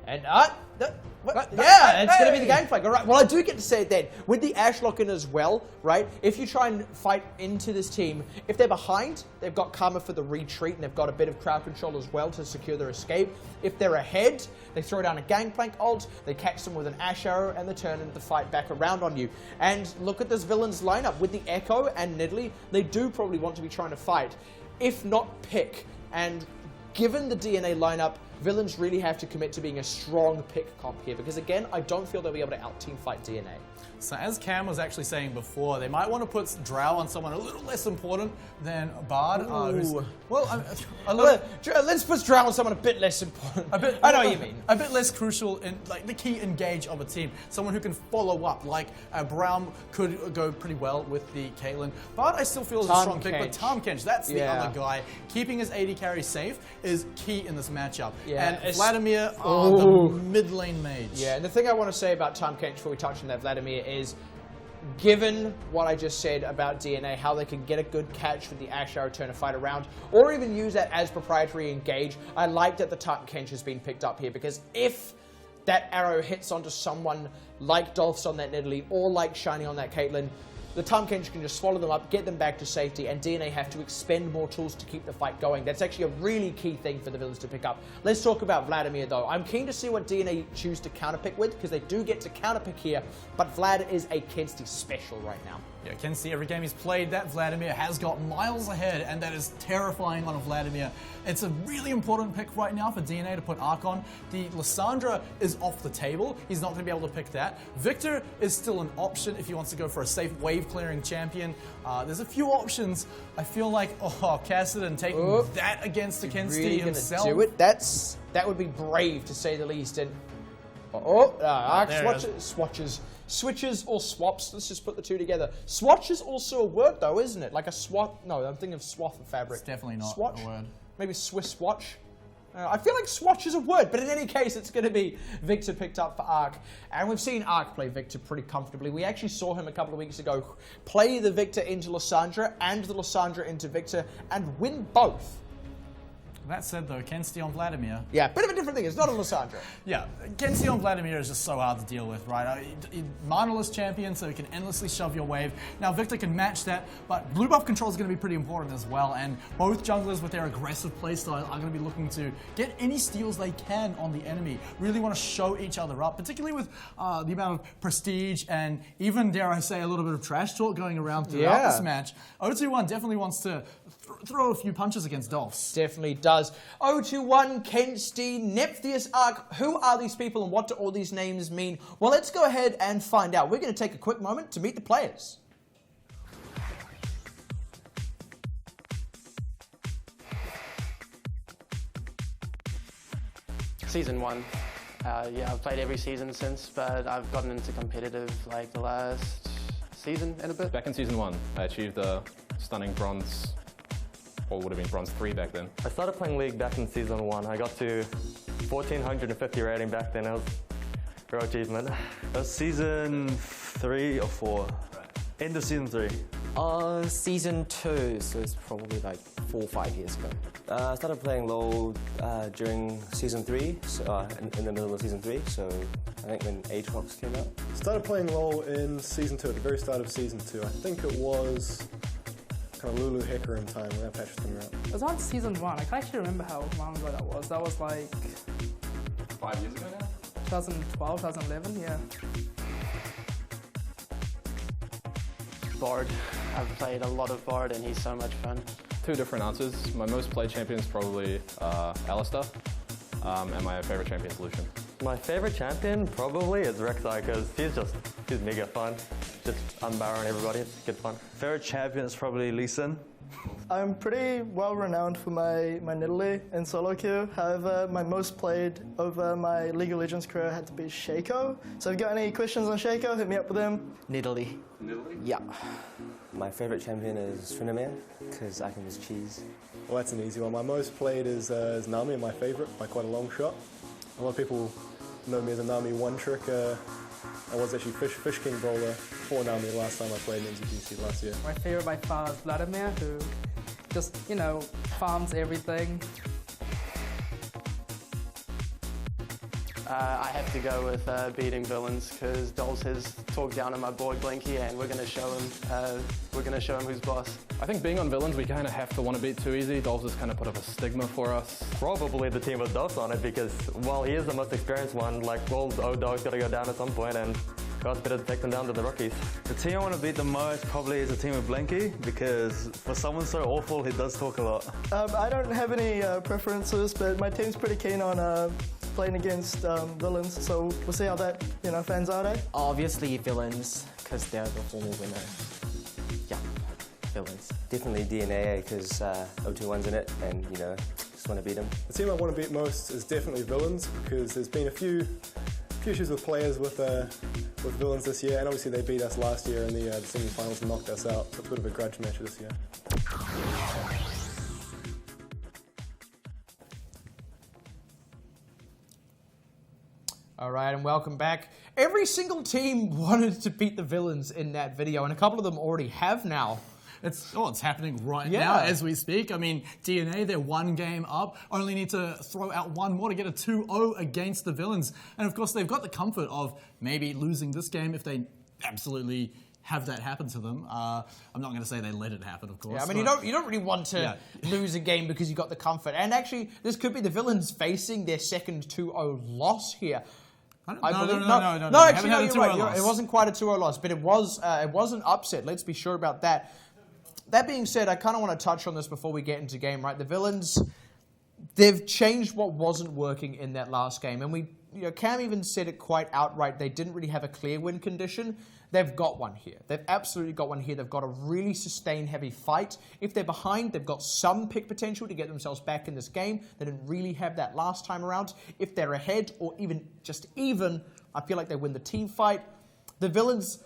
Speaker 2: And yeah, it's going to be the Gangplank. All right. Well, I do get to say it then. With the Ashe lock-in as well, right? If you try and fight into this team, if they're behind, they've got Karma for the retreat, and they've got a bit of crowd control as well to secure their escape. If they're ahead, they throw down a Gangplank ult, they catch them with an Ashe arrow, and they turn the fight back around on you. And look at this Villains lineup. With the Echo and Nidalee, they do probably want to be trying to fight, if not pick. And given the DNA lineup, Villains really have to commit to being a strong pick comp here, because again, I don't feel they'll be able to out-team fight DNA.
Speaker 6: So as Cam was actually saying before, they might want to put Drow on someone a little less important than Bard.
Speaker 2: Let's put Drow on someone a bit less important. I know what you mean.
Speaker 6: A bit less crucial in like the key engage of a team. Someone who can follow up, like Brown could go pretty well with the Caitlyn. Bard I still feel is a strong pick, but Tahm Kench, that's the other guy. Keeping his AD carry safe is key in this matchup. Yeah, and Vladimir, the mid lane mage.
Speaker 2: Yeah, and the thing I want to say about Tahm Kench before we touch on that Vladimir is, given what I just said about DNA, how they can get a good catch with the Ashe arrow, turn a fight around, or even use that as proprietary engage, I like that the Tahm Kench has been picked up here, because if that arrow hits onto someone like Dolph's on that Nidalee, or like Shiny on that Caitlyn, the Tahm Kench can just swallow them up, get them back to safety, and DNA have to expend more tools to keep the fight going. That's actually a really key thing for the Villains to pick up. Let's talk about Vladimir, though. I'm keen to see what DNA choose to counterpick with, because they do get to counterpick here, but Vlad is a Kensti special right now.
Speaker 6: Yeah, Kensti, every game he's played, that Vladimir has got miles ahead, and that is terrifying on a Vladimir. It's a really important pick right now for DNA to put Arc on. The Lissandra is off the table. He's not going to be able to pick that. Victor is still an option if he wants to go for a safe wave-clearing champion. There's a few options. I feel like, Cassidy taking that against the Kensti
Speaker 2: really
Speaker 6: himself.
Speaker 2: Do it? That would be brave, to say the least. And Arc switches or swaps. Let's just put the two together. Swatch is also a word, though, isn't it? Like a swat. No, I'm thinking of swath of fabric.
Speaker 6: It's definitely not
Speaker 2: swatch?
Speaker 6: a word.
Speaker 2: Maybe Swiss swatch. I feel like swatch is a word, but in any case, it's going to be Victor picked up for Arc. And we've seen Arc play Victor pretty comfortably. We actually saw him a couple of weeks ago play the Victor into Lissandra and the Lissandra into Victor and win both.
Speaker 6: That said, though, Kensti on Vladimir.
Speaker 2: Yeah, bit of a different thing. It's not a Lissandra.
Speaker 6: Yeah, Kensti on Vladimir is just so hard to deal with, right? Manaless champion, so he can endlessly shove your wave. Now, Victor can match that, but blue buff control is going to be pretty important as well, and both junglers with their aggressive playstyle are going to be looking to get any steals they can on the enemy. Really want to show each other up, particularly with the amount of prestige and even, dare I say, a little bit of trash talk going around throughout this match. OT1 definitely wants to throw a few punches against Dolphs.
Speaker 2: Definitely does. 021, Kensti, Nephtheus, Arc. Who are these people and what do all these names mean? Well, let's go ahead and find out. We're going to take a quick moment to meet the players.
Speaker 5: Season 1. Yeah, I've played every season since, but I've gotten into competitive like the last season and a bit.
Speaker 8: Back in Season 1, I achieved a stunning bronze, or would have been bronze 3 back then.
Speaker 9: I started playing League back in Season 1. I got to 1450 rating back then. It was a real achievement.
Speaker 10: Season 3 or 4. End of season 3.
Speaker 11: Season 2, so it's probably like 4 or 5 years ago.
Speaker 12: I started playing LoL during season 3, so, in the middle of season 3, so I think when Aatrox came out.
Speaker 13: Started playing LoL in season 2, at the very start of season 2. I think it was kind of Lulu Hecarim time when that patch was coming out.
Speaker 14: It was on season 1. I can't actually remember how long ago that was. That was like
Speaker 4: 5 years ago now?
Speaker 14: 2012, 2011, yeah.
Speaker 5: Bard. I've played a lot of Bard and he's so much fun.
Speaker 8: 2 different answers. My most played champion is probably Alistar, and my favorite champion is Lucian.
Speaker 9: My favorite champion probably is Rek'Sai because he's mega fun. Just unbarring everybody, it's good fun.
Speaker 10: Favorite champion is probably Lee Sin.
Speaker 15: I'm pretty well renowned for my Nidalee in solo queue. However, my most played over my League of Legends career had to be Shaco. So if you've got any questions on Shaco, hit me up with him.
Speaker 11: Nidalee.
Speaker 4: Nidalee?
Speaker 11: Yeah.
Speaker 12: My favourite champion is Shrinnerman, because I can just cheese.
Speaker 13: Well, that's an easy one. My most played is Nami, my favourite, by quite a long shot. A lot of people know me as a Nami one-trick. I was actually Fish King brawler for Nami the last time I played in NZGC last year.
Speaker 14: My favorite by far is Vladimir, who just, you know, farms everything.
Speaker 5: I have to go with beating villains because Dolls has talked down on my boy Blinky, and we're going to show him who's boss.
Speaker 8: I think being on villains, we kind of have to want to beat too easy. Dolls has kind of put up a stigma for us.
Speaker 9: Probably the team with Dolphs on it because while he is the most experienced one, like World's O-Dog's got to go down at some point and God's better to take them down than the rookies.
Speaker 10: The team I want to beat the most probably is the team with Blinky because for someone so awful, he does talk a lot.
Speaker 15: I don't have any preferences, but my team's pretty keen on playing against villains, so we'll see how that fans out, eh?
Speaker 11: Obviously villains, because they're the former winner. Yeah, villains.
Speaker 12: Definitely DNA, because O21's in it, and just want to beat him.
Speaker 13: The team I want to beat most is definitely villains, because there's been a few issues with players with villains this year, and obviously they beat us last year in the semi-finals and knocked us out, so it's a bit of a grudge match this year.
Speaker 2: All right, and welcome back. Every single team wanted to beat the villains in that video, and a couple of them already have now.
Speaker 6: It's happening right now as we speak. I mean, DNA, they're 1 game up, only need to throw out 1 more to get a 2-0 against the villains. And of course, they've got the comfort of maybe losing this game if they absolutely have that happen to them. I'm not going to say they let it happen, of course.
Speaker 2: Yeah, I mean, you don't really want to lose a game because you got the comfort. And actually, this could be the villains facing their second 2-0 loss here.
Speaker 6: No,
Speaker 2: actually, you're right. It wasn't quite a 2-0 loss, but it was an upset. Let's be sure about that. That being said, I kind of want to touch on this before we get into game, right? The villains, they've changed what wasn't working in that last game. And Cam even said it quite outright. They didn't really have a clear win condition. They've got one here. They've absolutely got one here. They've got a really sustained heavy fight. If they're behind, they've got some pick potential to get themselves back in this game. They didn't really have that last time around. If they're ahead or even just even, I feel like they win the team fight. The villains,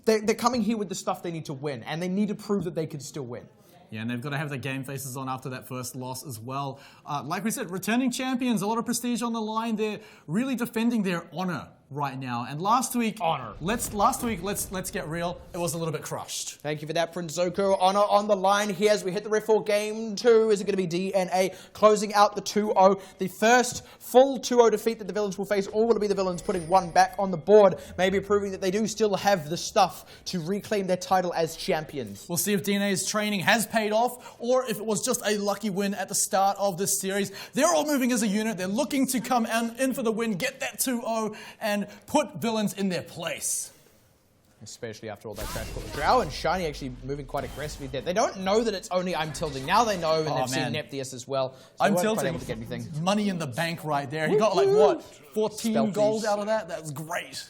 Speaker 2: they're coming here with the stuff they need to win, and they need to prove that they can still win.
Speaker 6: Yeah, and they've got to have their game faces on after that first loss as well. Like we said, returning champions, a lot of prestige on the line. They're really defending their honor right now. And last week, let's get real, it was a little bit crushed.
Speaker 2: Thank you for that, Prince Zuko. Honor on the line here as we hit the ref for game 2. Is it going to be DNA closing out the 2-0? The first full 2-0 defeat that the villains will face, or will it be the villains putting 1 back on the board, maybe proving that they do still have the stuff to reclaim their title as champions?
Speaker 6: We'll see if DNA's training has paid off, or if it was just a lucky win at the start of this series. They're all moving as a unit. They're looking to come in for the win, get that 2-0, and put villains in their place.
Speaker 2: Especially after all that trash talk. Drow and Shiny actually moving quite aggressively there. They don't know that it's only I'm tilting. Now they know, and they've seen Neptheus as well. So
Speaker 6: I'm tilting.
Speaker 2: Quite able to get anything.
Speaker 6: Money in the bank right there. He got like, what, 14 gold out of that? That was great.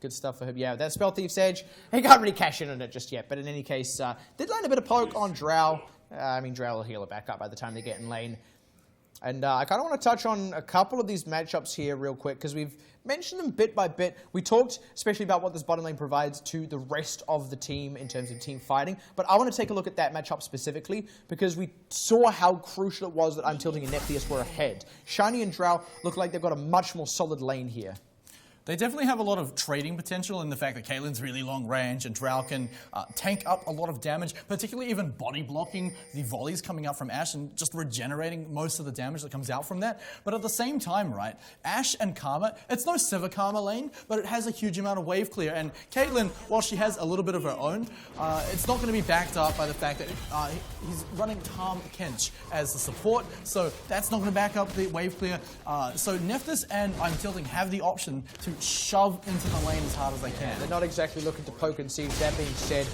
Speaker 2: Good stuff for him. Yeah, that Spell Thief's Edge. He can't really cash in on it just yet. But in any case, did land a bit of poke on Drow. I mean, Drow will heal it back up by the time they get in lane. And I kind of want to touch on a couple of these matchups here real quick, because we've mentioned them bit by bit. We talked especially about what this bottom lane provides to the rest of the team in terms of team fighting. But I want to take a look at that matchup specifically, because we saw how crucial it was that I'm Tilting and Neptheus were ahead. Shiny and Drow look like they've got a much more solid lane here.
Speaker 6: They definitely have a lot of trading potential in the fact that Caitlyn's really long range and Drow can tank up a lot of damage, particularly even body blocking the volleys coming up from Ashe and just regenerating most of the damage that comes out from that. But at the same time, right, Ashe and Karma, it's no Sivir Karma lane, but it has a huge amount of wave clear. And Caitlyn, while she has a little bit of her own, it's not going to be backed up by the fact that he's running Tom Kench as the support, so that's not going to back up the wave clear. So Nephthys and I'm Tilting have the option to shove into the lane as hard as they can.
Speaker 2: They're not exactly looking to poke and siege. That being said,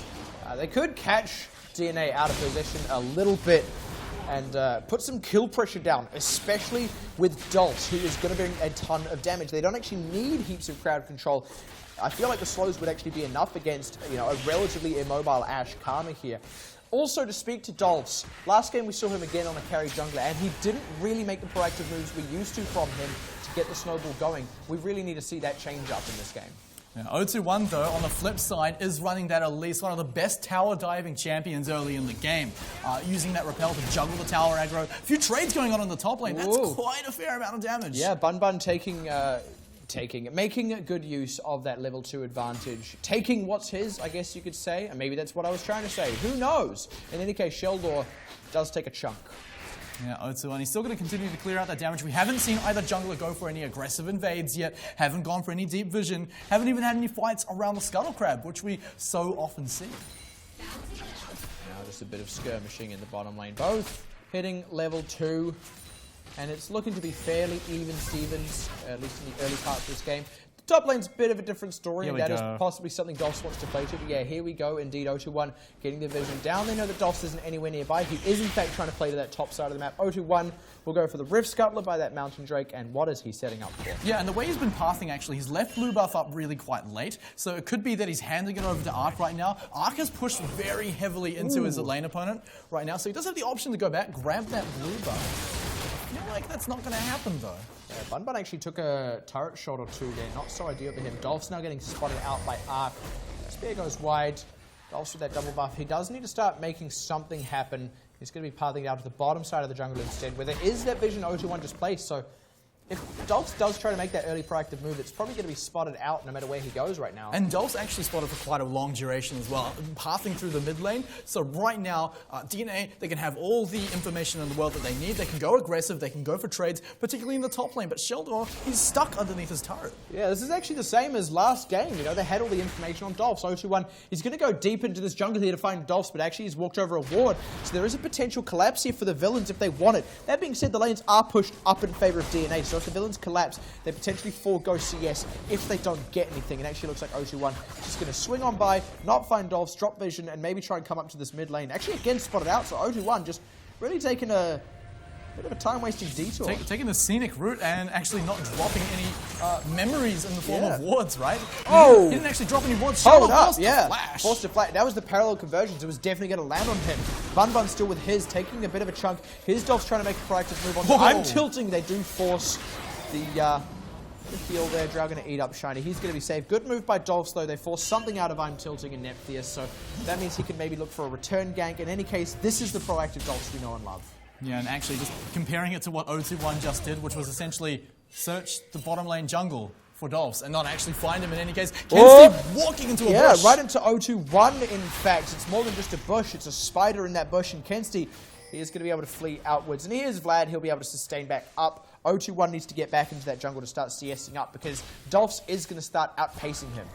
Speaker 2: they could catch DNA out of position a little bit and put some kill pressure down, especially with Dolph, who is going to bring a ton of damage. They don't actually need heaps of crowd control. I feel like the slows would actually be enough against, you know, a relatively immobile Ashe Karma here. Also, to speak to Dolphs, last game we saw him again on a carry jungler, and he didn't really make the proactive moves we used to from him to get the snowball going. We really need to see that change up in this game.
Speaker 6: Yeah, 0-2-1 though, on the flip side, is running that Elise, one of the best tower diving champions early in the game. Using that repel to juggle the tower aggro. A few trades going on in the top lane, that's quite a fair amount of damage.
Speaker 2: Yeah, Bun making good use of that level 2 advantage. Taking what's his, I guess you could say, and maybe that's what I was trying to say. Who knows? In any case, Sheldor does take a chunk.
Speaker 6: Yeah, 0-2-1. He's still going to continue to clear out that damage. We haven't seen either jungler go for any aggressive invades yet, haven't gone for any deep vision, haven't even had any fights around the Scuttle Crab, which we so often see.
Speaker 2: Now just a bit of skirmishing in the bottom lane. Both hitting level 2. And it's looking to be fairly even Stevens, at least in the early parts of this game. The top lane's a bit of a different story, and that is possibly something Dolphs wants to play to. But yeah, here we go, indeed, 0-2-1 getting the vision down. They know that Dolphs isn't anywhere nearby. He is, in fact, trying to play to that top side of the map. 0-2-1 will go for the Rift Scuttler by that Mountain Drake, and what is he setting up for?
Speaker 6: Yeah, and the way he's been pathing, actually, he's left blue buff up really quite late, so it could be that he's handing it over to Ark right now. Ark has pushed very heavily into his lane opponent right now, so he does have the option to go back, grab that blue buff. I feel like that's not going to happen, though.
Speaker 2: Yeah, Bun actually took a turret shot or two there. Not so ideal for him. Dolph's now getting spotted out by Ark. Spear goes wide. Dolph's with that double buff. He does need to start making something happen. He's going to be pathing out to the bottom side of the jungle instead, where there is that vision 0-2-1 just placed. So if Dolphs does try to make that early proactive move, it's probably going to be spotted out no matter where he goes right now.
Speaker 6: And Dolph's actually spotted for quite a long duration as well, pathing through the mid lane. So right now, DNA, they can have all the information in the world that they need. They can go aggressive, they can go for trades, particularly in the top lane. But Sheldor, he's stuck underneath his turret.
Speaker 2: Yeah, this is actually the same as last game. You know, they had all the information on Dolphs. 0-2-1, he's going to go deep into this jungle here to find Dolphs, but actually he's walked over a ward. So there is a potential collapse here for the villains if they want it. That being said, the lanes are pushed up in favor of DNA. So if the villains collapse, they potentially forego CS if they don't get anything. It actually looks like 0-2-1 just going to swing on by, not find Dolphs, drop vision, and maybe try and come up to this mid lane. Actually, again, spotted out, so 0-2-1 just really taking a bit of a time-wasting detour.
Speaker 6: Taking the scenic route and actually not dropping any memories in the form of wards, right?
Speaker 2: Oh!
Speaker 6: He didn't actually drop any wards.
Speaker 2: Hold up, yeah. Forced to flash. That was the parallel conversions. It was definitely going to land on him. Bun still with his, taking a bit of a chunk. His Dolph's trying to make a proactive move on. I'm Tilting. They do force the heal there. Drow going to eat up Shiny. He's going to be safe. Good move by Dolphs, though. They force something out of I'm Tilting and Nephthys, so that means he can maybe look for a return gank. In any case, this is the proactive Dolphs we know and love.
Speaker 6: Yeah, and actually just comparing it to what 0-2-1 just did, which was essentially search the bottom lane jungle for Dolphs and not actually find him in any case. Kenzie walking into a bush.
Speaker 2: Yeah, right into 0-2-1, in fact. It's more than just a bush. It's a spider in that bush, and Kenzie, he is going to be able to flee outwards. And here's Vlad. He'll be able to sustain back up. 0-2-1 needs to get back into that jungle to start CSing up because Dolphs is going to start outpacing him.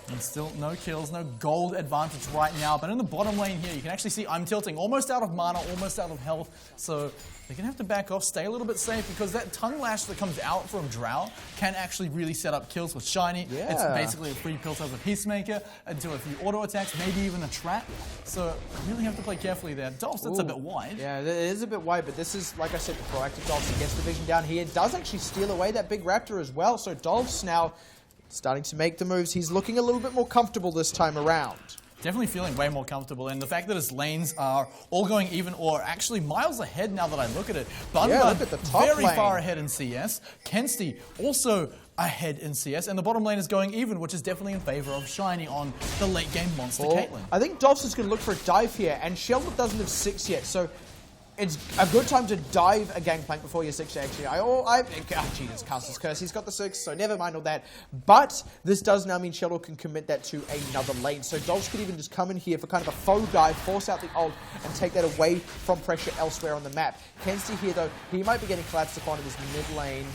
Speaker 6: And still no kills, no gold advantage right now. But in the bottom lane here, you can actually see I'm Tilting almost out of mana, almost out of health. So they're going to have to back off, stay a little bit safe, because that tongue lash that comes out from Drow can actually really set up kills with Shiny.
Speaker 2: Yeah.
Speaker 6: It's basically a free pill over Peacemaker into a few auto attacks, maybe even a trap. So you really have to play carefully there. Dolphs, that's a bit wide.
Speaker 2: Yeah, it is a bit wide, but this is, like I said, the proactive Dolphs. He gets the vision down here. Does actually steal away that big Raptor as well. So Dolphs now starting to make the moves. He's looking a little bit more comfortable this time around.
Speaker 6: Definitely feeling way more comfortable, and the fact that his lanes are all going even, or actually miles ahead now that I look at it. Bun
Speaker 2: look at the top
Speaker 6: very
Speaker 2: lane.
Speaker 6: far ahead in CS. Kenzie also ahead in CS, and the bottom lane is going even, which is definitely in favor of Shiny on the late game monster Caitlyn.
Speaker 2: I think Dolphs is going to look for a dive here, and Sheldon doesn't have 6 yet, so it's a good time to dive a gangplank before your 6 actually. Jesus, Castor's Curse, he's got the 6, so never mind all that. But this does now mean Sheldon can commit that to another lane. So Dolphs could even just come in here for kind of a faux dive, force out the ult, and take that away from pressure elsewhere on the map. Kenzie here, though, he might be getting collapsed upon in this mid lane.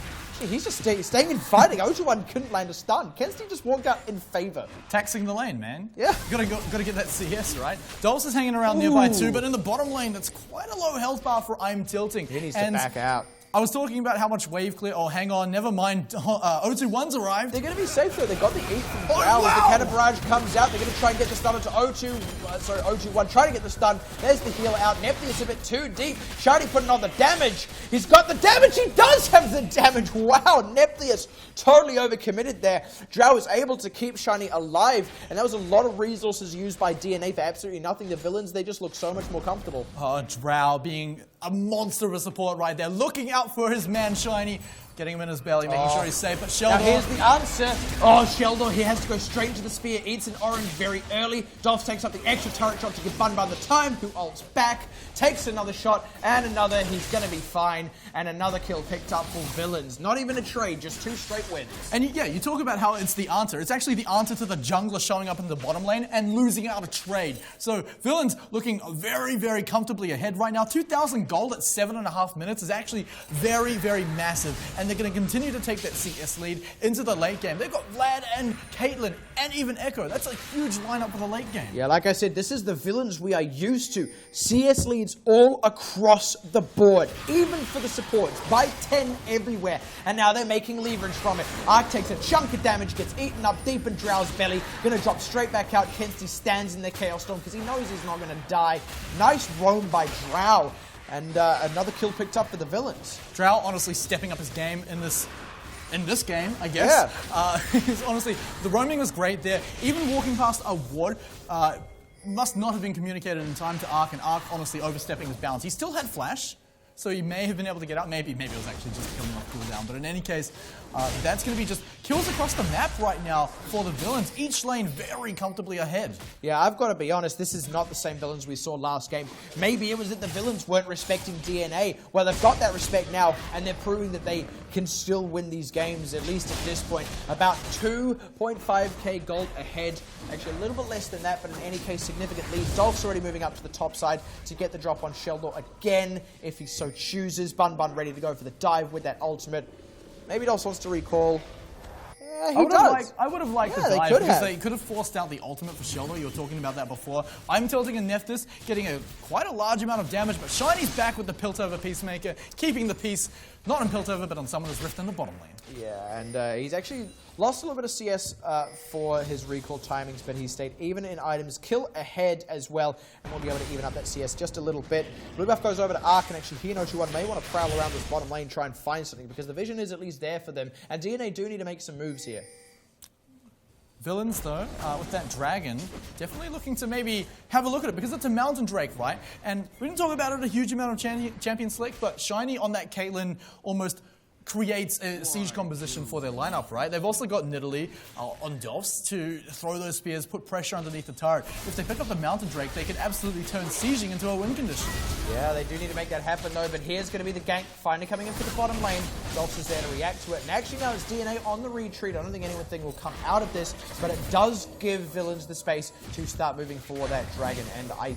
Speaker 2: He's just staying and fighting. 0-1 couldn't land a stun. Kenzie just walked out in favor.
Speaker 6: Taxing the lane, man.
Speaker 2: Yeah.
Speaker 6: Gotta get that CS, right? Dolphs is hanging around nearby too, but in the bottom lane, that's quite a low health bar for I'm Tilting.
Speaker 2: He needs to back out.
Speaker 6: I was talking about how much wave clear. Oh, hang on, never mind. 0-1's arrived.
Speaker 2: They're going to be safe though. They got the eat from Drow. As the Cannon Barrage comes out, they're going to try and get the stun onto 0-2-1. Trying to get the stun. There's the heal out. Nephius a bit too deep. Shiny putting on the damage. He's got the damage. He does have the damage. Wow, Nephius totally overcommitted there. Drow was able to keep Shiny alive, and that was a lot of resources used by DNA for absolutely nothing. The villains, they just look so much more comfortable.
Speaker 6: Oh, Drow being a monster of a support right there, looking out for his man Shiny, getting him in his belly, making sure he's safe. But Sheldon,
Speaker 2: now here's the answer. Oh, Sheldon, he has to go straight into the spear, eats an orange very early. Dolphs takes up the extra turret shot to give Bun the time, who ults back, takes another shot, and another. He's going to be fine. And another kill picked up for villains. Not even a trade, just 2 straight wins.
Speaker 6: And yeah, you talk about how it's the answer. It's actually the answer to the jungler showing up in the bottom lane and losing out a trade. So villains looking very, very comfortably ahead right now. 2,000 gold at 7.5 minutes is actually very, very massive. And they're going to continue to take that CS lead into the late game. They've got Vlad and Caitlyn and even Echo. That's a huge lineup for the late game.
Speaker 2: Yeah, like I said, this is the villains we are used to. CS leads all across the board, even for the supports, by 10 everywhere. And now they're making leverage from it. Arc takes a chunk of damage, gets eaten up deep in Drow's belly, gonna drop straight back out. Kenzie stands in the Chaos Storm because he knows he's not gonna die. Nice roam by Drow. And another kill picked up for the villains.
Speaker 6: Drow honestly stepping up his game in this game, I guess. Yeah. Honestly, the roaming was great there. Even walking past a ward must not have been communicated in time to Arc, and Arc honestly overstepping his bounds. He still had flash, so he may have been able to get out. Maybe it was actually just coming off cooldown. But in any case, that's going to be just kills across the map right now for the villains. Each lane very comfortably ahead.
Speaker 2: Yeah, I've got to be honest, this is not the same villains we saw last game. Maybe it was that the villains weren't respecting DNA. Well, they've got that respect now, and they're proving that they can still win these games, at least at this point. About 2.5k gold ahead. Actually, a little bit less than that, but in any case, significant lead. Dolph's already moving up to the top side to get the drop on Sheldon again, if he so chooses. Bun ready to go for the dive with that ultimate. Maybe Dolphs wants to recall. Yeah, he does.
Speaker 6: I would have liked the dive because they could have forced out the ultimate for Sheldon. You were talking about that before. I'm Tilting and Nephthys getting quite a large amount of damage, but Shiny's back with the Piltover Peacemaker, keeping the peace, not on Piltover, but on Summoner's Rift in the bottom lane.
Speaker 2: Yeah, and he's actually lost a little bit of CS for his recall timings, but he stayed even in items, kill ahead as well, and we'll be able to even up that CS just a little bit. Blue buff goes over to Arc, and actually he and 0-2-1 may want to prowl around this bottom lane, try and find something, because the vision is at least there for them, and DNA do need to make some moves here.
Speaker 6: Villains, though, with that dragon, definitely looking to maybe have a look at it, because it's a mountain drake, right? And we didn't talk about it a huge amount of champion select, but Shiny on that Caitlyn almost creates a siege composition for their lineup, right? They've also got Nidalee on Dolphs to throw those spears, put pressure underneath the turret. If they pick up the Mountain Drake, they could absolutely turn sieging into a win condition.
Speaker 2: Yeah, they do need to make that happen though, but here's going to be the gank finally coming in for the bottom lane. Dolphs is there to react to it, and actually now it's DNA on the retreat. I don't think anything will come out of this, but it does give villains the space to start moving for that dragon, and I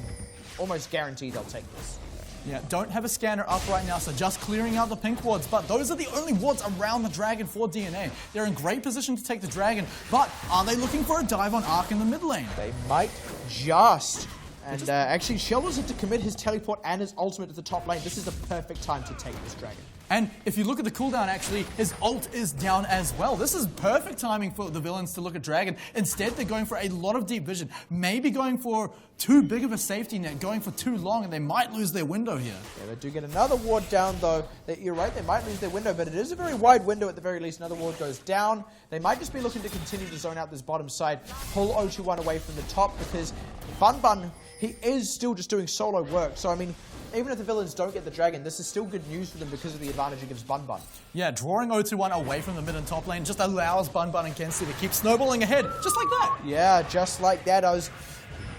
Speaker 2: almost guarantee they'll take this.
Speaker 6: Yeah, don't have a scanner up right now, so just clearing out the pink wards. But those are the only wards around the dragon for DNA. They're in great position to take the dragon, but are they looking for a dive on Arc in the mid lane?
Speaker 2: They might just. And actually, Sheldon's had to commit his teleport and his ultimate to the top lane. This is the perfect time to take this dragon.
Speaker 6: And if you look at the cooldown, actually, his ult is down as well. This is perfect timing for the villains to look at Dragon. Instead, they're going for a lot of deep vision. Maybe going for too big of a safety net, going for too long, and they might lose their window here.
Speaker 2: Yeah, they do get another ward down, though. You're right, they might lose their window, but it is a very wide window at the very least. Another ward goes down. They might just be looking to continue to zone out this bottom side, pull 0-2-1 away from the top, because Bun, he is still just doing solo work. So, I mean, even if the villains don't get the dragon, this is still good news for them because of the advantage it gives Bun.
Speaker 6: Yeah, drawing 0-2-1 away from the mid and top lane just allows Bun and Kenzie to keep snowballing ahead, just like that.
Speaker 2: Yeah, just like that.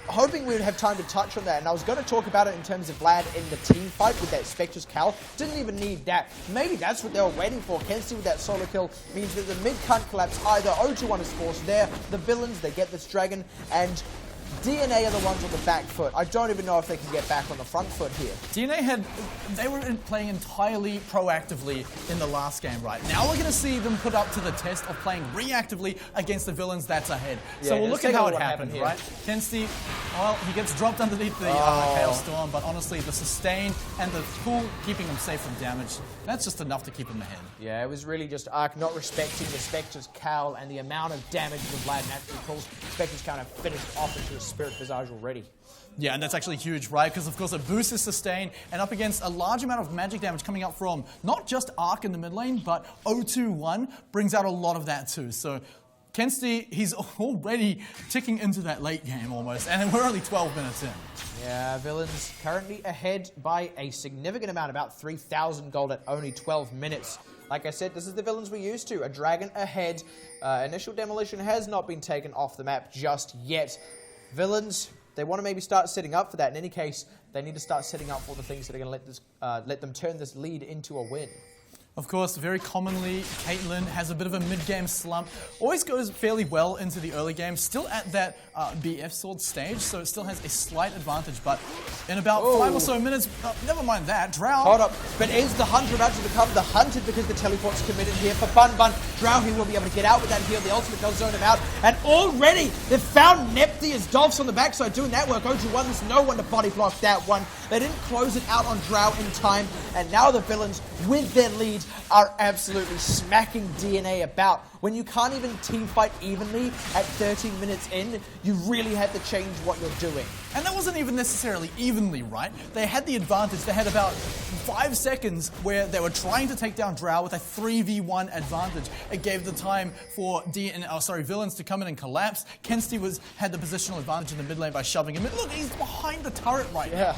Speaker 2: hoping we'd have time to touch on that, and I was going to talk about it in terms of Vlad in the team fight with that Spectre's Cal. Didn't even need that. Maybe that's what they were waiting for. Kenzie with that solo kill means that the mid can't collapse either. O2-1 is forced there. The villains, they get this dragon, and DNA are the ones on the back foot. I don't even know if they can get back on the front foot here.
Speaker 6: They were playing entirely proactively in the last game, right? Now we're going to see them put up to the test of playing reactively against the villains that's ahead.
Speaker 2: Yeah,
Speaker 6: so we'll look at how it happened,
Speaker 2: here.
Speaker 6: right? Kenzie, well, he gets dropped underneath the Hailstorm, but honestly, the sustain and the pool keeping him safe from damage, that's just enough to keep him ahead.
Speaker 2: Yeah, it was really just Ark not respecting the Spectre's Cowl and the amount of damage that Vlad naturally pulls. Spectre's kind of finished off into a Spirit Visage already.
Speaker 6: Yeah, and that's actually huge, right? Because, of course, it boosts his sustain, and up against a large amount of magic damage coming up from not just Ark in the mid lane, but O2-1 brings out a lot of that too. So, Kenzie, he's already ticking into that late game almost, and we're only 12 minutes in.
Speaker 2: Yeah, Villains currently ahead by a significant amount, about 3,000 gold at only 12 minutes. Like I said, this is the Villains we're used to. A dragon ahead. Initial demolition has not been taken off the map just yet. Villains, they want to maybe start setting up for that. In any case, they need to start setting up for the things that are going to let them turn this lead into a win.
Speaker 6: Of course, very commonly, Caitlyn has a bit of a mid-game slump. Always goes fairly well into the early game. Still at that BF sword stage, so it still has a slight advantage. But in about 5 or so minutes, never mind that, Drow.
Speaker 2: Hold up. But is the Hunter about to become the Hunted because the teleport's committed here for Bun Bun? Drow, he will be able to get out with that heal. The ultimate does zone him out. And already, they've found Nepthia's Dolphs on the backside doing that work. O2-1, there's no one to body block that one. They didn't close it out on Drow in time. And now the Villains, with their lead, are absolutely smacking DNA about. When you can't even team fight evenly at 13 minutes in, you really have to change what you're doing.
Speaker 6: And that wasn't even necessarily evenly, right? They had the advantage. They had about 5 seconds where they were trying to take down Drow with a 3v1 advantage. It gave the time for Villains to come in and collapse. Kenzie had the positional advantage in the mid lane by shoving him in. Look, he's behind the turret right now.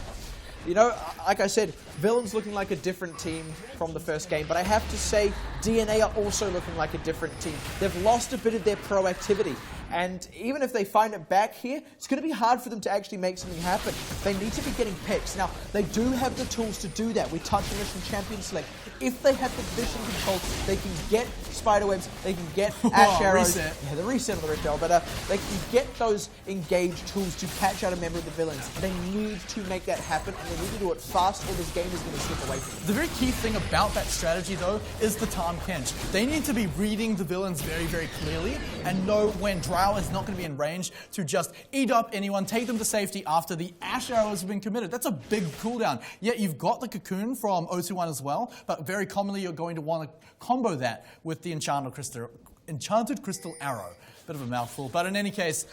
Speaker 2: You know, like I said, Villains looking like a different team from the first game, but I have to say DNA are also looking like a different team. They've lost a bit of their proactivity. And even if they find it back here, it's going to be hard for them to actually make something happen. They need to be getting picks. Now, they do have the tools to do that. We touched on this from Champion Select. If they have the position control, they can get spiderwebs, they can get ash arrows.
Speaker 6: Reset.
Speaker 2: Yeah, the reset of the Rift, but they can get those engaged tools to catch out a member of the Villains. They need to make that happen, and they need to do it fast, or this game is going to slip away from them.
Speaker 6: The very key thing about that strategy, though, is the Tahm Kench. They need to be reading the Villains very, very clearly and know when Drow is not going to be in range to just eat up anyone, take them to safety after the Ash Arrows have been committed. That's a big cooldown. Yet you've got the Cocoon from O2-1 as well, but very commonly you're going to want to combo that with the Enchanted Crystal Arrow. Bit of a mouthful, but in any case,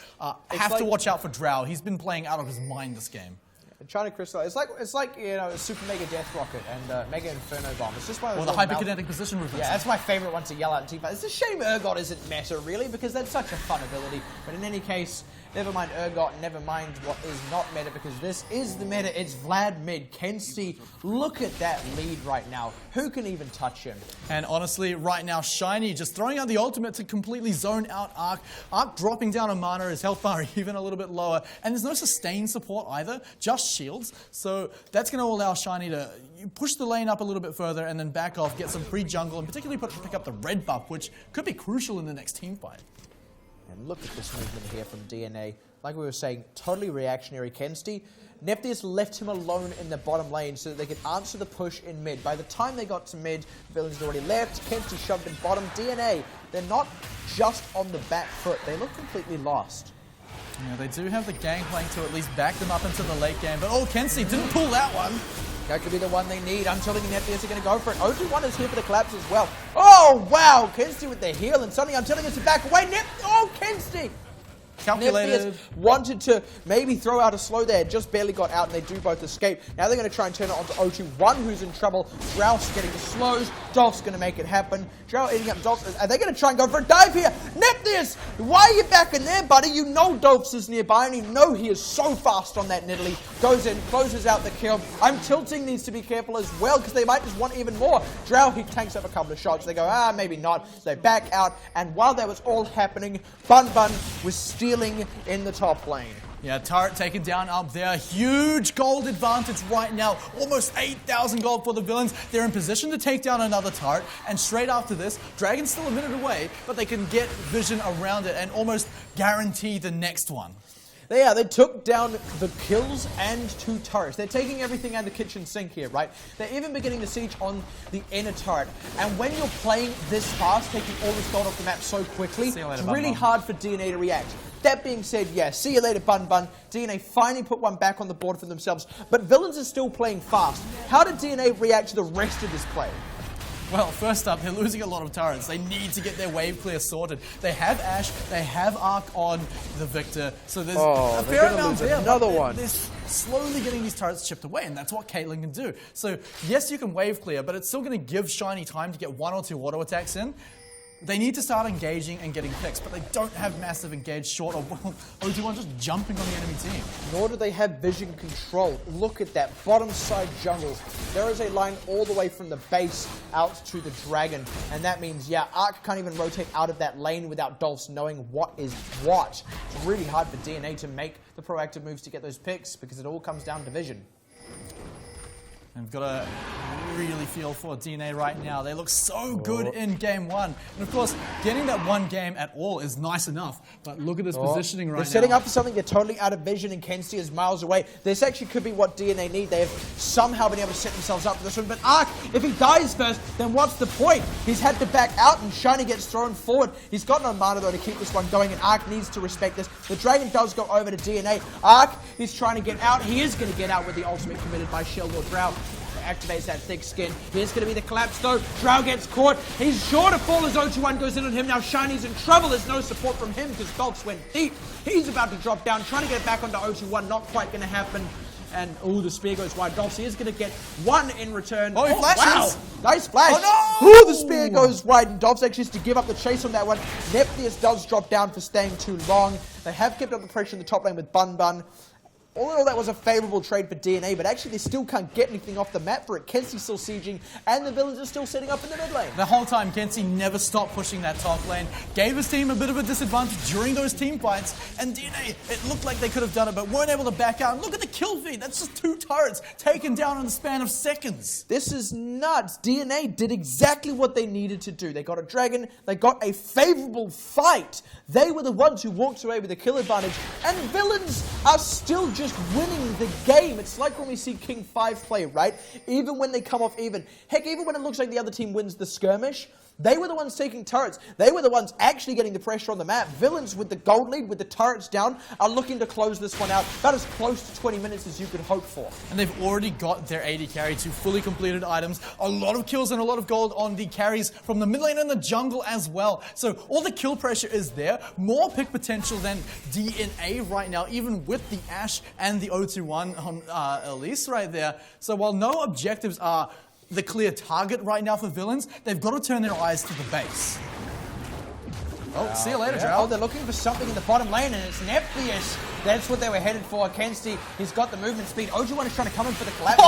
Speaker 6: have to watch out for Drow. He's been playing out of his mind this game.
Speaker 2: Enchanted Crystal, it's like you know, Super Mega Death Rocket and Mega Inferno Bomb. It's just one of those.
Speaker 6: Or the hyperkinetic position reversal.
Speaker 2: Yeah, that's my favorite one to yell out in team fight. It's a shame Urgot isn't meta, really, because that's such a fun ability. But in any case, never mind Urgot, never mind what is not meta, because this is the meta. It's Vlad mid. Kenzie, look at that lead right now. Who can even touch him?
Speaker 6: And honestly, right now, Shiny just throwing out the ultimate to completely zone out Ark. Ark dropping down a mana, his health bar even a little bit lower. And there's no sustain support either, just shields. So that's going to allow Shiny to push the lane up a little bit further and then back off, get some pre-jungle, and particularly pick up the red buff, which could be crucial in the next team fight.
Speaker 2: And look at this movement here from DNA. Like we were saying, totally reactionary. Kenzie, Nepthius left him alone in the bottom lane so that they could answer the push in mid. By the time they got to mid, Villains had already left. Kenzie shoved in bottom. DNA, they're not just on the back foot. They look completely lost.
Speaker 6: Yeah, they do have the gangplank to at least back them up into the late game. But Kenzie didn't pull that one.
Speaker 2: That could be the one they need. I'm telling you, Nephius are going to go for it. O2-1 is here for the collapse as well. Oh, wow. Kenzie with the heal. And suddenly I'm telling you to back away. Kenzie.
Speaker 6: Calculated.
Speaker 2: Nephius wanted to maybe throw out a slow there. Just barely got out and they do both escape. Now they're going to try and turn it onto O2-1, who's in trouble. Drows getting the slows. Dolph's going to make it happen. Drow eating up Dolphs. Are they going to try and go for a dive here? Nephius, why are you back in there, buddy? You know Dolphs is nearby and you know he is so fast on that Nidalee. Goes in, closes out the kill. I'm tilting needs to be careful as well because they might just want even more. Drow, he tanks up a couple of shots. They go, maybe not. They back out. And while that was all happening, Bun Bun was stealing in the top lane.
Speaker 6: Yeah, turret taken down up there. Huge gold advantage right now. Almost 8,000 gold for the villains. They're in position to take down another turret. And straight after this, Dragon's still a minute away, but they can get vision around it and almost guarantee the next one.
Speaker 2: Yeah, they took down the kills and 2 turrets. They're taking everything out of the kitchen sink here, right? They're even beginning the siege on the inner turret. And when you're playing this fast, taking all this gold off the map so quickly, it's really hard for DNA to react. That being said, yeah, see you later, Bun Bun. DNA finally put one back on the board for themselves, but Villains are still playing fast. How did DNA react to the rest of this play?
Speaker 6: Well, first up, they're losing a lot of turrets. They need to get their wave clear sorted. They have Ashe, they have Arc on the Victor, so there's a fair amount there.
Speaker 2: Another one.
Speaker 6: They're slowly getting these turrets chipped away, and that's what Caitlyn can do. So, yes, you can wave clear, but it's still going to give Shiny time to get 1 or 2 auto attacks in. They need to start engaging and getting picks, but they don't have massive engage short of O2-1 just jumping on the enemy team.
Speaker 2: Nor do they have vision control. Look at that bottom side jungle. There is a line all the way from the base out to the Dragon, and that means, yeah, Arc can't even rotate out of that lane without Dolphs knowing what is what. It's really hard for DNA to make the proactive moves to get those picks because it all comes down to vision.
Speaker 6: And we've got to really feel for DNA right now. They look so good in game 1. And of course, getting that 1 game at all is nice enough. But look at this positioning right now.
Speaker 2: They're setting up for something. They're totally out of vision, and Kenzie is miles away. This actually could be what DNA need. They have somehow been able to set themselves up for this one. But Arc, if he dies first, then what's the point? He's had to back out, and Shiny gets thrown forward. He's got no mana, though, to keep this one going, and Arc needs to respect this. The Dragon does go over to DNA. Arc is trying to get out. He is going to get out with the ultimate committed by Sheldor Drow. Activates that thick skin. Here's going to be the collapse though. Drow gets caught. He's sure to fall as O2-1 goes in on him. Now Shiny's in trouble. There's no support from him because Dolphs went deep. He's about to drop down, trying to get it back onto O2-1. Not quite going to happen. And, the spear goes wide. Dolphs is going to get 1 in return.
Speaker 6: Oh, he flashes!
Speaker 2: Wow. Nice flash.
Speaker 6: Oh, no!
Speaker 2: The spear goes wide, and Dolphs actually has to give up the chase on that one. Nephtheus does drop down for staying too long. They have kept up the pressure in the top lane with Bun Bun. All in all, that was a favourable trade for DNA, but actually they still can't get anything off the map for it. Kenzie's still sieging, and the villains are still setting up in the mid lane.
Speaker 6: The whole time, Kenzie never stopped pushing that top lane, gave his team a bit of a disadvantage during those team fights, and DNA, it looked like they could have done it, but weren't able to back out. And look at the kill feed. That's just 2 turrets taken down in the span of seconds.
Speaker 2: This is nuts. DNA did exactly what they needed to do. They got a Dragon, they got a favourable fight. They were the ones who walked away with the kill advantage, and villains are still just winning the game. It's like when we see King 5 play, right? Even when they come off even. Heck, even when it looks like the other team wins the skirmish, they were the ones taking turrets. They were the ones actually getting the pressure on the map. Villains with the gold lead, with the turrets down, are looking to close this one out. About as close to 20 minutes as you could hope for.
Speaker 6: And they've already got their AD carry, 2 fully completed items, a lot of kills and a lot of gold on the carries from the mid lane and the jungle as well. So all the kill pressure is there. More pick potential than DNA right now, even with the Ashe and the O2-1 on Elise right there. So while no objectives are the clear target right now for villains, they've got to turn their eyes to the base. Oh, see you later, Drow.
Speaker 2: Oh, they're looking for something in the bottom lane, and it's Nephtheus. That's what they were headed for. Kenzie, he's got the movement speed. O2-1 is trying to come in for the collapse.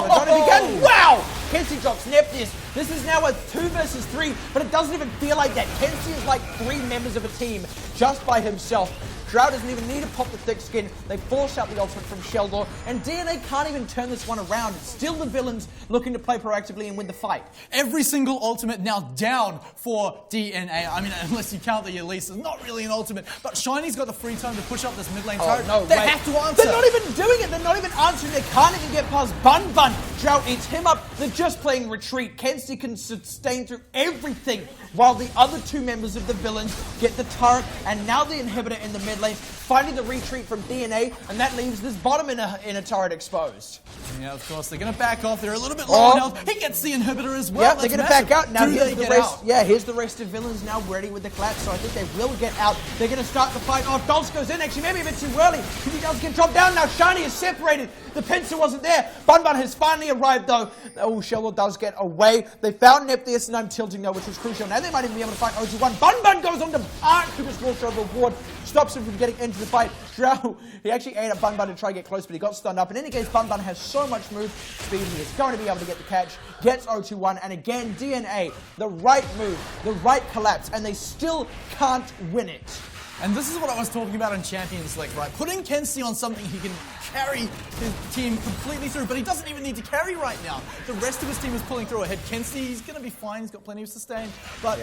Speaker 2: Wow! Kenzie drops Nephtheus. This is now a 2 versus 3, but it doesn't even feel like that. Kenzie is like 3 members of a team just by himself. Drow doesn't even need to pop the thick skin. They force out the ultimate from Sheldor, and DNA can't even turn this one around. It's still the villains looking to play proactively and win the fight.
Speaker 6: Every single ultimate now down for DNA. I mean, unless you count the Elise, it's not really an ultimate, but Shiny's got the free time to push up this mid lane turret.
Speaker 2: No,
Speaker 6: they have to answer.
Speaker 2: They're not even doing it. They're not even answering. They can't even get past Bun Bun. Drow eats him up. They're just playing retreat. Kenzie can sustain through everything, while the other 2 members of the villains get the turret, and now the inhibitor in the mid lane, finding the retreat from DNA, and that leaves this bottom in a turret exposed.
Speaker 6: Yeah, of course, they're going to back off. They're a little bit low on health. He gets the inhibitor as well.
Speaker 2: Yeah, they're going to back out. Now
Speaker 6: here's
Speaker 2: the rest. Yeah, here's the rest of villains now ready with the collapse, so I think they will get out. They're going to start the fight. Oh, Dolphs goes in, actually, maybe a bit too early. He does get dropped down. Now Shiny is separated. The pincer wasn't there. Bun Bun has finally arrived, though. Oh, Sheldor does get away. They found Nephtheus, and I'm tilting now, which was crucial. Now they might even be able to fight O2-1. Bun Bun goes on to Arc, who just walks over a ward, stops him from getting into the fight. Drow, he actually ate up Bun Bun to try to get close, but he got stunned up. In any case, Bun Bun has so much move speed, he is going to be able to get the catch, gets O2-1, and again, DNA, the right move, the right collapse, and they still can't win it.
Speaker 6: And this is what I was talking about in Champions League, right? Putting Kenzie on something he can carry his team completely through, but he doesn't even need to carry right now. The rest of his team is pulling through ahead. Kenzie, he's going to be fine. He's got plenty of sustain. But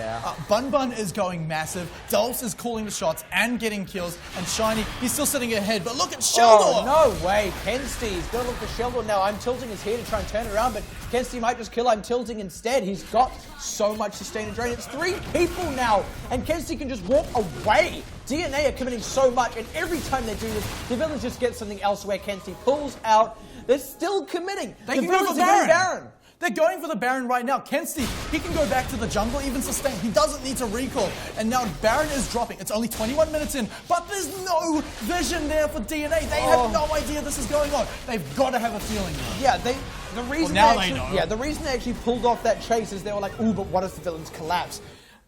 Speaker 6: Bun Bun is going massive. Dulce is calling the shots and getting kills. And Shiny, he's still sitting ahead. But look at Sheldor!
Speaker 2: Oh, no way. Kenzie's going to look for Sheldor now. I'm tilting his head to try and turn it around, but Kenzie might just kill. I'm tilting instead. He's got so much sustain and drain. It's 3 people now, and Kenzie can just walk away. DNA are committing so much, and every time they do this, the villains just get something else where Kenzie pulls out. They're still committing.
Speaker 6: They can go for the Baron. They're going for the Baron right now. Kenzie, he can go back to the jungle, even sustain. He doesn't need to recall. And now Baron is dropping. It's only 21 minutes in, but there's no vision there for DNA. They have no idea this is going on. They've got to have a feeling though.
Speaker 2: Yeah, the reason the reason they actually pulled off that chase is they were like, ooh, but what if the villains collapse?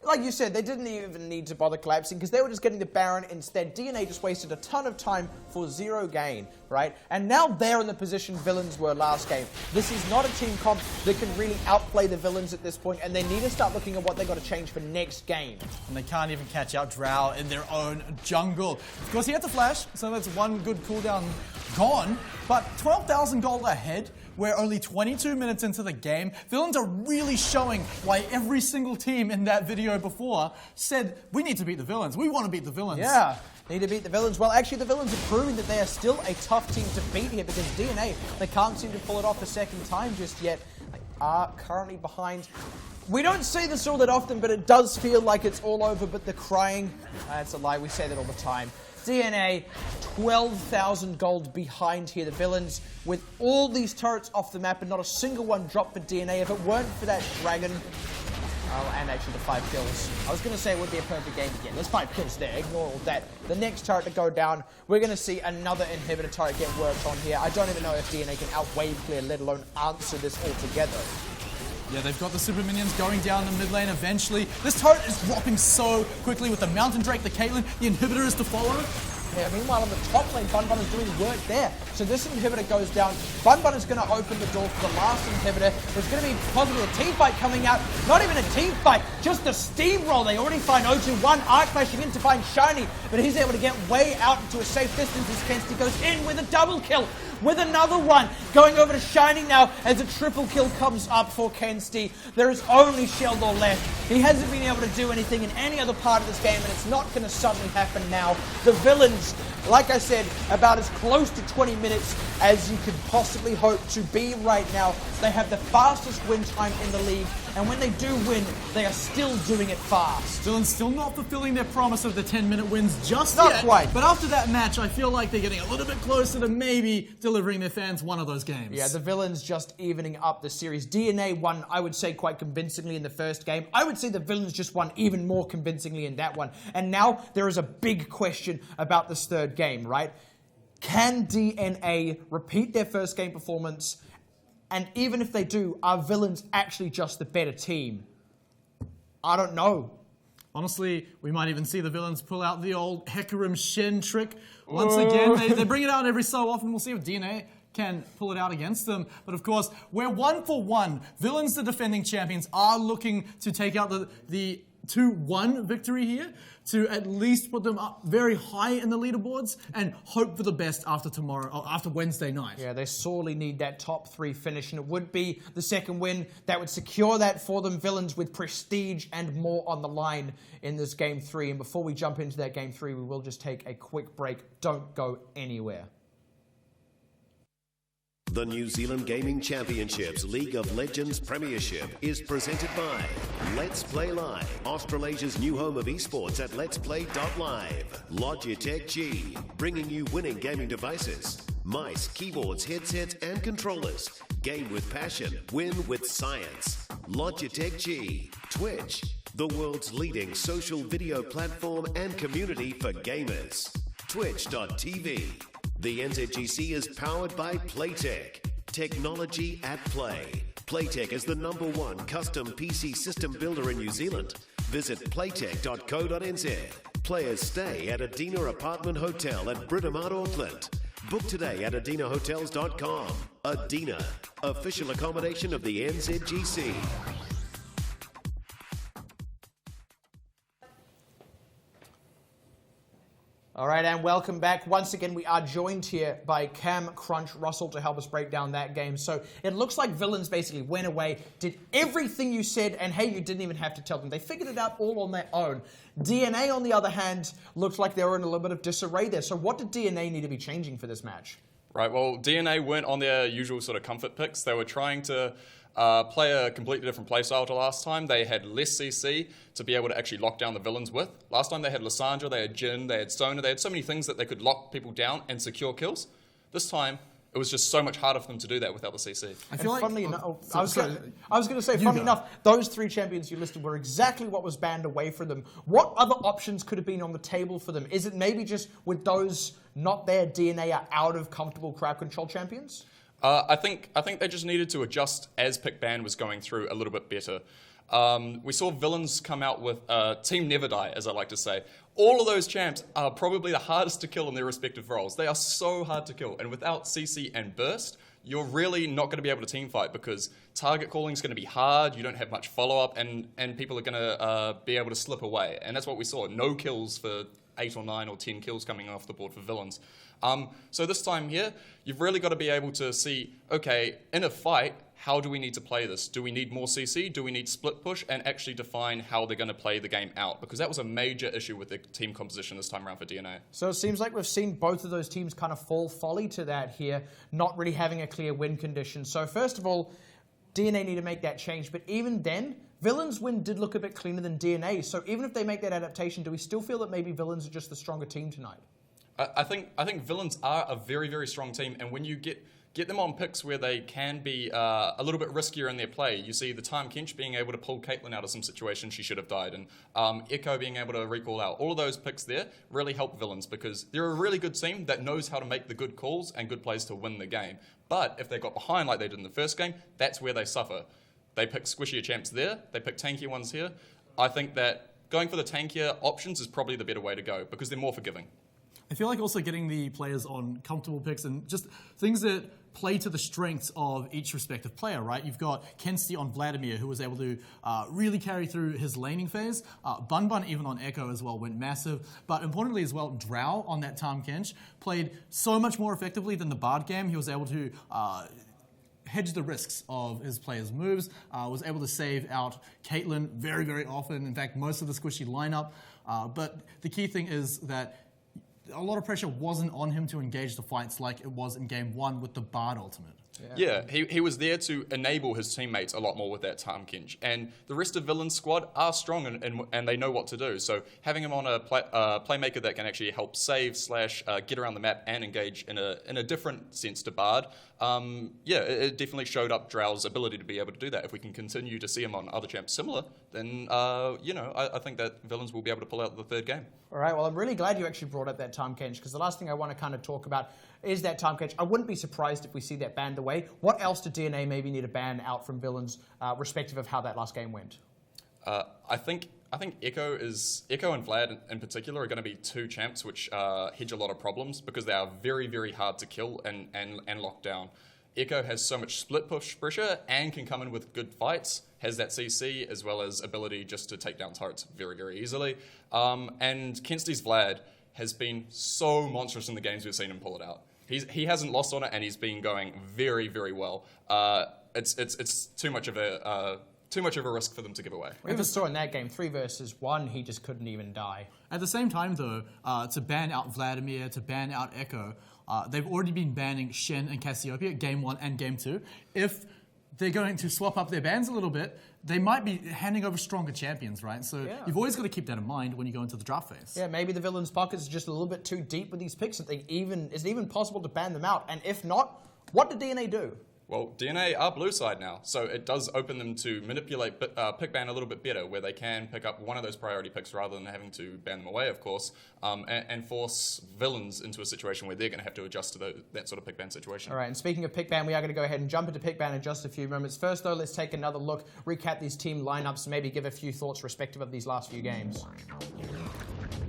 Speaker 2: Like you said, they didn't even need to bother collapsing because they were just getting the Baron instead. DNA just wasted a ton of time for 0 gain, right? And now they're in the position villains were last game. This is not a team comp that can really outplay the villains at this point, and they need to start looking at what they've got to change for next game.
Speaker 6: And they can't even catch out Drow in their own jungle. Of course, he had to flash, so that's one good cooldown gone, but 12,000 gold ahead. We're only 22 minutes into the game. Villains are really showing why every single team in that video before said, we need to beat the villains. We want to beat the villains.
Speaker 2: Yeah, need to beat the villains. Well, actually, the villains are proving that they are still a tough team to beat here because DNA, they can't seem to pull it off a second time just yet. They are currently behind. We don't say this all that often, but it does feel like it's all over, but they're crying. That's a lie. We say that all the time. DNA, 12,000 gold behind here. The villains with all these turrets off the map and not a single one dropped for DNA. If it weren't for that dragon, and actually the 5 kills. I was going to say it would be a perfect game again. There's 5 kills there. Ignore all that. The next turret to go down, we're going to see another inhibitor turret get worked on here. I don't even know if DNA can outwave clear, let alone answer this altogether.
Speaker 6: Yeah, they've got the super minions going down the mid lane eventually. This turret is dropping so quickly with the Mountain Drake, the Caitlyn, the inhibitor is to follow.
Speaker 2: Yeah, meanwhile on the top lane, Bun Bun is doing work there. So this inhibitor goes down. Bun Bun is going to open the door for the last inhibitor. There's going to be possibly a team fight coming out. Not even a team fight, just a steamroll. They already find O2, 1 arc flashing in to find Shiny, but he's able to get way out into a safe distance as Kenzie goes in with a double kill. With another one, going over to Shiny now as a triple kill comes up for Kenzie. There is only Sheldor left. He hasn't been able to do anything in any other part of this game, and it's not going to suddenly happen now. The villains, like I said, about as close to 20 minutes as you could possibly hope to be right now. They have the fastest win time in the league, and when they do win, they are still doing it fast.
Speaker 6: Still not fulfilling their promise of the 10-minute wins just
Speaker 2: yet.
Speaker 6: Not quite. But after that match, I feel like they're getting a little bit closer to maybe delivering their fans one of those games.
Speaker 2: Yeah, the villains just evening up the series. DNA won, I would say, quite convincingly in the first game. I would say the villains just won even more convincingly in that one. And now there is a big question about this third game, right? Can DNA repeat their first game performance? And even if they do, are villains actually just the better team? I don't know.
Speaker 6: Honestly, we might even see the villains pull out the old Hecarim Shen trick. Once again, they bring it out every so often. We'll see if DNA can pull it out against them. But of course, we're 1 for 1. Villains, the defending champions, are looking to take out the 2-1 victory here to at least put them up very high in the leaderboards and hope for the best after Wednesday night.
Speaker 2: Yeah, they sorely need that top 3 finish, and it would be the second win that would secure that for them. Villains with prestige and more on the line in this Game 3. And before we jump into that Game 3, we will just take a quick break. Don't go anywhere.
Speaker 1: The New Zealand Gaming Championships League of Legends Premiership is presented by Let's Play Live, Australasia's new home of esports at letsplay.live. Logitech G, bringing you winning gaming devices. Mice, keyboards, headsets and controllers. Game with passion, win with science. Logitech G. Twitch, the world's leading social video platform and community for gamers. Twitch.tv. The NZGC is powered by Playtech. Technology at play. Playtech is the #1 custom PC system builder in New Zealand. Visit playtech.co.nz. Players stay at Adina Apartment Hotel at Britomart, Auckland. Book today at adinahotels.com. Adina, official accommodation of the NZGC.
Speaker 2: All right, and welcome back. Once again, we are joined here by Cam Crunch Russell to help us break down that game. So it looks like Villains basically went away, did everything you said, and hey, you didn't even have to tell them. They figured it out all on their own. DNA, on the other hand, looked like they were in a little bit of disarray there. So what did DNA need to be changing for this match?
Speaker 4: Right, well, DNA weren't on their usual sort of comfort picks. They were trying to play a completely different playstyle to last time. They had less CC to be able to actually lock down the villains with. Last time they had Lysandra, they had Jhin, they had Stoner, they had so many things that they could lock people down and secure kills. This time, it was just so much harder for them to do that without the CC.
Speaker 2: I feel like, funnily enough, I was going to say, funnily enough, those 3 champions you listed were exactly what was banned away from them. What other options could have been on the table for them? Is it maybe just with those not there, DNA are out of comfortable crowd control champions?
Speaker 4: I think they just needed to adjust as pick ban was going through a little bit better. We saw Villains come out with Team Never Die, as I like to say. All of those champs are probably the hardest to kill in their respective roles. They are so hard to kill, and without CC and Burst, you're really not going to be able to team fight because target calling is going to be hard, you don't have much follow-up, and people are going to be able to slip away. And that's what we saw. No kills for 8 or 9 or 10 kills coming off the board for Villains. So this time here, you've really got to be able to see, okay, in a fight, how do we need to play this? Do we need more CC? Do we need split push? And actually define how they're going to play the game out. Because that was a major issue with the team composition this time around for DNA.
Speaker 2: So it seems like we've seen both of those teams kind of fall folly to that here, not really having a clear win condition. So first of all, DNA need to make that change. But even then, Villains' win did look a bit cleaner than DNA. So even if they make that adaptation, do we still feel that maybe Villains are just the stronger team tonight?
Speaker 4: I think Villains are a very, very strong team, and when you get them on picks where they can be a little bit riskier in their play, you see the time Kench being able to pull Caitlyn out of some situations she should have died, and Echo being able to recall out. All of those picks there really help Villains because they're a really good team that knows how to make the good calls and good plays to win the game. But if they got behind like they did in the first game, that's where they suffer. They pick squishier champs there, they pick tankier ones here. I think that going for the tankier options is probably the better way to go because they're more forgiving.
Speaker 6: I feel like also getting the players on comfortable picks and just things that play to the strengths of each respective player, right? You've got Kensti on Vladimir, who was able to really carry through his laning phase. Bun Bun, even on Echo as well, went massive. But importantly as well, Drow on that Tahm Kench played so much more effectively than the Bard game. He was able to hedge the risks of his players' moves, was able to save out Caitlyn very, very often. In fact, most of the squishy lineup. But the key thing is that a lot of pressure wasn't on him to engage the fights like it was in game 1 with the Bard ultimate.
Speaker 4: Yeah, he was there to enable his teammates a lot more with that Tahm Kench. And the rest of Villain's squad are strong and they know what to do. So having him on a playmaker that can actually help save / get around the map and engage in a different sense to Bard, it definitely showed up Drow's ability to be able to do that. If we can continue to see him on other champs similar, then I think that Villains will be able to pull out the third game.
Speaker 2: All right, well, I'm really glad you actually brought up that Tahm Kench because the last thing I want to kind of talk about is that Tahm Kench. I wouldn't be surprised if we see that banned away. What else did DNA maybe need to ban out from Villains, respective of how that last game went?
Speaker 4: I think Echo and Vlad in particular are going to be 2 champs which hedge a lot of problems because they are very, very hard to kill and lock down. Echo has so much split push pressure and can come in with good fights, has that CC as well as ability just to take down turrets very, very easily. And Kensti's Vlad has been so monstrous in the games we've seen him pull it out. He hasn't lost on it and he's been going very, very well. It's too much of a risk for them to give away.
Speaker 2: We even saw in that game, 3 versus 1, he just couldn't even die.
Speaker 6: At the same time, though, to ban out Vladimir, to ban out Echo, they've already been banning Shen and Cassiopeia, game 1 and game 2. If they're going to swap up their bans a little bit, they might be handing over stronger champions, right? So you've always got to keep that in mind when you go into the draft phase.
Speaker 2: Yeah, maybe the Villains' pockets are just a little bit too deep with these picks. Is it even possible to ban them out? And if not, what did DNA do?
Speaker 4: Well, DNA are blue side now, so it does open them to manipulate pick ban a little bit better, where they can pick up one of those priority picks rather than having to ban them away, of course, and force Villains into a situation where they're going to have to adjust to that sort of pick ban situation.
Speaker 2: All right, and speaking of pick ban, we are going to go ahead and jump into pick ban in just a few moments. First, though, let's take another look, recap these team lineups, and maybe give a few thoughts respective of these last few games.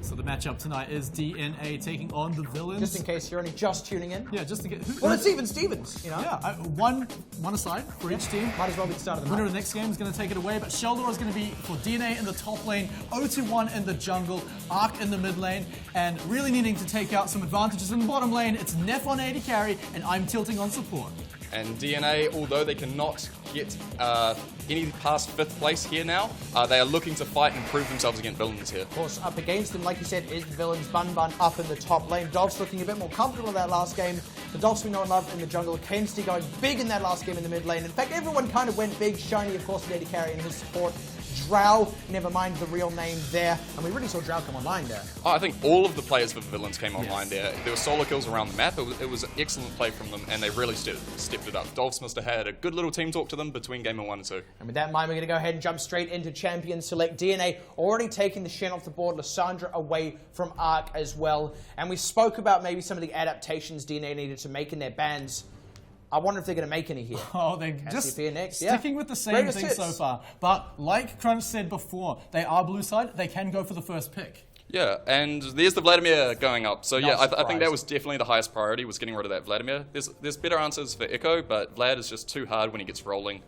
Speaker 6: So the matchup tonight is DNA taking on the Villains.
Speaker 2: Just in case you're only just tuning in.
Speaker 6: Yeah, just to get...
Speaker 2: Well, it's even Stevens, you know?
Speaker 6: Yeah, one aside for each team.
Speaker 2: Might as well be the start of the
Speaker 6: winner
Speaker 2: night.
Speaker 6: of the next game is going to take it away, but Sheldor is going to be for DNA in the top lane, 0-1 in the jungle, Arc in the mid lane, and really needing to take out some advantages in the bottom lane. It's Neff on AD carry, and I'm tilting on support.
Speaker 4: And DNA, although they cannot get any past 5th place here now, they are looking to fight and prove themselves against villains here.
Speaker 2: Of course, up against them, like you said, is the villains. Bun up in the top lane. Dolph's looking a bit more comfortable in that last game. The Dolphs we know and love in the jungle. Kensti going big in that last game in the mid lane. In fact, everyone kind of went big. Shiny, of course, with AD carry and his support. Drow, never mind the real name there. And we really saw Drow come online there.
Speaker 4: Oh, I think all of the players for the villains came online there. There were solo kills around the map. It was an excellent play from them, and they really stepped it up. Dolphs must have had a good little team talk to them between Game 1 and 2.
Speaker 2: And with that in mind, we're going to go ahead and jump straight into Champion Select. DNA already taking the Shen off the board. Lysandra away from Arc as well. And we spoke about maybe some of the adaptations DNA needed to make in their bans. I wonder if they're going to make any here.
Speaker 6: Oh, they're just sticking with the same
Speaker 2: Greatest
Speaker 6: thing
Speaker 2: hits.
Speaker 6: so far. But like Crunch said before, they are blue side. They can go for the first pick.
Speaker 4: Yeah, and there's the Vladimir going up. So yeah, I think
Speaker 2: surprised.
Speaker 4: that was definitely the highest priority, was getting rid of that Vladimir. There's better answers for Echo, but Vlad is just too hard when he gets rolling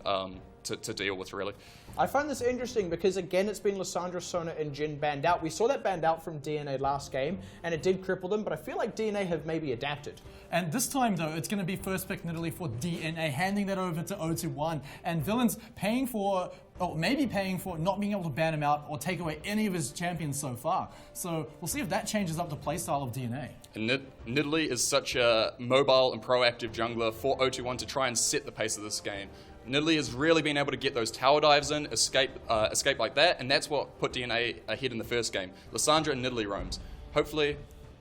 Speaker 4: to deal with, really.
Speaker 2: I find this interesting because, again, it's been Lysandra, Sona, and Jin banned out. We saw that banned out from DNA last game, and it did cripple them, but I feel like DNA have maybe adapted.
Speaker 6: And this time, though, it's going to be first pick Nidalee for DNA, handing that over to 0-1. And Villains paying for, or maybe paying for not being able to ban him out or take away any of his champions so far. So we'll see if that changes up the playstyle of DNA.
Speaker 4: And Nidalee is such a mobile and proactive jungler for 0-1 to try and set the pace of this game. Nidalee has really been able to get those tower dives in, escape like that, and that's what put DNA ahead in the first game. Lysandra and Nidalee roams. Hopefully,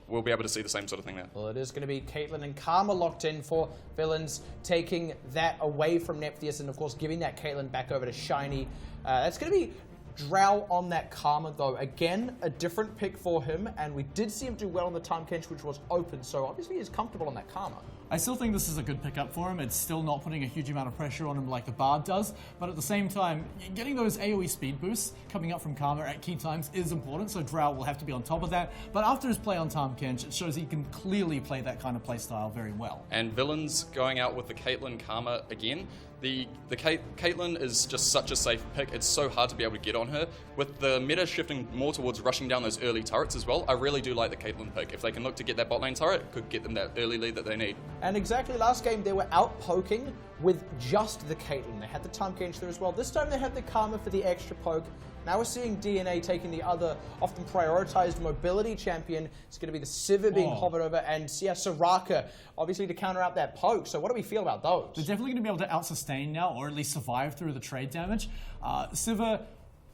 Speaker 4: we'll be able to see the same sort of thing there.
Speaker 2: Well, it is going to be Caitlyn and Karma locked in for Villains, taking that away from Nephtheus and, of course, giving that Caitlyn back over to Shiny. That's going to be Drow on that Karma, though. Again, a different pick for him, and we did see him do well on the Tahm Kench, which was open, so obviously he's comfortable on that Karma.
Speaker 6: I still think this is a good pickup for him. It's still not putting a huge amount of pressure on him like the Bard does, but at the same time, getting those AoE speed boosts coming up from Karma at key times is important, so Drow will have to be on top of that. But after his play on Tahm Kench, it shows he can clearly play that kind of play style very well.
Speaker 4: And Villains going out with the Caitlyn Karma again. The Caitlyn is just such a safe pick. It's so hard to be able to get on her. With the meta shifting more towards rushing down those early turrets as well, I really do like the Caitlyn pick. If they can look to get that bot lane turret, it could get them that early lead that they need.
Speaker 2: And exactly last game, they were out poking with just the Caitlyn. They had the Tahm Kench there as well. This time they had the Karma for the extra poke. Now we're seeing DNA taking the other often prioritized mobility champion. It's going to be the Sivir being hovered over, and yeah, Soraka, obviously to counter out that poke. So what do we feel about those?
Speaker 6: They're definitely going to be able to out-sustain now, or at least survive through the trade damage. Sivir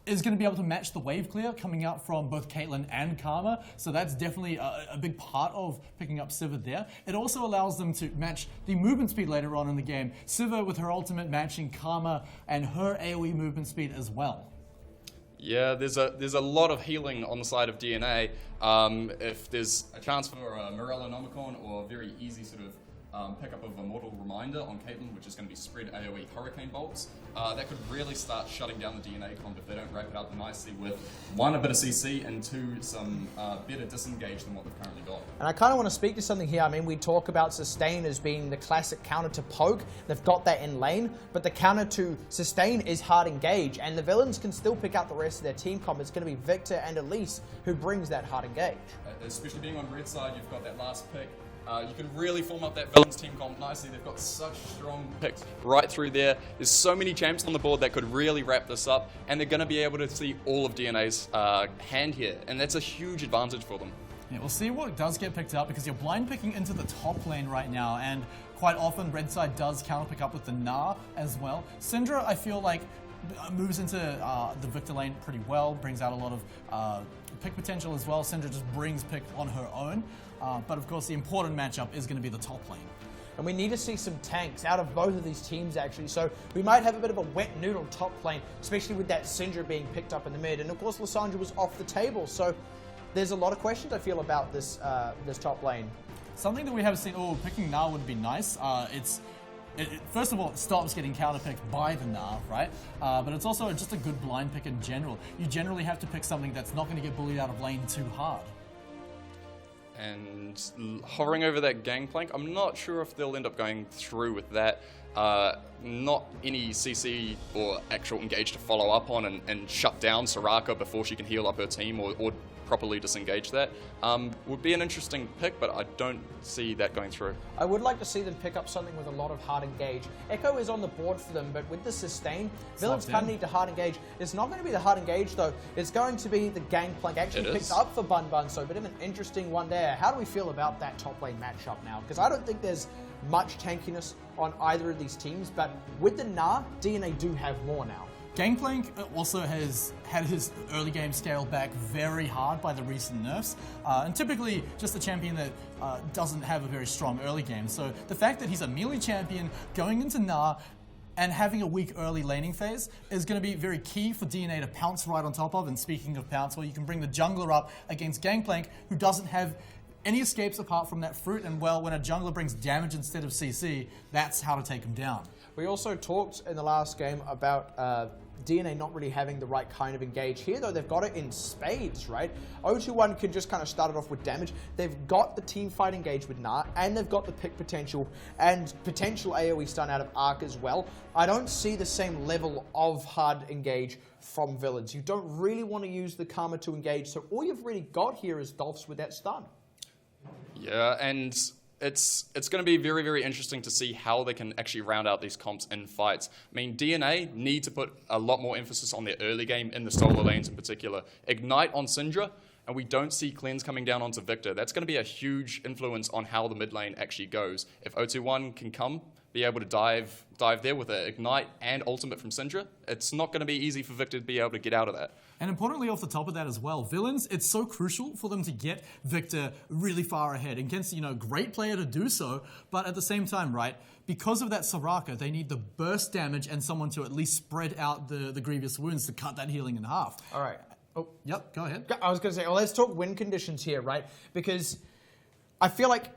Speaker 6: is going to be able to match the wave clear coming out from both Caitlyn and Karma, so that's definitely a big part of picking up Sivir there. It also allows them to match the movement speed later on in the game. Sivir with her ultimate matching Karma and her AoE movement speed as well.
Speaker 4: Yeah, there's a lot of healing on the side of DNA. If there's a chance for a Morello Nomicon or a very easy sort of pickup of Immortal Reminder on Caitlyn, which is going to be spread AoE Hurricane Bolts, that could really start shutting down the DNA comp if they don't wrap it up nicely with, one, a bit of CC, and two, some better disengage than what they've currently got.
Speaker 2: And I kind of want to speak to something here. I mean, we talk about Sustain as being the classic counter to poke. They've got that in lane, but the counter to Sustain is hard engage, and the Villains can still pick out the rest of their team comp. It's going to be Victor and Elise who brings that hard engage.
Speaker 4: Especially being on red side, you've got that last pick. You can really form up that Villains team comp nicely. They've got such strong picks right through there. There's so many champs on the board that could really wrap this up, and they're going to be able to see all of DNA's hand here, and that's a huge advantage for them.
Speaker 6: Yeah, we'll see what does get picked up, because you're blind picking into the top lane right now, and quite often red side does counter pick up with the Gnar as well. Syndra, I feel like, moves into the Victor lane pretty well, brings out a lot of pick potential as well. Syndra just brings pick on her own. But of course, the important matchup is going to be the top lane.
Speaker 2: And we need to see some tanks out of both of these teams, actually. So we might have a bit of a wet noodle top lane, especially with that Syndra being picked up in the mid. And of course, Lysandra was off the table. So there's a lot of questions, I feel, about this this top lane.
Speaker 6: Something that we haven't seen, picking Gnar would be nice. First of all, it stops getting counter-picked by the Gnar, right? But it's also just a good blind pick in general. You generally have to pick something that's not going to get bullied out of lane too hard.
Speaker 4: And hovering over that gangplank, I'm not sure if they'll end up going through with that. not any CC or actual engage to follow up on and shut down Soraka before she can heal up her team or properly disengage that. Would be an interesting pick, but I don't see that going through.
Speaker 2: I would like to see them pick up something with a lot of hard engage. Echo is on the board for them, but with the sustain, villains kind of need to hard engage. It's not going to be the hard engage though, it's going to be the gangplank. Actually picked up for Bun Bun, so a bit of an interesting one there. How do we feel about that top lane matchup now? Because I don't think there's much tankiness on either of these teams, but with the Nah, DNA do have more now.
Speaker 6: Gangplank also has had his early game scaled back very hard by the recent nerfs, and typically just a champion that doesn't have a very strong early game. So the fact that he's a melee champion going into Nah and having a weak early laning phase is going to be very key for DNA to pounce right on top of. And speaking of pounce, well, you can bring the jungler up against Gangplank, who doesn't have any escapes apart from that fruit, and well, when a jungler brings damage instead of CC, that's how to take him down.
Speaker 2: We also talked in the last game about DNA not really having the right kind of engage. Here though, they've got it in spades, right? 021 can just kind of start it off with damage. They've got the team fight engage with Nah, and they've got the pick potential and potential AoE stun out of Arc as well. I don't see the same level of hard engage from villains. You don't really want to use the Karma to engage, so all you've really got here is Dolphs with that stun.
Speaker 4: Yeah, and it's going to be very, very interesting to see how they can actually round out these comps in fights. I mean, DNA need to put a lot more emphasis on their early game in the solo lanes in particular. Ignite on Syndra, and we don't see Cleanse coming down onto Victor. That's going to be a huge influence on how the mid lane actually goes. If 021 can be able to dive there with an Ignite and Ultimate from Syndra, it's not going to be easy for Victor to be able to get out of that.
Speaker 6: And importantly, off the top of that as well, villains, it's so crucial for them to get Victor really far ahead. And Kent's, great player to do so, but at the same time, right, because of that Soraka, they need the burst damage and someone to at least spread out the grievous wounds to cut that healing in half.
Speaker 2: All right.
Speaker 6: Oh, yep, go ahead.
Speaker 2: I was going to say, well, let's talk win conditions here, right? Because I feel like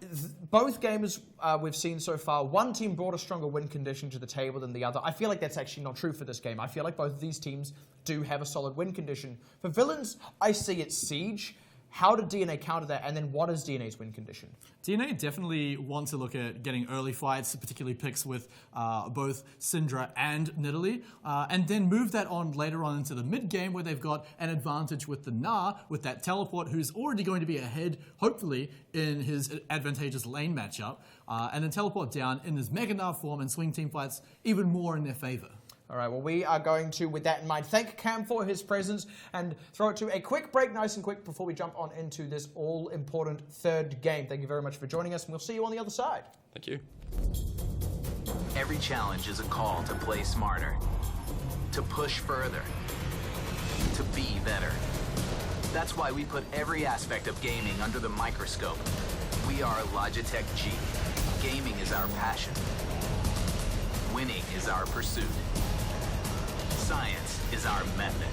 Speaker 2: both games we've seen so far, one team brought a stronger win condition to the table than the other. I feel like that's actually not true for this game. I feel like both of these teams do have a solid win condition. For villains, I see it's Siege. How did DNA counter that, and then what is DNA's win condition?
Speaker 6: DNA definitely want to look at getting early fights, particularly picks with both Syndra and Nidalee, and then move that on later on into the mid game where they've got an advantage with the Nah, with that teleport, who's already going to be ahead, hopefully, in his advantageous lane matchup, and then teleport down in his Mega Nah form and swing team fights even more in their favor.
Speaker 2: All right, well, we are going to, with that in mind, thank Cam for his presence and throw it to a quick break, nice and quick, before we jump on into this all-important third game. Thank you very much for joining us, and we'll see you on the other side.
Speaker 4: Thank you.
Speaker 7: Every challenge is a call to play smarter, to push further, to be better. That's why we put every aspect of gaming under the microscope. We are Logitech G. Gaming is our passion. Winning is our pursuit. Science is our method.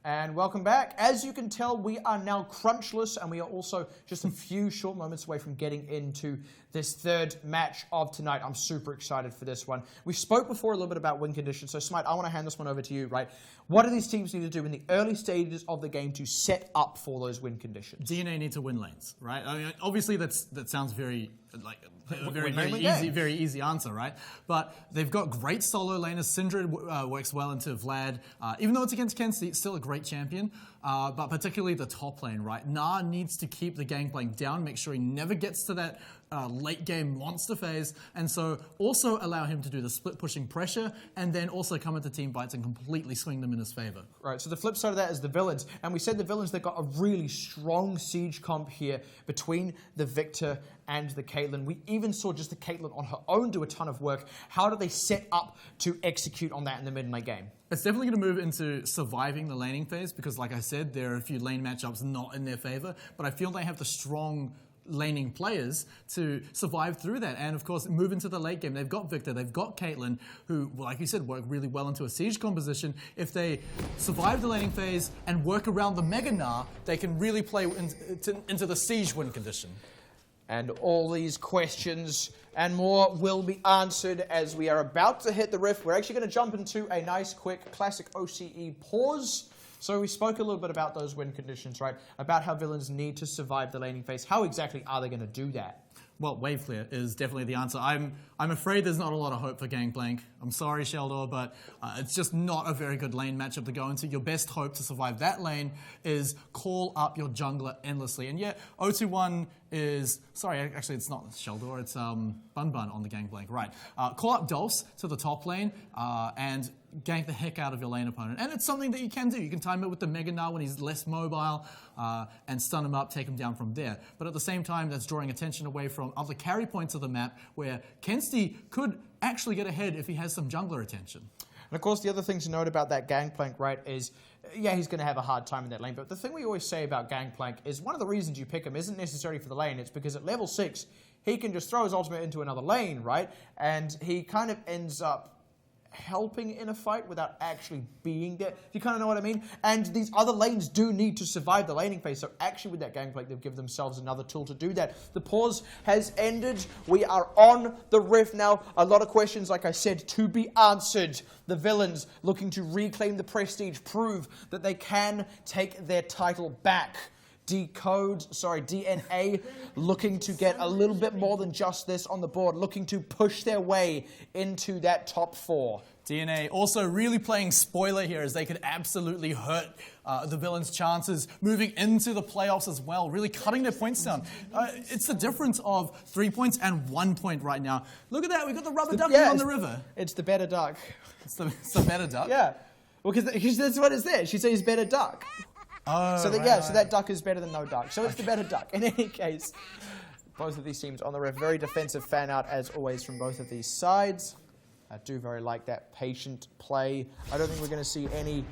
Speaker 2: And welcome back. As you can tell, we are now crunchless, and we are also just a few short moments away from getting into this third match of tonight. I'm super excited for this one. We spoke before a little bit about win conditions, so Smite, I want to hand this one over to you, right? What do these teams need to do in the early stages of the game to set up for those win conditions?
Speaker 6: DNA need to win lanes, right? I mean, obviously that sounds very like a very easy answer, right? But they've got great solo laners. Syndra works well into Vlad. Even though it's against Ken, still a great champion. but particularly the top lane, right? Na needs to keep the gangplank down, make sure he never gets to that late game monster phase, and so also allow him to do the split pushing pressure, and then also come into team fights and completely swing them in his favor.
Speaker 2: Right, so the flip side of that is the villains, and we said the villains, they've got a really strong siege comp here between the Victor and the Caitlyn. We even saw just the Caitlyn on her own do a ton of work. How do they set up to execute on that in the mid and late game?
Speaker 6: It's definitely going to move into surviving the laning phase because, like I said, there are a few lane matchups not in their favor, but I feel they have the strong laning players to survive through that and, of course, move into the late game. They've got Victor, they've got Caitlyn, who, like you said, work really well into a siege composition. If they survive the laning phase and work around the Mega Gnar, they can really play into the siege win condition.
Speaker 2: And all these questions and more will be answered as we are about to hit the rift. We're actually going to jump into a nice, quick, classic OCE pause. So we spoke a little bit about those win conditions, right? About how villains need to survive the laning phase. How exactly are they going to do that?
Speaker 6: Well, wave clear is definitely the answer. I'm afraid there's not a lot of hope for Gangplank. I'm sorry, Sheldor, but it's just not a very good lane matchup to go into. Your best hope to survive that lane is call up your jungler endlessly. And yeah, 021 is... Sorry, actually, it's not Sheldor. It's Bun Bun on the Gangplank. Right. Call up Dulce to the top lane and gank the heck out of your lane opponent. And it's something that you can do. You can time it with the Mega Gnar when he's less mobile and stun him up, take him down from there. But at the same time, that's drawing attention away from other carry points of the map where Kensti could actually get ahead if he has some jungler attention.
Speaker 2: And of course, the other thing to note about that Gangplank, right, is, yeah, he's going to have a hard time in that lane. But the thing we always say about Gangplank is one of the reasons you pick him isn't necessarily for the lane. It's because at level 6, he can just throw his ultimate into another lane, right? And he kind of ends up helping in a fight without actually being there. If you kind of know what I mean? And these other lanes do need to survive the laning phase. So actually with that Gangplank, they've given themselves another tool to do that. The pause has ended. We are on the rift now. A lot of questions, like I said, to be answered. The villains looking to reclaim the prestige, prove that they can take their title back. DNA looking to get a little bit more than just this on the board, looking to push their way into that top 4.
Speaker 6: DNA also really playing spoiler here as they could absolutely hurt the villains' chances moving into the playoffs as well, really cutting their points down. It's the difference of 3 points and 1 point right now. Look at that, we've got the rubber ducky on the river.
Speaker 2: It's the better duck.
Speaker 6: It's the better duck?
Speaker 2: Yeah, well, because that's what it's there. She says better duck.
Speaker 6: Oh,
Speaker 2: so that,
Speaker 6: right.
Speaker 2: So that duck is better than no duck. So it's the better duck. In any case, both of these teams on the rift. Very defensive fan out, as always, from both of these sides. I do very like that patient play. I don't think we're going to see any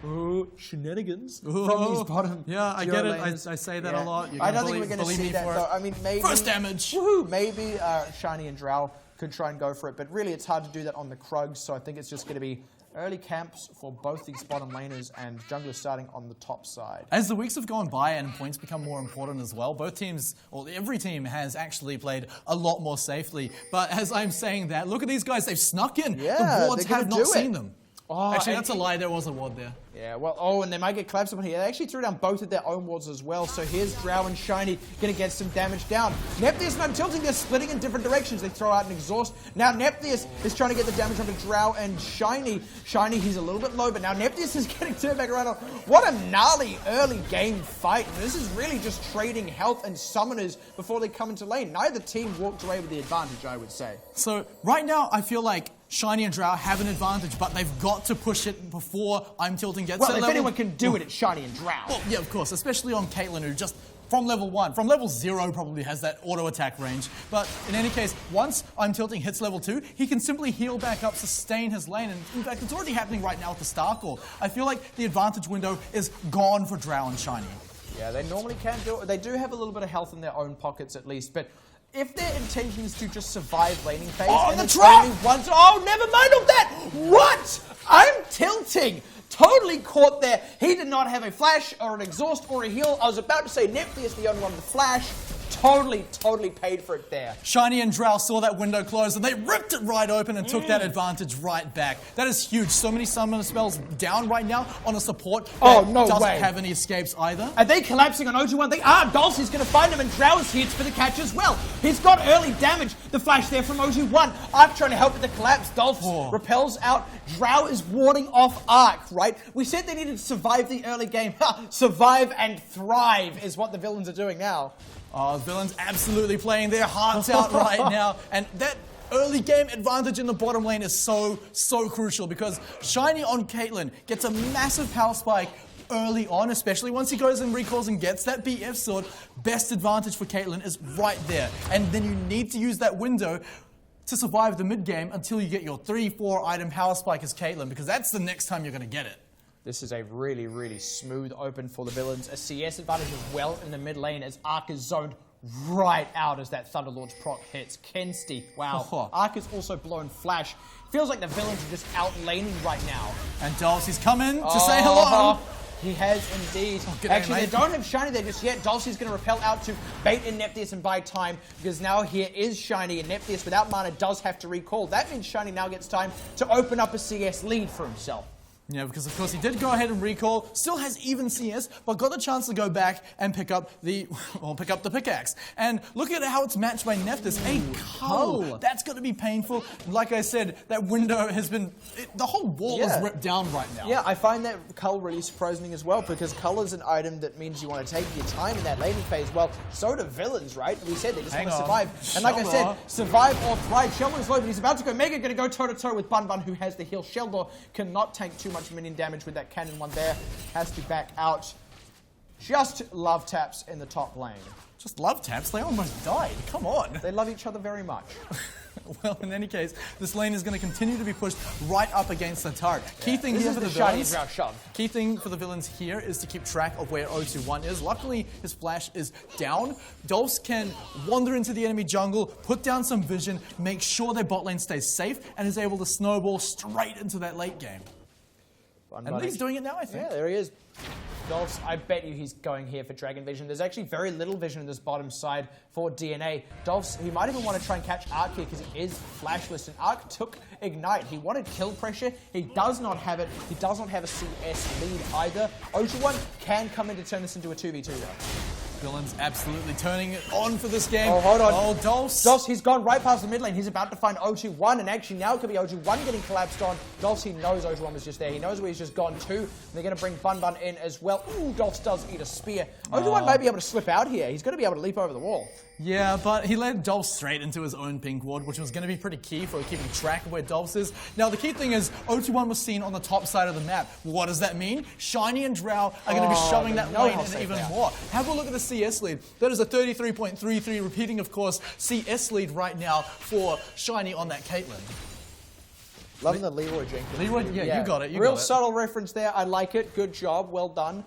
Speaker 2: shenanigans from these bottom.
Speaker 6: Yeah, I get it. I say that a lot.
Speaker 2: I don't think we're going to see that, though. I mean, maybe...
Speaker 6: First damage!
Speaker 2: Woohoo! Maybe Shiny and Drow could try and go for it, but really it's hard to do that on the Krugs, so I think it's just going to be early camps for both these bottom laners and junglers starting on the top side.
Speaker 6: As the weeks have gone by and points become more important as well, both teams, or every team has actually played a lot more safely. But as I'm saying that, look at these guys, they've snuck in.
Speaker 2: Yeah,
Speaker 6: the wards have not seen them.
Speaker 2: Oh,
Speaker 6: actually, that's a lie, there was a ward there.
Speaker 2: Yeah, well, and they might get collapsed upon here. They actually threw down both of their own wards as well. So here's Drow and Shiny going to get some damage down. Nephtheus and Untilting, they're splitting in different directions. They throw out an exhaust. Now Nephtheus is trying to get the damage onto Drow and Shiny. Shiny, he's a little bit low, but now Nephtheus is getting turned back around. What a gnarly early game fight. This is really just trading health and summoners before they come into lane. Neither team walked away with the advantage, I would say.
Speaker 6: So right now, I feel like Shiny and Drow have an advantage, but they've got to push it before I'm Tilting gets
Speaker 2: well, if anyone can do it, it's Shiny and Drow.
Speaker 6: Well, yeah, of course, especially on Caitlyn, who just from level 1, from level 0 probably has that auto attack range. But in any case, once I'm Tilting hits level 2, he can simply heal back up, sustain his lane, and in fact, it's already happening right now with the Starcore. I feel like the advantage window is gone for Drow and Shiny.
Speaker 2: Yeah, they normally can do it. They do have a little bit of health in their own pockets at least, but if their intention is to just survive laning phase, and the trap! Oh, never mind all that! What? I'm Tilting! Totally caught there. He did not have a flash or an exhaust or a heal. I was about to say Nephtheus, the only one with the flash. totally paid for it there.
Speaker 6: Shiny and Drow saw that window close and they ripped it right open and took that advantage right back. That is huge. So many summoner spells down right now on a support that doesn't have any escapes either.
Speaker 2: Are they collapsing on 0-2-1? They are. Dulcie's going to find him, and Drow is here for the catch as well. He's got early damage. The flash there from 0-2-1. Arc trying to help with the collapse. Dulce repels out. Drow is warding off Arc, right? We said they needed to survive the early game. Survive and thrive is what the villains are doing now.
Speaker 6: Oh, the villains absolutely playing their hearts out right now. And that early game advantage in the bottom lane is so crucial because Shiny on Caitlyn gets a massive power spike early on, especially once he goes and recalls and gets that BF sword. Best advantage for Caitlyn is right there. And then you need to use that window to survive the mid game until you get your 3-4 item power spike as Caitlyn, because that's the next time you're going to get it.
Speaker 2: This is a really smooth open for the villains. A CS advantage as well in the mid lane as Arc is zoned right out as that Thunderlord's proc hits. Kensty, wow. Arc is also blown flash. Feels like the villains are just out laning right now.
Speaker 6: And Dulcie's coming to say hello.
Speaker 2: He has indeed. Actually, they don't have Shiny there just yet. Dulcie's going to repel out to bait in Neptheus and buy time because now here is Shiny, and Neptheus without mana does have to recall. That means Shiny now gets time to open up a CS lead for himself.
Speaker 6: Yeah, because of course he did go ahead and recall, still has even CS, but got the chance to go back and pick up the pickaxe. And look at how it's matched by Nephthys. A cull. That's going to be painful. Like I said, that window has been, the whole wall is ripped down right now.
Speaker 2: Yeah, I find that cull really surprising as well because cull is an item that means you want to take your time in that laning phase. Well, so do villains, right? We said they just want to survive. And like I said, survive or thrive. Sheldon's low, but he's about to go mega, going to go toe-to-toe with Bun Bun, who has the heal. Sheldon cannot tank too much minion damage with that cannon one there. Has to back out. Just love taps in the top lane.
Speaker 6: Just love taps? They almost died. Come on.
Speaker 2: They love each other very much.
Speaker 6: Well, in any case, this lane is going to continue to be pushed right up against the turret. Key thing here for the villains. Key thing for the villains here is to keep track of where 0-2-1 is. Luckily, his flash is down. Dulce can wander into the enemy jungle, put down some vision, make sure their bot lane stays safe, and is able to snowball straight into that late game. And he's doing it now, I think.
Speaker 2: Yeah, there he is. Dulce, I bet you he's going here for Dragon Vision. There's actually very little vision in this bottom side for DNA. Dulce, he might even want to try and catch Arc here because he is flashless. And Arc took Ignite. He wanted kill pressure. He does not have it. He does not have a CS lead either. 0-2-1 can come in to turn this into a 2v2 though.
Speaker 6: Villains absolutely turning it on for this game.
Speaker 2: Oh, hold on.
Speaker 6: Oh, Dulce.
Speaker 2: Dulce, he's gone right past the mid lane. He's about to find 0-2-1, and actually now it could be 0-2-1 getting collapsed on. Dulce, he knows 0-2-1 was just there. He knows where he's just gone to. And they're going to bring Bun Bun in as well. Ooh, Dulce does eat a spear. 0-2-1 might be able to slip out here. He's going to be able to leap over the wall.
Speaker 6: Yeah, but he led Dulce straight into his own pink ward, which was going to be pretty key for keeping track of where Dulce is. Now, the key thing is 0-2-1 was seen on the top side of the map. What does that mean? Shiny and Drow are going to be shoving that lane in even more. Have a look at the CS lead. That is a 33.33, repeating, of course, CS lead right now for Shiny on that Caitlyn.
Speaker 2: Loving the Leroy Jenkins.
Speaker 6: Leroy, yeah, you got it.
Speaker 2: Real subtle reference there. I like it. Good job. Well done.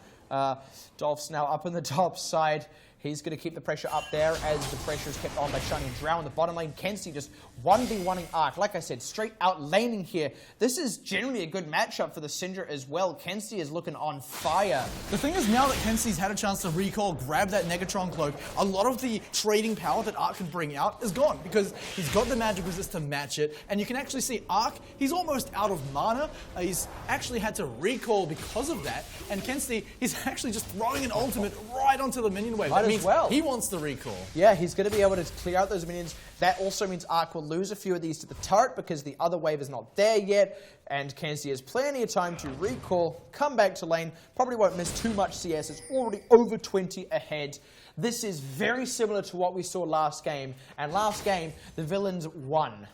Speaker 2: Dolph's now up on the top side. He's going to keep the pressure up there as the pressure is kept on by Shiny and Drow in the bottom lane. Kensty just 1v1ing Arc. Like I said, straight out laning here. This is generally a good matchup for the Syndra as well. Kensty is looking on fire.
Speaker 6: The thing is, now that Kensty's had a chance to recall, grab that Negatron cloak, a lot of the trading power that Arc can bring out is gone because he's got the magic resist to match it. And you can actually see Arc, he's almost out of mana. He's actually had to recall because of that. And Kensty, he's actually just throwing an ultimate right onto the minion wave. That means he wants the recall.
Speaker 2: Yeah, he's going to be able to clear out those minions. That also means Arc will lose a few of these to the turret because the other wave is not there yet. And Kensty has plenty of time to recall, come back to lane. Probably won't miss too much CS. It's already over 20 ahead. This is very similar to what we saw last game. And last game, the villains won.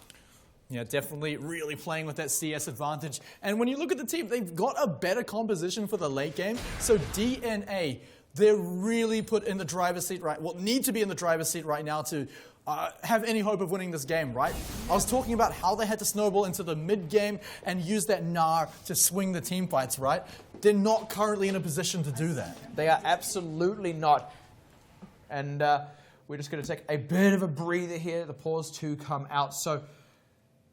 Speaker 6: Yeah, definitely really playing with that CS advantage. And when you look at the team, they've got a better composition for the late game. So DNA, they're really put in the driver's seat need to be in the driver's seat right now to have any hope of winning this game, right? I was talking about how they had to snowball into the mid-game and use that Gnar to swing the team fights, right? They're not currently in a position to do that.
Speaker 2: They are absolutely not. And we're just going to take a bit of a breather here, the pause to come out. So,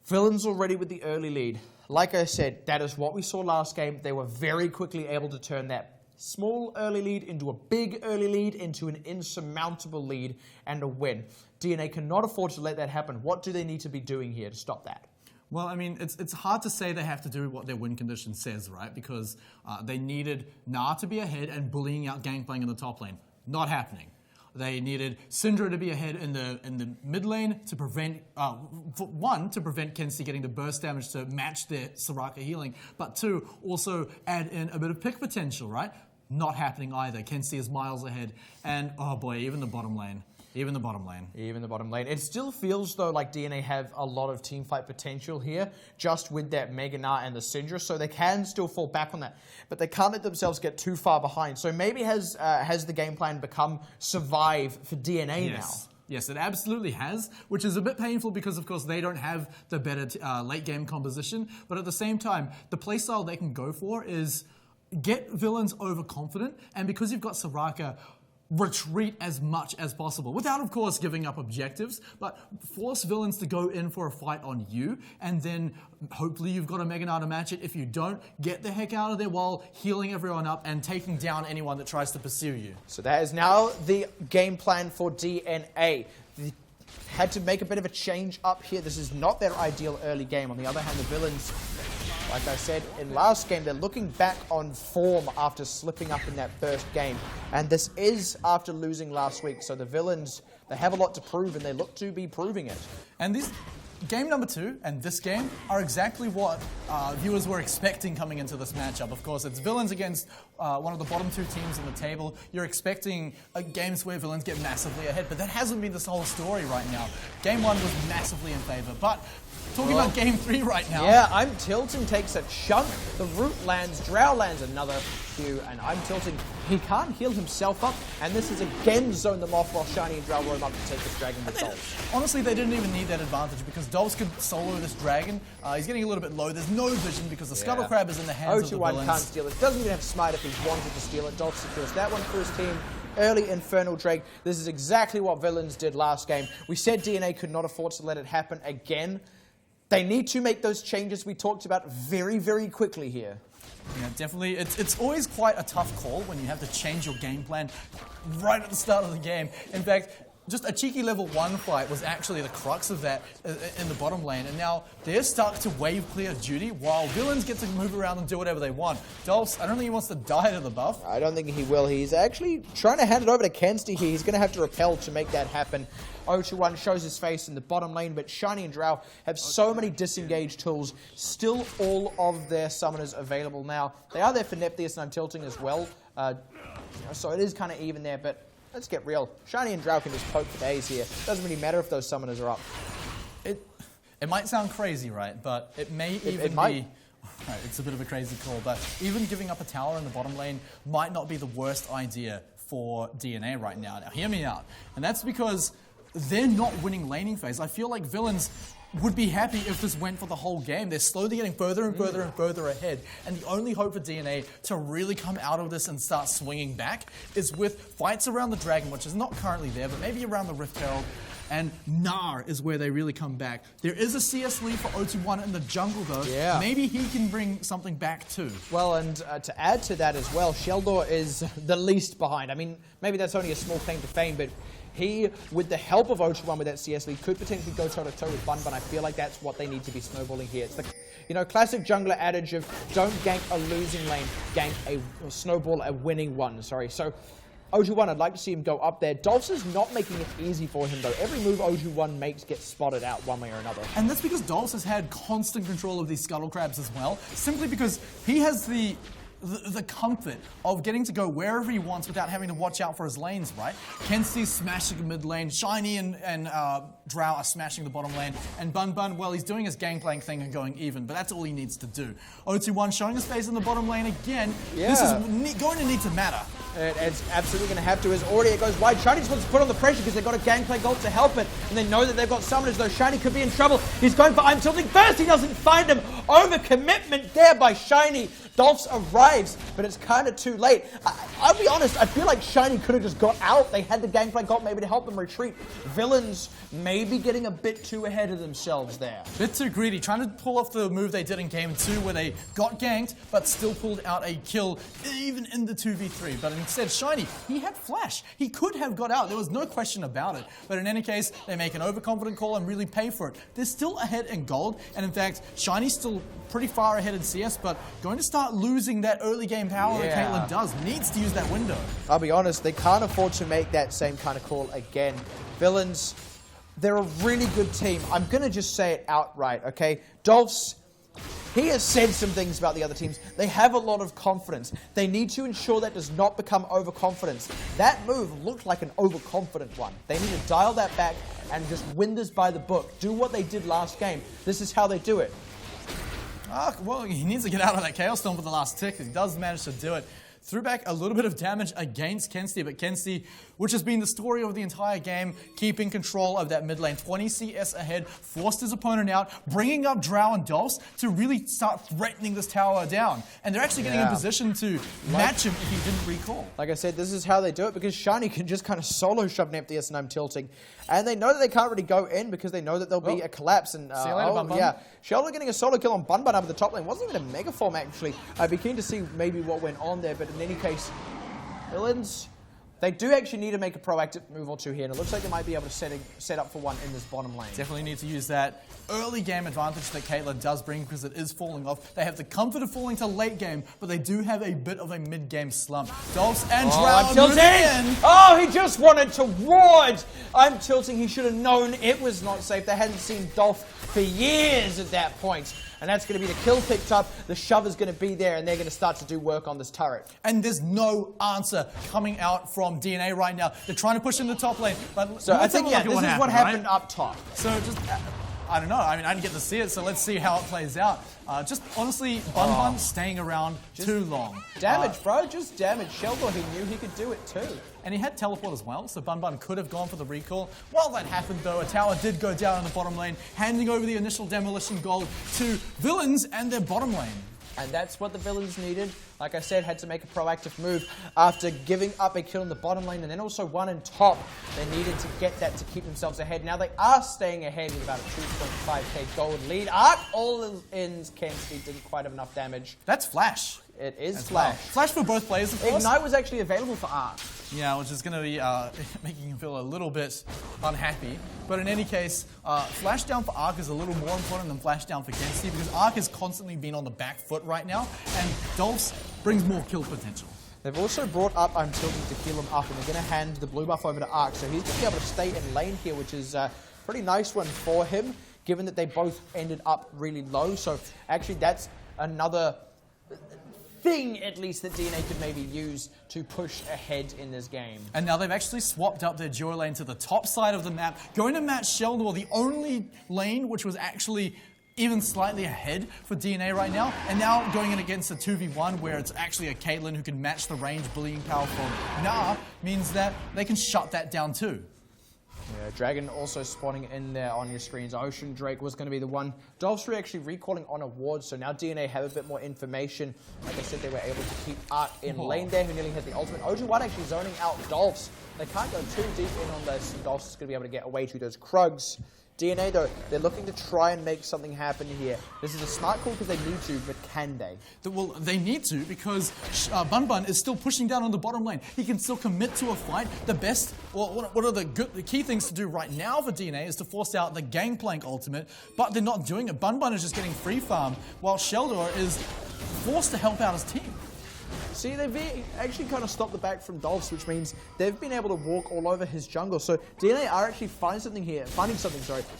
Speaker 2: villains already with the early lead. Like I said, that is what we saw last game. They were very quickly able to turn that small early lead into a big early lead into an insurmountable lead and a win. DNA cannot afford to let that happen. What do they need to be doing here to stop that?
Speaker 6: Well, I mean, it's hard to say they have to do what their win condition says, right? Because they needed Na to be ahead and bullying out Gangplank in the top lane. Not happening. They needed Syndra to be ahead in the mid lane to prevent, to prevent Kenzie getting the burst damage to match their Soraka healing, but two, also add in a bit of pick potential, right? Not happening either. Kenzie is miles ahead. And, oh boy, even the bottom lane. Even the bottom lane.
Speaker 2: Even the bottom lane. It still feels, though, like DNA have a lot of teamfight potential here, just with that Mega Gnar and the Syndra, so they can still fall back on that. But they can't let themselves get too far behind. So maybe has the game plan become survive for DNA now?
Speaker 6: Yes, it absolutely has, which is a bit painful because, of course, they don't have the better late game composition. But at the same time, the playstyle they can go for is get villains overconfident, and because you've got Soraka, retreat as much as possible, without, of course, giving up objectives, but force villains to go in for a fight on you, and then hopefully you've got a Mega Gnar to match it. If you don't, get the heck out of there while healing everyone up and taking down anyone that tries to pursue you.
Speaker 2: So that is now the game plan for DNA. They had to make a bit of a change up here. This is not their ideal early game. On the other hand, the villains, like I said, in last game, they're looking back on form after slipping up in that first game. And this is after losing last week. So the villains, they have a lot to prove, and they look to be proving it.
Speaker 6: And this game number 2 and this game are exactly what viewers were expecting coming into this matchup. Of course, it's villains against one of the bottom 2 teams on the table. You're expecting games where villains get massively ahead, but that hasn't been this whole story right now. Game 1 was massively in favor, but talking about game 3 right now.
Speaker 2: Yeah, I'm Tilting takes a chunk. The root lands, Drow lands another few, and I'm Tilting. He can't heal himself up, and this is again zone them off while Shiny and Drow roam up to take this dragon with Dolph.
Speaker 6: Honestly, they didn't even need that advantage because Dolph could solo this dragon. He's getting a little bit low. There's no vision because the Scuttle Crab is in the hands of the villains.
Speaker 2: 0-1 can't steal it. Doesn't even have Smite if he wanted to steal it. Dolph secures that one for his team. Early Infernal Drake. This is exactly what villains did last game. We said DNA could not afford to let it happen again. They need to make those changes we talked about very, very quickly here.
Speaker 6: Yeah, definitely. It's always quite a tough call when you have to change your game plan right at the start of the game. In fact, just a cheeky level 1 fight was actually the crux of that in the bottom lane, and now they're stuck to wave clear duty while villains get to move around and do whatever they want. Dolphs, I don't think he wants to die to the buff.
Speaker 2: I don't think he will. He's actually trying to hand it over to Kenzie here. He's going to have to repel to make that happen. 0-1 shows his face in the bottom lane, but Shiny and Drow have so many disengaged tools. Still all of their summoners available now. They are there for Neptheus, and I'm Tilting as well. So it is kind of even there, but let's get real. Shiny and Drow can just poke for days here. Doesn't really matter if those summoners are up.
Speaker 6: It might sound crazy, right? But it may even be... Right, it's a bit of a crazy call, but even giving up a tower in the bottom lane might not be the worst idea for DNA right now. Now, hear me out. And that's because they're not winning laning phase. I feel like villains would be happy if this went for the whole game. They're slowly getting further and further and further ahead. And the only hope for DNA to really come out of this and start swinging back is with fights around the dragon, which is not currently there, but maybe around the Rift Herald. And Gnar is where they really come back. There is a CS lead for 0-1 in the jungle, though.
Speaker 2: Yeah.
Speaker 6: Maybe he can bring something back, too.
Speaker 2: Well, and to add to that as well, Sheldor is the least behind. I mean, maybe that's only a small claim to fame, but he, with the help of 0-1 with that CS lead, could potentially go toe-to-toe with Bun, but I feel like that's what they need to be snowballing here. It's the classic jungler adage of don't gank a losing lane, gank snowball a winning one, sorry. So 0-1, I'd like to see him go up there. Dolphs is not making it easy for him, though. Every move 0-1 makes gets spotted out one way or another.
Speaker 6: And that's because Dolphs has had constant control of these Scuttle Crabs as well, simply because he has the comfort of getting to go wherever he wants without having to watch out for his lanes, right? Kenzie's smashing the mid lane, Shiny and Drow are smashing the bottom lane, and Bun, well, he's doing his gangplank thing and going even, but that's all he needs to do. 0-1 showing his face in the bottom lane again.
Speaker 2: Yeah.
Speaker 6: This is going to need to matter.
Speaker 2: It's absolutely going to have to, as already it goes wide. Shiny just wants to put on the pressure because they've got a gangplank ult to help it, and they know that they've got summoners, though Shiny could be in trouble. He's going for I'm Tilting first, he doesn't find him. Over commitment there by Shiny. Dolphs arrives, but it's kind of too late. I'll be honest, I feel like Shiny could have just got out. They had the gangplank got maybe to help them retreat. Villains maybe getting a bit too ahead of themselves there.
Speaker 6: Bit too greedy, trying to pull off the move they did in Game 2 where they got ganked, but still pulled out a kill, even in the 2v3. But instead, Shiny, he had Flash. He could have got out. There was no question about it. But in any case, they make an overconfident call and really pay for it. They're still ahead in gold, and in fact, Shiny's still pretty far ahead in CS, but going to start losing that early game power that Caitlyn does. Needs to use that window.
Speaker 2: I'll be honest, they can't afford to make that same kind of call again. Villains, they're a really good team. I'm going to just say it outright, okay? Dolphs, he has said some things about the other teams. They have a lot of confidence. They need to ensure that does not become overconfidence. That move looked like an overconfident one. They need to dial that back and just win this by the book. Do what they did last game. This is how they do it.
Speaker 6: Well, he needs to get out of that Chaos Storm for the last tick. He does manage to do it. Threw back a little bit of damage against Kensti, but Kensti, which has been the story of the entire game, keeping control of that mid lane. 20 CS ahead, forced his opponent out, bringing up Drow and Dolphs to really start threatening this tower down. And they're actually getting in position to match him if he didn't recall.
Speaker 2: Like I said, this is how they do it because Shiny can just kind of solo shove an FDS and I'm tilting. And they know that they can't really go in because they know that there'll be a collapse. And
Speaker 6: see you later, Bun Bun.
Speaker 2: Yeah, Sheldon getting a solo kill on Bun Bun up at the top lane. Wasn't even a mega form actually. I'd be keen to see maybe what went on there, but in any case, Villains, they do actually need to make a proactive move or two here, and it looks like they might be able to set up for one in this bottom lane.
Speaker 6: Definitely need to use that early game advantage that Caitlyn does bring because it is falling off. They have the comfort of falling to late game, but they do have a bit of a mid-game slump. Dolphs and Drow moving in.
Speaker 2: Oh, he just wanted to ward! I'm tilting. He should have known it was not safe. They hadn't seen Dolph for years at that point. And that's going to be the kill picked up. The shove is going to be there, and they're going to start to do work on this turret.
Speaker 6: And there's no answer coming out from DNA right now. They're trying to push in the top lane. But
Speaker 2: so I think, this is what happened up top.
Speaker 6: So just, I don't know. I mean, I didn't get to see it, so let's see how it plays out. Just honestly, Bun Bun staying around too long.
Speaker 2: Damage, bro. Just damage. Sheldor, he knew he could do it too.
Speaker 6: And he had teleport as well, so Bun Bun could have gone for the recall. While that happened, though, a tower did go down in the bottom lane, handing over the initial demolition gold to Villains and their bottom lane.
Speaker 2: And that's what the Villains needed. Like I said, had to make a proactive move after giving up a kill in the bottom lane and then also one in top. They needed to get that to keep themselves ahead. Now they are staying ahead with about a 2.5k gold lead. Arc all in Kensti didn't quite have enough damage.
Speaker 6: That's Flash.
Speaker 2: It is Flash.
Speaker 6: Flash for both players, of course.
Speaker 2: Ignite was actually available for Arc.
Speaker 6: Yeah, which is going to be making him feel a little bit unhappy. But in any case, Flash down for Arc is a little more important than Flash down for Kensti because Arc has constantly been on the back foot right now, and Dolphs brings more kill potential.
Speaker 2: They've also brought up I'm Tilting to heal him up, and they're going to hand the blue buff over to Arc, so he's going to be able to stay in lane here, which is a pretty nice one for him, given that they both ended up really low. So actually that's another thing, at least, that DNA could maybe use to push ahead in this game.
Speaker 6: And now they've actually swapped up their duo lane to the top side of the map, going to match Sheldor, the only lane which was actually even slightly ahead for DNA right now, and now going in against a 2v1 where it's actually a Caitlyn who can match the range bullying power from Nah means that they can shut that down too.
Speaker 2: Yeah, Dragon also spawning in there on your screens. Ocean Drake was going to be the one. Dolphs were actually recalling on a ward, so now DNA have a bit more information. Like I said, they were able to keep Arc in lane there, who nearly had the ultimate. OG1 actually zoning out Dolphs. They can't go too deep in on this. Dolphs is going to be able to get away to those Krugs. DNA, though, they're looking to try and make something happen here. This is a smart call because they need to, but can they?
Speaker 6: Well, they need to because Bun Bun is still pushing down on the bottom lane. He can still commit to a fight. The best, well, what are the key things to do right now for DNA is to force out the Gangplank ultimate, but they're not doing it. Bun Bun is just getting free farm, while Sheldor is forced to help out his team.
Speaker 2: See, they've actually kind of stopped the back from Dolphs, which means they've been able to walk all over his jungle. So DNA are actually finding something.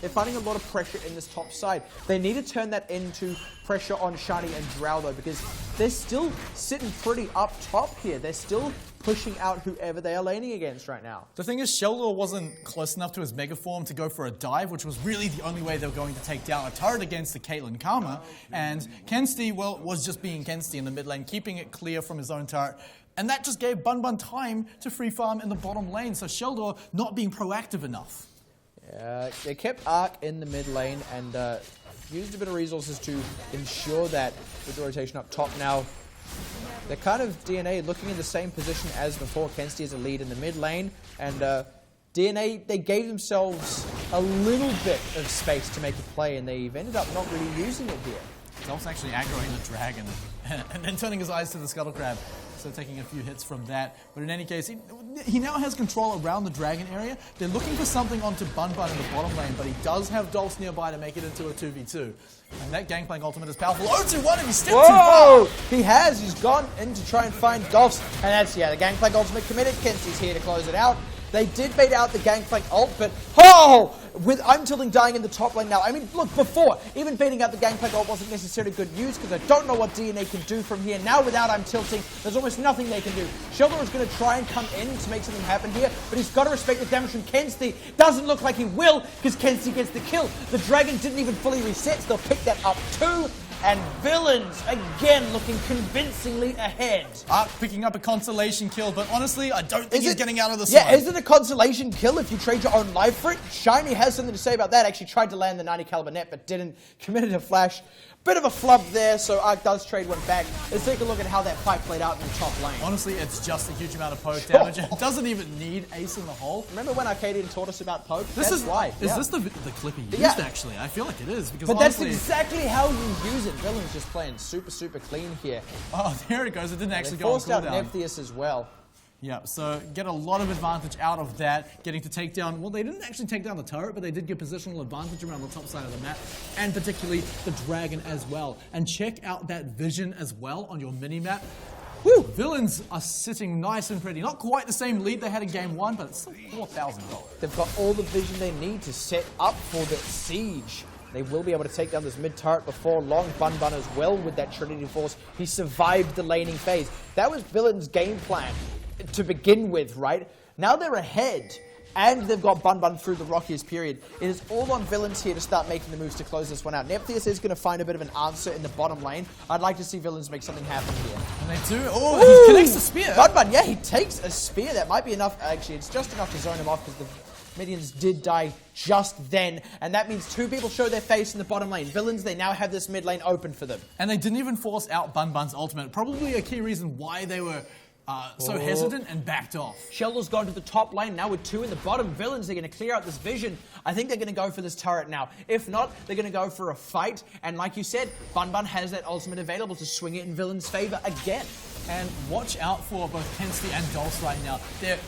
Speaker 2: They're finding a lot of pressure in this top side. They need to turn that into pressure on Shiny and Drow, though, because they're still sitting pretty up top here. They're still pushing out whoever they are laning against right now.
Speaker 6: The thing is, Sheldor wasn't close enough to his mega form to go for a dive, which was really the only way they were going to take down a turret against the Caitlyn Karma. And Kensti, well, was just being Kensti in the mid lane, keeping it clear from his own turret. And that just gave Bun Bun time to free farm in the bottom lane. So Sheldor not being proactive enough.
Speaker 2: Yeah, they kept Arc in the mid lane and used a bit of resources to ensure that with the rotation up top now, They're kind of DNA looking in the same position as before. Kensti has a lead in the mid lane, and DNA, they gave themselves a little bit of space to make a play, and they've ended up not really using it here.
Speaker 6: Dolph's actually aggroing the dragon and then turning his eyes to the scuttle crab. So taking a few hits from that. But in any case, he now has control around the dragon area. They're looking for something onto Bun Bun in the bottom lane, but he does have Dolphs nearby to make it into a 2v2. And that Gangplank ultimate is powerful. 0-2-1 and he stepped too far!
Speaker 2: He has. He's gone in to try and find Dolphs. And that's, the Gangplank ultimate committed. Kensti's here to close it out. They did bait out the Gangplank ult, but with I'm Tilting dying in the top lane now. I mean, look, before, even baiting out the Gangplank ult wasn't necessarily good news because I don't know what DNA can do from here. Now without I'm Tilting, there's almost nothing they can do. Sheldor is going to try and come in to make something happen here, but he's got to respect the damage from Kensti. Doesn't look like he will because Kensti gets the kill. The dragon didn't even fully reset, so they'll pick that up too. And Villains, again, looking convincingly ahead.
Speaker 6: Ark picking up a consolation kill, but honestly, I don't think he's getting out of this
Speaker 2: one.
Speaker 6: Yeah,
Speaker 2: is it a consolation kill if you trade your own life for it? Shiny has something to say about that. Actually tried to land the 90 caliber net, but didn't. Committed a flash. Bit of a flub there, so Ark does trade one back. Let's take a look at how that fight played out in the top lane.
Speaker 6: Honestly, it's just a huge amount of poke damage. It doesn't even need ace in the hole.
Speaker 2: Remember when Arcadian taught us about poke?
Speaker 6: This
Speaker 2: that's
Speaker 6: is
Speaker 2: why.
Speaker 6: Is this the clip he used, actually? I feel like it is. Because
Speaker 2: but that's exactly how you use it. Villain's just playing super clean here.
Speaker 6: Oh, there it goes. It didn't actually go on
Speaker 2: cooldown. Forced out
Speaker 6: cooldown.
Speaker 2: Nephtheus as well.
Speaker 6: Yeah, so get a lot of advantage out of that, getting to take down, well, they didn't actually take down the turret, but they did get positional advantage around the top side of the map, and particularly the dragon as well. And check out that vision as well on your mini-map. Woo! Villains are sitting nice and pretty. Not quite the same lead they had in game one, but it's still $4,000.
Speaker 2: They've got all the vision they need to set up for the siege. They will be able to take down this mid turret before long. Bun Bun as well with that Trinity Force. He survived the laning phase. That was Villains' game plan to begin with, right? Now they're ahead, and they've got Bun Bun through the rockiest period. It is all on Villains here to start making the moves to close this one out. Nephtheus is going to find a bit of an answer in the bottom lane. I'd like to see Villains make something happen here.
Speaker 6: And they do. Oh, he connects the spear.
Speaker 2: Bun Bun, yeah, he takes a spear. That might be enough. Actually, it's just enough to zone him off because the minions did die just then, and that means two people show their face in the bottom lane. Villains, they now have this mid lane open for them.
Speaker 6: And they didn't even force out Bun Bun's ultimate. Probably a key reason why they were so hesitant and backed off.
Speaker 2: Sheldor's gone to the top lane now with two in the bottom. Villains, they're going to clear out this vision. I think they're going to go for this turret now. If not, they're going to go for a fight. And like you said, Bun Bun has that ultimate available to swing it in Villains' favor again.
Speaker 6: And watch out for both Kensti and Dolphs right now. They're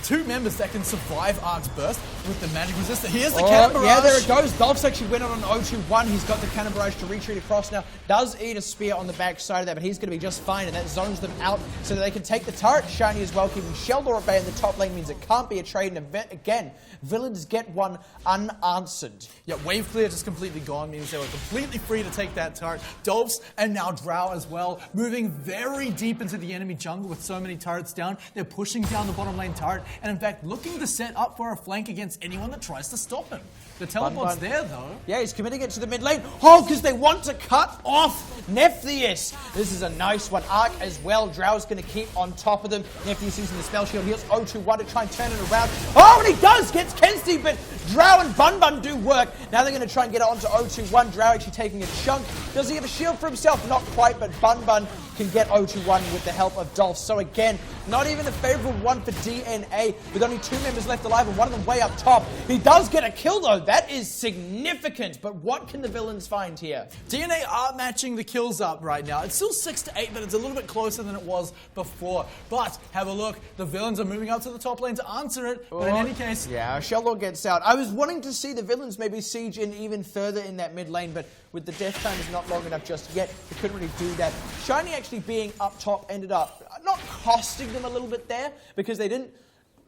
Speaker 6: two members that can survive Ark's burst with the magic resistor. Here's the cannon barrage.
Speaker 2: Yeah, there it goes. Dolphs actually went on an 0-2-1. He's got the cannon barrage to retreat across now. Does eat a spear on the back side of that, but he's going to be just fine, and that zones them out so that they can take the turret. Shiny as well, keeping Sheldor at bay in the top lane means it can't be a trade. And again, Villains get one unanswered.
Speaker 6: Yeah, wave clear just completely gone means they were completely free to take that turret. Dolphs and now Drow as well, moving very deep into the enemy jungle with so many turrets down. They're pushing down the bottom lane turret, and in fact, looking to set up for a flank against anyone that tries to stop him. The teleport's there, though.
Speaker 2: Yeah, he's committing it to the mid lane. Oh, because they want to cut off Nephtheus. This is a nice one. Ark as well. Drow's going to keep on top of them. Nephtheus using the spell shield. Heals 0-2-1 to try and turn it around. Oh, and he does! Gets Kensti, but Drow and Bun Bun do work. Now they're going to try and get it onto 0-2-1. Drow actually taking a chunk. Does he have a shield for himself? Not quite, but Bun Bun can get 0-2-1 with the help of Dolph. So again, not even a favorable one for DNA, with only two members left alive and one of them way up top. He does get a kill though. That is significant, but what can the Villains find here?
Speaker 6: DNA are matching the kills up right now. It's still 6-8, but it's a little bit closer than it was before. But have a look. The Villains are moving up to the top lane to answer it, but in any case...
Speaker 2: Yeah, Sheldor gets out. I was wanting to see the Villains maybe siege in even further in that mid lane, but with the death time is not long enough just yet. They couldn't really do that. Shiny actually being up top ended up not costing them a little bit there, because they didn't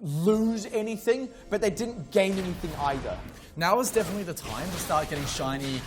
Speaker 2: lose anything, but they didn't gain anything either.
Speaker 6: Now is definitely the time to start getting Shiny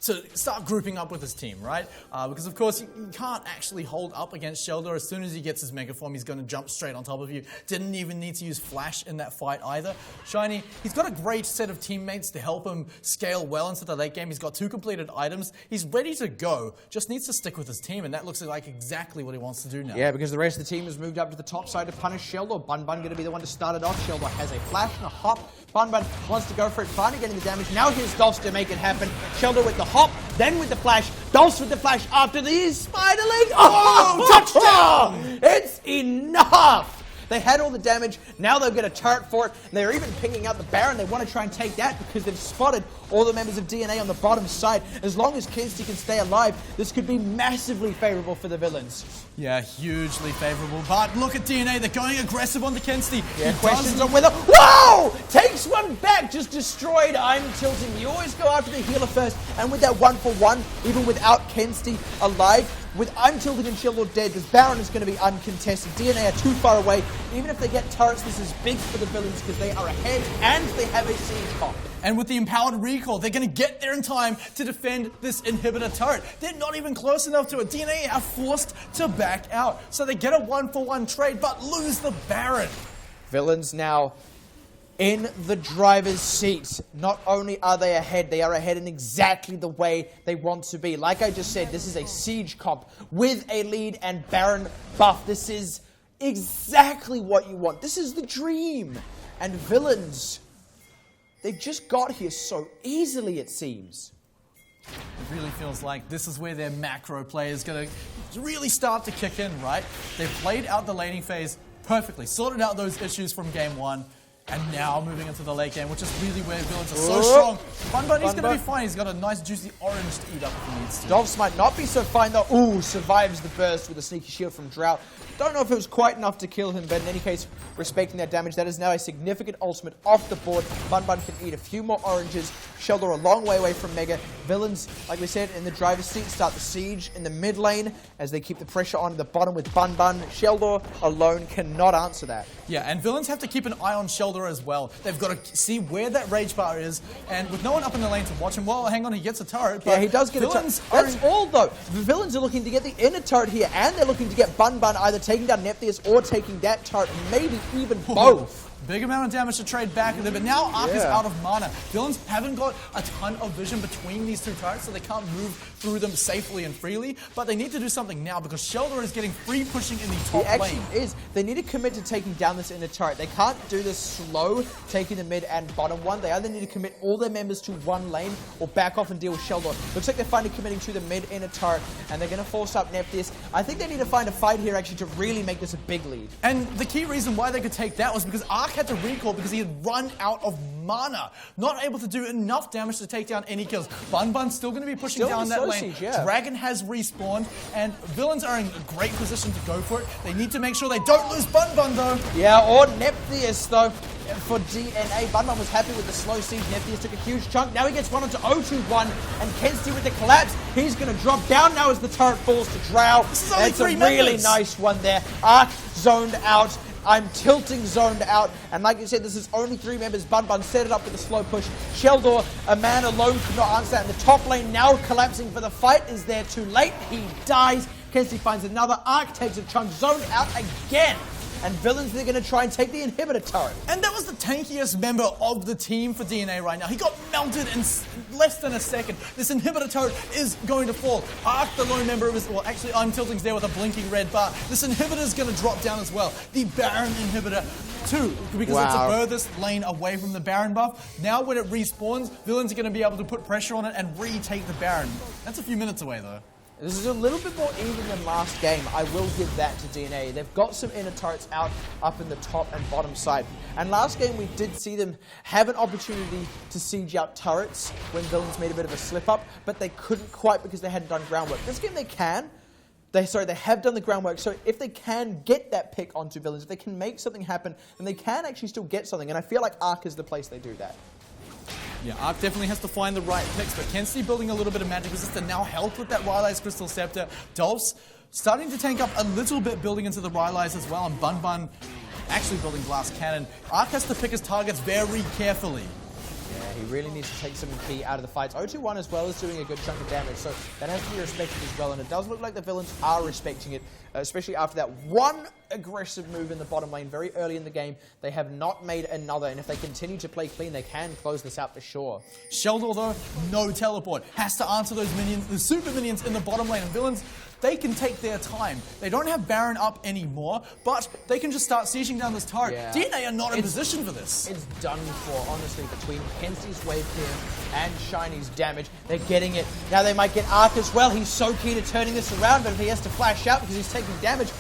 Speaker 6: to start grouping up with his team, right? Because, of course, you can't actually hold up against Sheldor. As soon as he gets his Mega Form, he's going to jump straight on top of you. Didn't even need to use Flash in that fight either. Shiny, he's got a great set of teammates to help him scale well into the late game. He's got 2 completed items. He's ready to go. Just needs to stick with his team, and that looks like exactly what he wants to do now.
Speaker 2: Yeah, because the rest of the team has moved up to the top side to punish Sheldor. Bun Bun going to be the one to start it off. Sheldor has a flash and a hop. Bun Bun wants to go for it, finally getting the damage. Now here's Dolphs to make it happen. Sheldor with the top, then with the flash, Dolphs with the flash after the spider leg. Oh, touchdown! It's enough! They had all the damage, now they'll get a turret for it, and they're even picking out the Baron. They want to try and take that because they've spotted all the members of DNA on the bottom side. As long as Kenzie can stay alive, this could be massively favorable for the villains.
Speaker 6: Yeah, hugely favorable. But look at DNA, they're going aggressive on the Kenzie.
Speaker 2: Yeah, questions on whether... Whoa! Takes one back, just destroyed. I'm tilting. You always go after the healer first, and with that 1-for-1, even without Kenzie alive, with I'm tilting and Shieldor dead, this Baron is going to be uncontested. DNA are too far away. Even if they get turrets, this is big for the villains because they are ahead and they have a siege pop.
Speaker 6: And with the empowered recall, they're going to get there in time to defend this inhibitor turret. They're not even close enough to it. DNA are forced to back out. So they get a 1-for-1 trade, but lose the Baron.
Speaker 2: Villains now in the driver's seat. Not only are they are ahead in exactly the way they want to be. Like I just said, this is a siege comp with a lead and Baron buff. This is exactly what you want. This is the dream. And villains, they just got here so easily, it seems.
Speaker 6: It really feels like this is where their macro play is going to really start to kick in, right? They've played out the laning phase perfectly, sorted out those issues from game 1, and now moving into the late game, which is really where villains are so strong. Bun, he's going to be fine. He's got a nice juicy orange to eat up if he needs to.
Speaker 2: Dolphs might not be so fine though. Ooh, survives the burst with a sneaky shield from Drought. Don't know if it was quite enough to kill him, but in any case, respecting that damage, that is now a significant ultimate off the board. Bun can eat a few more oranges. Sheldor a long way away from Mega. Villains, like we said, in the driver's seat, start the siege in the mid lane as they keep the pressure on the bottom with Bun. Sheldor alone cannot answer that.
Speaker 6: Yeah, and villains have to keep an eye on Sheldor as well. They've got to see where that rage bar is, and with no one up in the lane to watch him, well, hang on, he gets a turret. But
Speaker 2: yeah, he does get a turret. That's all, though. The villains are looking to get the inner turret here, and they're looking to get Bun either taking down Nephtheus or taking that turret, maybe even both.
Speaker 6: Big amount of damage to trade back with it, but now Ark is out of mana. Villains haven't got a ton of vision between these two turrets, so they can't move through them safely and freely, but they need to do something now because Sheldor is getting free pushing in the top lane.
Speaker 2: They need to commit to taking down this inner turret. They can't do this slow, taking the mid and bottom one. They either need to commit all their members to one lane or back off and deal with Sheldor. Looks like they're finally committing to the mid inner turret, and they're going to force up Nephtheus. I think they need to find a fight here actually to really make this a big lead.
Speaker 6: And the key reason why they could take that was because Ark had to recall because he had run out of mana. Not able to do enough damage to take down any kills. Bun's still going to be pushing down that lane. Dragon has respawned, and villains are in a great position to go for it. They need to make sure they don't lose Bun though.
Speaker 2: Yeah, or Nephtheus though. For DNA, Bun was happy with the slow siege. Nephtheus took a huge chunk. Now he gets one onto 0-2-1, and Kenzie with the collapse. He's going to drop down now as the turret falls to Drow.
Speaker 6: This is only
Speaker 2: That's a really nice one there. Ark zoned out. I'm tilting zoned out, and like you said, this is only 3 members. Bun set it up with a slow push. Sheldor, a man alone, could not answer that. And the top lane now collapsing for the fight is there too late. He dies. Kenzie finds another. Ark takes a chunk, zoned out again. And villains, they're going to try and take the inhibitor turret.
Speaker 6: And that was the tankiest member of the team for DNA right now. He got melted in less than a second. This inhibitor turret is going to fall. Ark, the lone member of his... Well, actually, I'm tilting's there with a blinking red bar. This inhibitor is going to drop down as well. The Baron inhibitor, too, because it's the furthest lane away from the Baron buff. Now, when it respawns, villains are going to be able to put pressure on it and retake the Baron. That's a few minutes away, though.
Speaker 2: This is a little bit more even than last game. I will give that to DNA. They've got some inner turrets out up in the top and bottom side. And last game we did see them have an opportunity to siege out turrets when villains made a bit of a slip up, but they couldn't quite because they hadn't done groundwork. This game they can. They have done the groundwork, so if they can get that pick onto villains, if they can make something happen, then they can actually still get something. And I feel like Ark is the place they do that.
Speaker 6: Yeah, Ark definitely has to find the right picks, but Kenzie building a little bit of magic resistance now helped with that Rylai's Crystal Scepter. Dolphs starting to tank up a little bit, building into the Rylai's as well, and Bun actually building Glass Cannon. Ark has to pick his targets very carefully.
Speaker 2: Yeah, he really needs to take some key out of the fights. 0-2-1 as well is doing a good chunk of damage, so that has to be respected as well, and it does look like the villains are respecting it, especially after that one aggressive move in the bottom lane very early in the game. They have not made another, and if they continue to play clean, they can close this out for sure.
Speaker 6: Sheldor, though, no teleport. Has to answer those minions, the super minions in the bottom lane, and villains, they can take their time. They don't have Baron up anymore, but they can just start sieging down this turret.
Speaker 2: Yeah.
Speaker 6: DNA are not in position for this.
Speaker 2: It's done for, honestly, between Kenzie's wave clear and Shiny's damage. They're getting it. Now they might get Arc as well. He's so key to turning this around, but if he has to flash out because he's taking damage,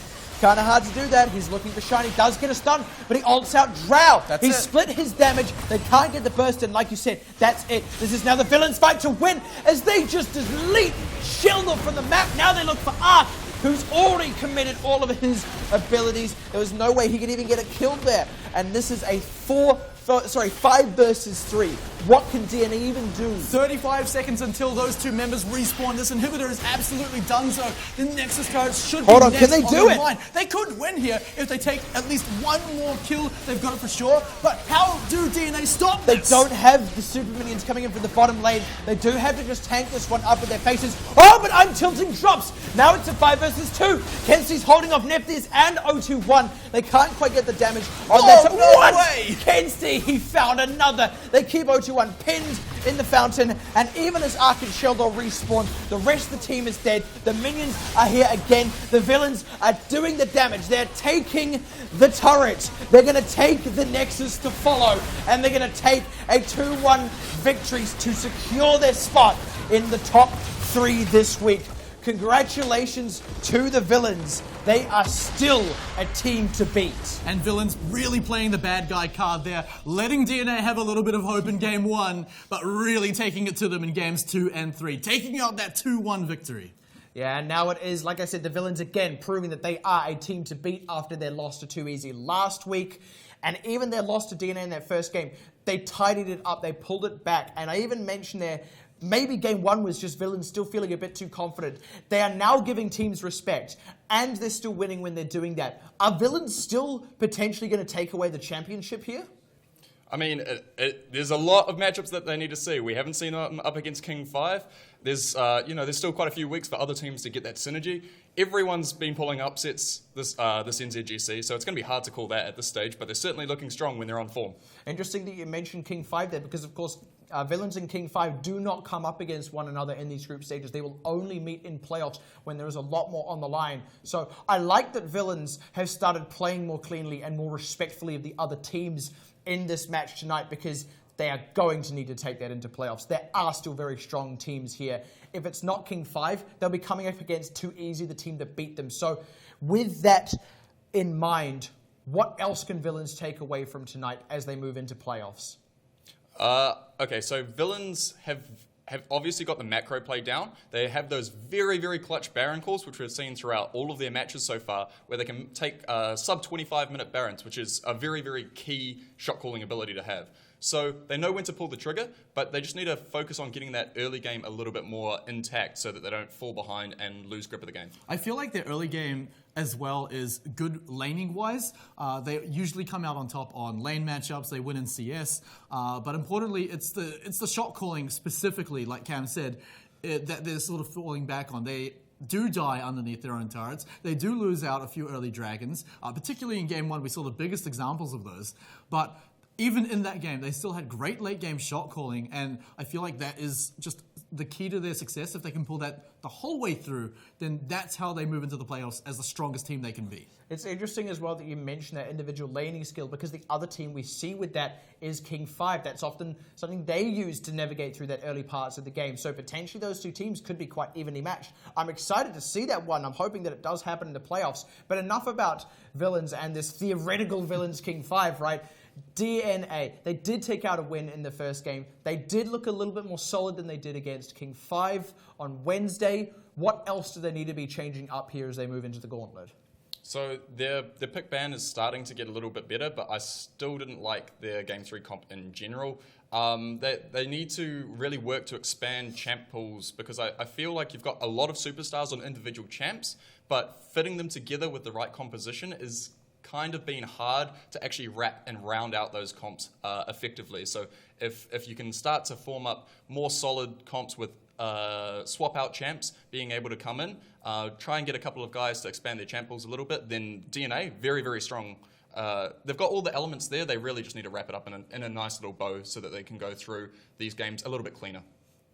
Speaker 2: kind of hard to do that. He's looking for Shiny, does get a stun, but he ults out Drow. He split his damage. They can't get the burst in. Like you said, that's it. This is now the villains' fight to win as they just delete Sheldon from the map. Now they look for Arc, who's already committed all of his abilities. There was no way he could even get a kill there. And this is a 5 versus 3. What can DNA even do?
Speaker 6: 35 seconds until those two members respawn. This inhibitor is absolutely done so. The Nexus turrets should be next
Speaker 2: can they do it?
Speaker 6: line. They could win here if they take at least one more kill. They've got it for sure. But how do DNA stop this?
Speaker 2: They don't have the super minions coming in from the bottom lane. They do have to just tank this one up with their faces. Oh, but I'm tilting drops. Now it's a 5 versus 2. Kenzie's holding off Nephthys and 021. They can't quite get the damage on that.
Speaker 6: No way!
Speaker 2: Kenzie, he found another. They keep 021 pinned in the fountain, and even as Ark and Sheldon respawn, the rest of the team is dead. The minions are here again. The villains are doing the damage. They're taking the turret. They're going to take the Nexus to follow, and they're going to take a 2-1 victory to secure their spot in the top 3 this week. Congratulations to the villains. They are still a team to beat.
Speaker 6: And villains really playing the bad guy card there, letting DNA have a little bit of hope in game 1, but really taking it to them in games 2 and 3, taking out that 2-1 victory.
Speaker 2: Yeah, and now it is, like I said, the villains again proving that they are a team to beat after their loss to 2easy last week. And even their loss to DNA in their first game, they tidied it up, they pulled it back. And I even mentioned there, maybe game 1 was just villains still feeling a bit too confident. They are now giving teams respect, and they're still winning when they're doing that. Are villains still potentially going to take away the championship here?
Speaker 4: I mean, there's a lot of matchups that they need to see. We haven't seen them up against King 5. There's still quite a few weeks for other teams to get that synergy. Everyone's been pulling upsets this NZGC, so it's going to be hard to call that at this stage, but they're certainly looking strong when they're on form.
Speaker 2: Interesting that you mentioned King 5 there, because of course, Villains and King 5 do not come up against one another in these group stages. They will only meet in playoffs when there is a lot more on the line. So I like that Villains have started playing more cleanly and more respectfully of the other teams in this match tonight, because they are going to need to take that into playoffs. There are still very strong teams here. If it's not King 5, they'll be coming up against 2easy, the team that beat them. So with that in mind, what else can Villains take away from tonight as they move into playoffs?
Speaker 4: Okay, so Villains have obviously got the macro play down. They have those very, very clutch Baron calls, which we've seen throughout all of their matches so far, where they can take sub 25-minute Barons, which is a very, very key shot calling ability to have. So they know when to pull the trigger, but they just need to focus on getting that early game a little bit more intact so that they don't fall behind and lose grip of the game.
Speaker 6: I feel like their early game as well is good laning-wise. They usually come out on top on lane matchups. They win in CS, but importantly, it's the shot calling specifically, like Cam said, that they're sort of falling back on. They do die underneath their own turrets. They do lose out a few early dragons, particularly in game 1. We saw the biggest examples of those, but even in that game, they still had great late-game shot calling, and I feel like that is just the key to their success. If they can pull that the whole way through, then that's how they move into the playoffs as the strongest team they can be.
Speaker 2: It's interesting as well that you mention that individual laning skill, because the other team we see with that is King 5. That's often something they use to navigate through that early parts of the game. So potentially those two teams could be quite evenly matched. I'm excited to see that one. I'm hoping that it does happen in the playoffs. But enough about Villains and this theoretical Villains King 5, right? DNA, they did take out a win in the first game. They did look a little bit more solid than they did against King 5 on Wednesday. What else do they need to be changing up here as they move into the gauntlet?
Speaker 4: So their pick ban is starting to get a little bit better, but I still didn't like their Game 3 comp in general. They need to really work to expand champ pools, because I feel like you've got a lot of superstars on individual champs, but fitting them together with the right composition is kind of been hard to actually wrap and round out those comps effectively. So if you can start to form up more solid comps with swap out champs being able to come in, try and get a couple of guys to expand their champ pools a little bit, then DNA, very, very strong. They've got all the elements there. They really just need to wrap it up in a nice little bow so that they can go through these games a little bit cleaner.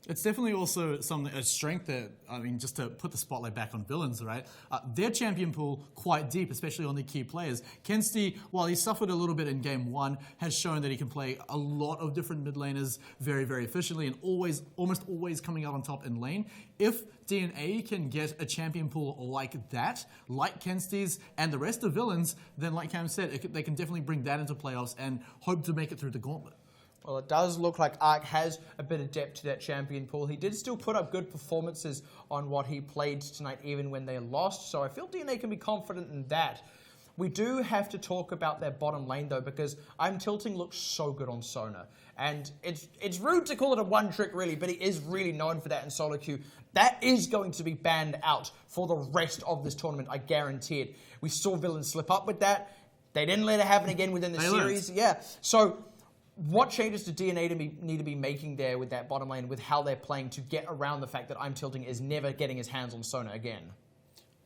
Speaker 6: It's definitely also a strength that, I mean, just to put the spotlight back on Villains, right? Their champion pool quite deep, especially on the key players. Kensti, while he suffered a little bit in game 1, has shown that he can play a lot of different mid laners very, very efficiently and almost always coming out on top in lane. If DNA can get a champion pool like that, like Kensti's and the rest of Villains, then like Cam said, they can definitely bring that into playoffs and hope to make it through the gauntlet.
Speaker 2: Well, it does look like Ark has a bit of depth to that champion pool. He did still put up good performances on what he played tonight, even when they lost. So I feel DNA can be confident in that. We do have to talk about their bottom lane, though, because I'm Tilting looks so good on Sona. And it's rude to call it a one-trick, really, but he is really known for that in solo queue. That is going to be banned out for the rest of this tournament, I guarantee it. We saw Villains slip up with that. They didn't let it happen again within the series. Yeah. So what changes do DNA need to be making there with that bottom lane, with how they're playing to get around the fact that I'm Tilting is never getting his hands on Sona again?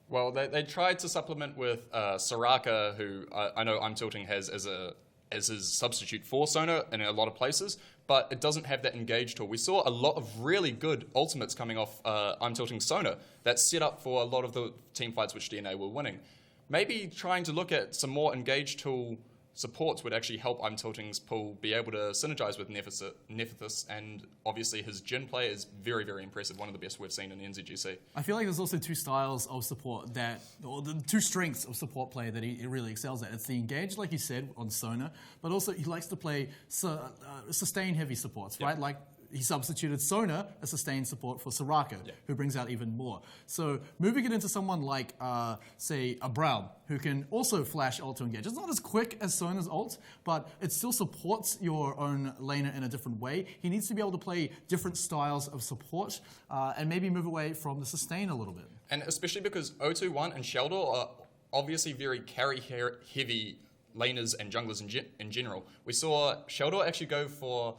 Speaker 4: Well, they tried to supplement with Soraka, who I know I'm Tilting has as his substitute for Sona in a lot of places, but it doesn't have that engage tool. We saw a lot of really good ultimates coming off I'm Tilting Sona that set up for a lot of the team fights which DNA were winning. Maybe trying to look at some more engage tool supports would actually help I'm Tilting's pool be able to synergize with Nephthys, and obviously his Jhin play is very, very impressive, one of the best we've seen in the NZGC.
Speaker 6: I feel like there's also two styles of support or the two strengths of support play that he really excels at. It's the engage, like you said, on Sona, but also he likes to play sustain heavy supports, right? Like he substituted Sona as sustained support for Soraka, who brings out even more. So moving it into someone like, say, a Brown, who can also flash ult to engage. It's not as quick as Sona's ult, but it still supports your own laner in a different way. He needs to be able to play different styles of support and maybe move away from the sustain a little bit.
Speaker 4: And especially because 021 and Sheldor are obviously very carry-heavy laners and junglers in general. We saw Sheldor actually go for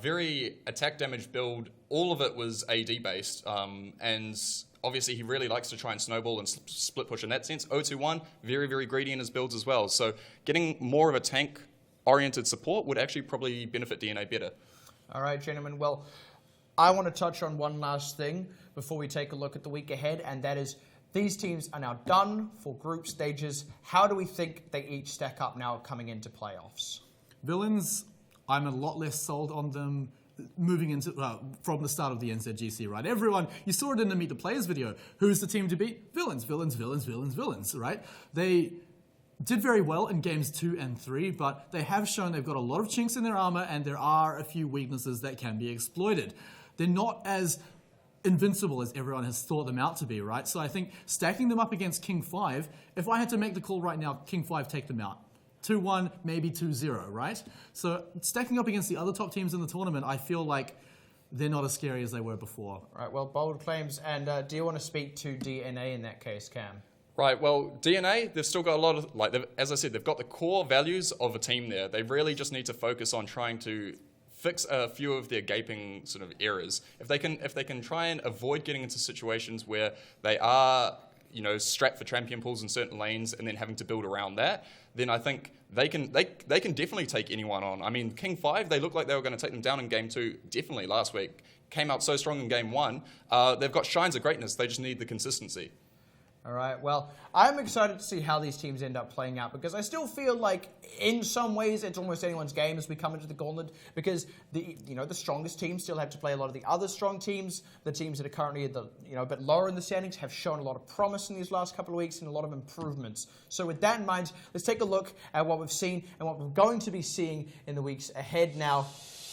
Speaker 4: very attack damage build. All of it was AD based, and obviously he really likes to try and snowball and split push in that sense. 021, very, very greedy in his builds as well. So getting more of a tank oriented support would actually probably benefit DNA better.
Speaker 2: All right, gentlemen. Well, I want to touch on one last thing before we take a look at the week ahead, and that is these teams are now done for group stages. How do we think they each stack up now coming into playoffs?
Speaker 6: Villains, I'm a lot less sold on them moving into from the start of the NZGC, right? Everyone, you saw it in the Meet the Players video. Who's the team to beat? Villains, Villains, Villains, Villains, Villains, right? They did very well in games 2 and 3, but they have shown they've got a lot of chinks in their armor, and there are a few weaknesses that can be exploited. They're not as invincible as everyone has thought them out to be, right? So I think stacking them up against King 5, if I had to make the call right now, King 5 take them out. 2-1, maybe 2-0, right? So stacking up against the other top teams in the tournament, I feel like they're not as scary as they were before.
Speaker 2: Right, well, bold claims. And do you want to speak to DNA in that case, Cam?
Speaker 4: Right, well, DNA, they've still got a lot of, as I said, they've got the core values of a team there. They really just need to focus on trying to fix a few of their gaping sort of errors. If they can try and avoid getting into situations where they are, strapped for champion pools in certain lanes and then having to build around that, then I think they can definitely take anyone on. I mean, King 5, they looked like they were going to take them down in game 2, definitely last week. Came out so strong in game 1. They've got shines of greatness. They just need the consistency.
Speaker 2: All right, well, I'm excited to see how these teams end up playing out, because I still feel like in some ways it's almost anyone's game as we come into the gauntlet, because the strongest teams still have to play a lot of the other strong teams. The teams that are currently at a bit lower in the standings have shown a lot of promise in these last couple of weeks and a lot of improvements. So with that in mind, let's take a look at what we've seen and what we're going to be seeing in the weeks ahead now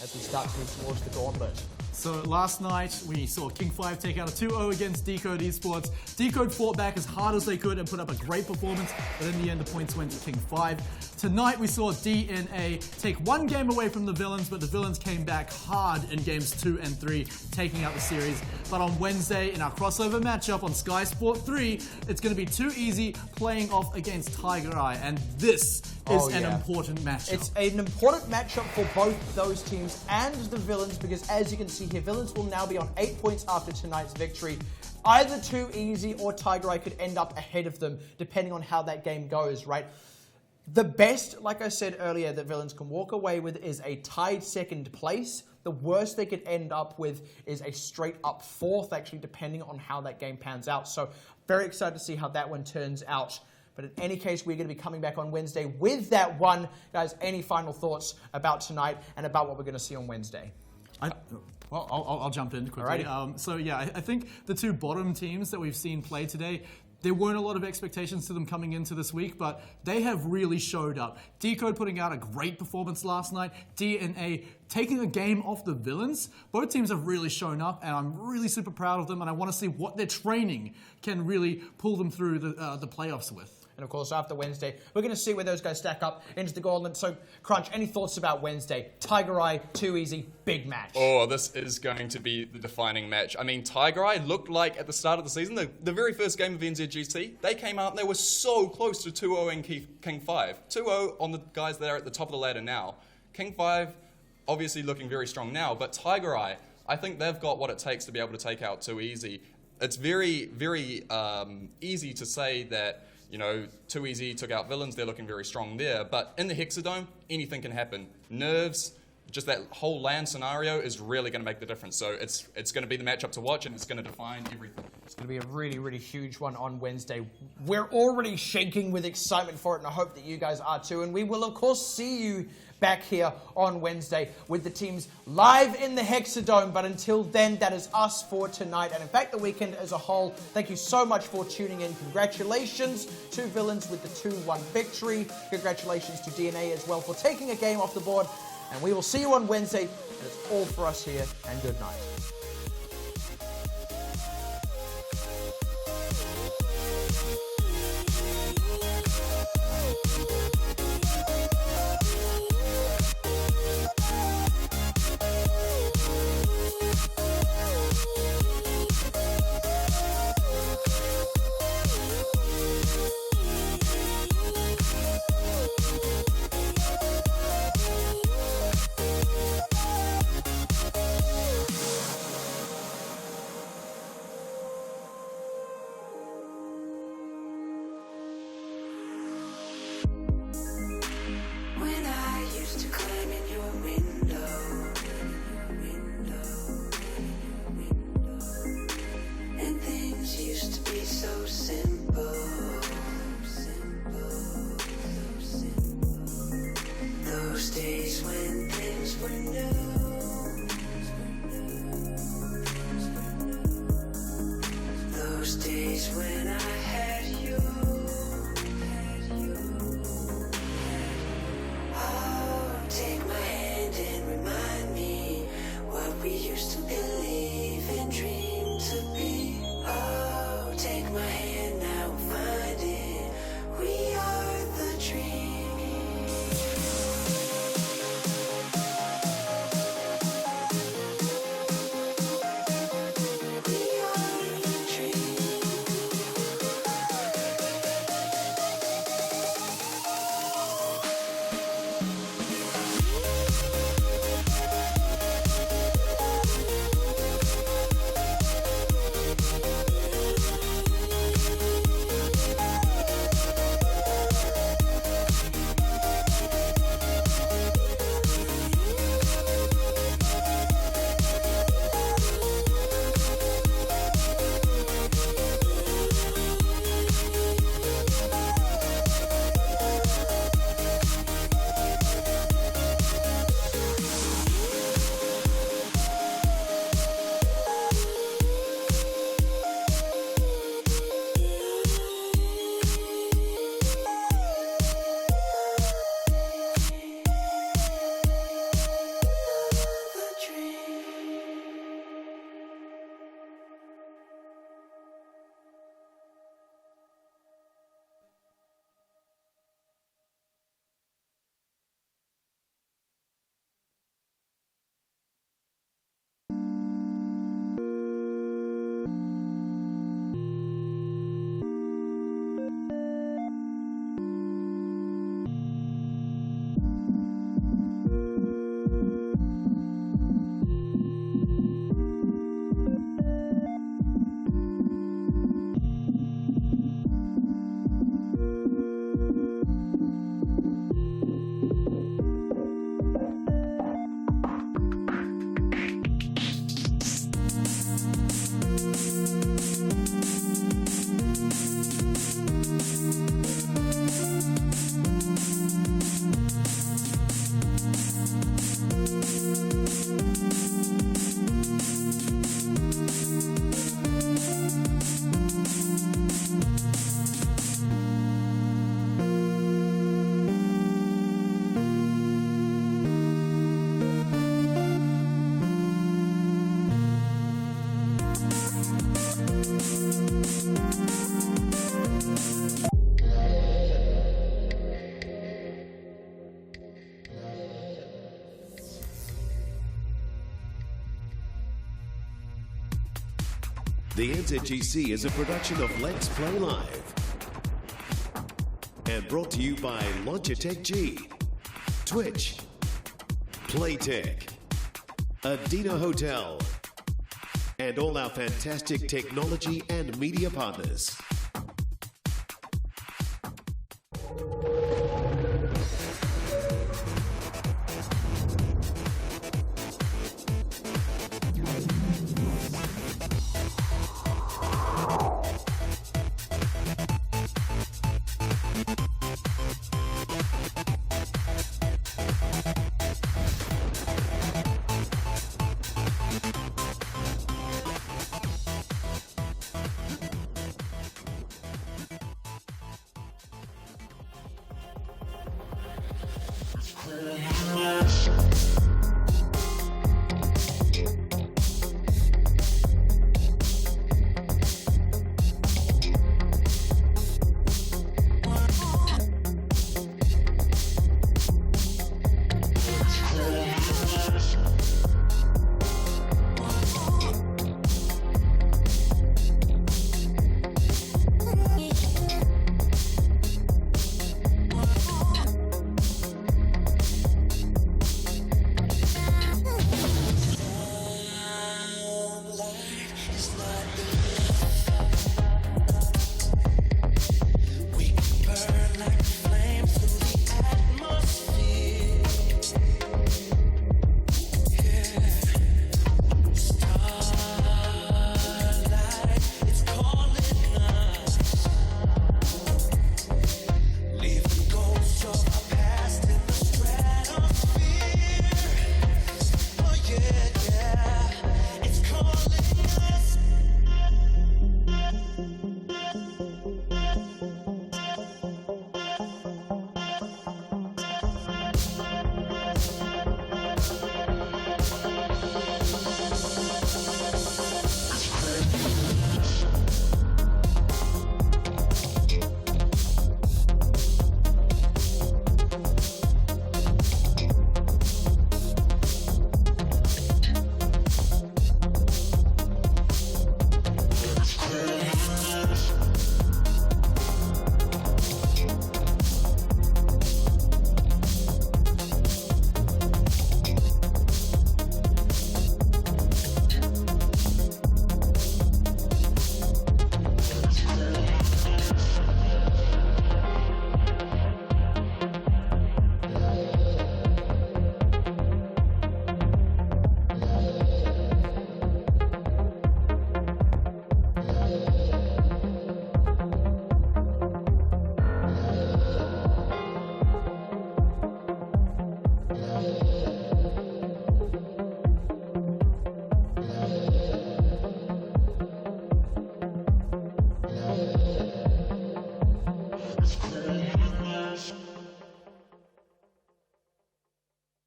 Speaker 2: as we start to move towards the gauntlet.
Speaker 6: So last night, we saw King 5 take out a 2-0 against Decode Esports. Decode fought back as hard as they could and put up a great performance, but in the end, the points went to King 5. Tonight, we saw DNA take one game away from the Villains, but the Villains came back hard in games 2 and 3, taking out the series. But on Wednesday, in our crossover matchup on Sky Sport 3, it's going to be too easy playing off against Tiger Eye, and this is an important matchup.
Speaker 2: It's an important matchup for both those teams and the Villains, because as you can see here, Villains will now be on 8 points after tonight's victory. Either too easy or Tiger Eye could end up ahead of them, depending on how that game goes, right? The best, like I said earlier, that Villains can walk away with is a tied second place. The worst they could end up with is a straight up fourth, actually, depending on how that game pans out. So very excited to see how that one turns out. But in any case, we're going to be coming back on Wednesday with that one. Guys, any final thoughts about tonight and about what we're going to see on Wednesday?
Speaker 6: I'll jump in quickly.
Speaker 2: Alrighty.
Speaker 6: So yeah, I think the two bottom teams that we've seen play today, there weren't a lot of expectations to them coming into this week, but they have really showed up. Decode putting out a great performance last night. DNA taking a game off the Villains. Both teams have really shown up, and I'm really super proud of them, and I want to see what their training can really pull them through the playoffs with.
Speaker 2: And of course, after Wednesday, we're going to see where those guys stack up into the gauntlet. So, Crunch, any thoughts about Wednesday? Tiger Eye, too easy, big match.
Speaker 4: Oh, this is going to be the defining match. I mean, Tiger Eye looked like at the start of the season, the very first game of NZGC, they came out and they were so close to 2-0 in King 5. 2-0 on the guys that are at the top of the ladder now. King 5, obviously looking very strong now, but Tiger Eye, I think they've got what it takes to be able to take out Too Easy. It's very, very easy to say that, you know, Too Easy took out Villains, they're looking very strong there. But in the Hexadome, anything can happen. Nerves, just that whole land scenario is really going to make the difference. So it's going to be the matchup to watch, and it's going to define everything.
Speaker 2: It's going to be a really, really huge one on Wednesday. We're already shaking with excitement for it, and I hope that you guys are too. And we will, of course, see you back here on Wednesday with the teams live in the Hexadome. But until then, that is us for tonight, and in fact the weekend as a whole. Thank you so much for tuning in. Congratulations to Villains with the 2-1 victory. Congratulations to DNA as well for taking a game off the board. And we will see you on Wednesday. And it's all for us here, and good night.
Speaker 1: The NZGC is a production of Let's Play Live and brought to you by Logitech G, Twitch, Playtech, Adina Hotel, and all our fantastic technology and media partners.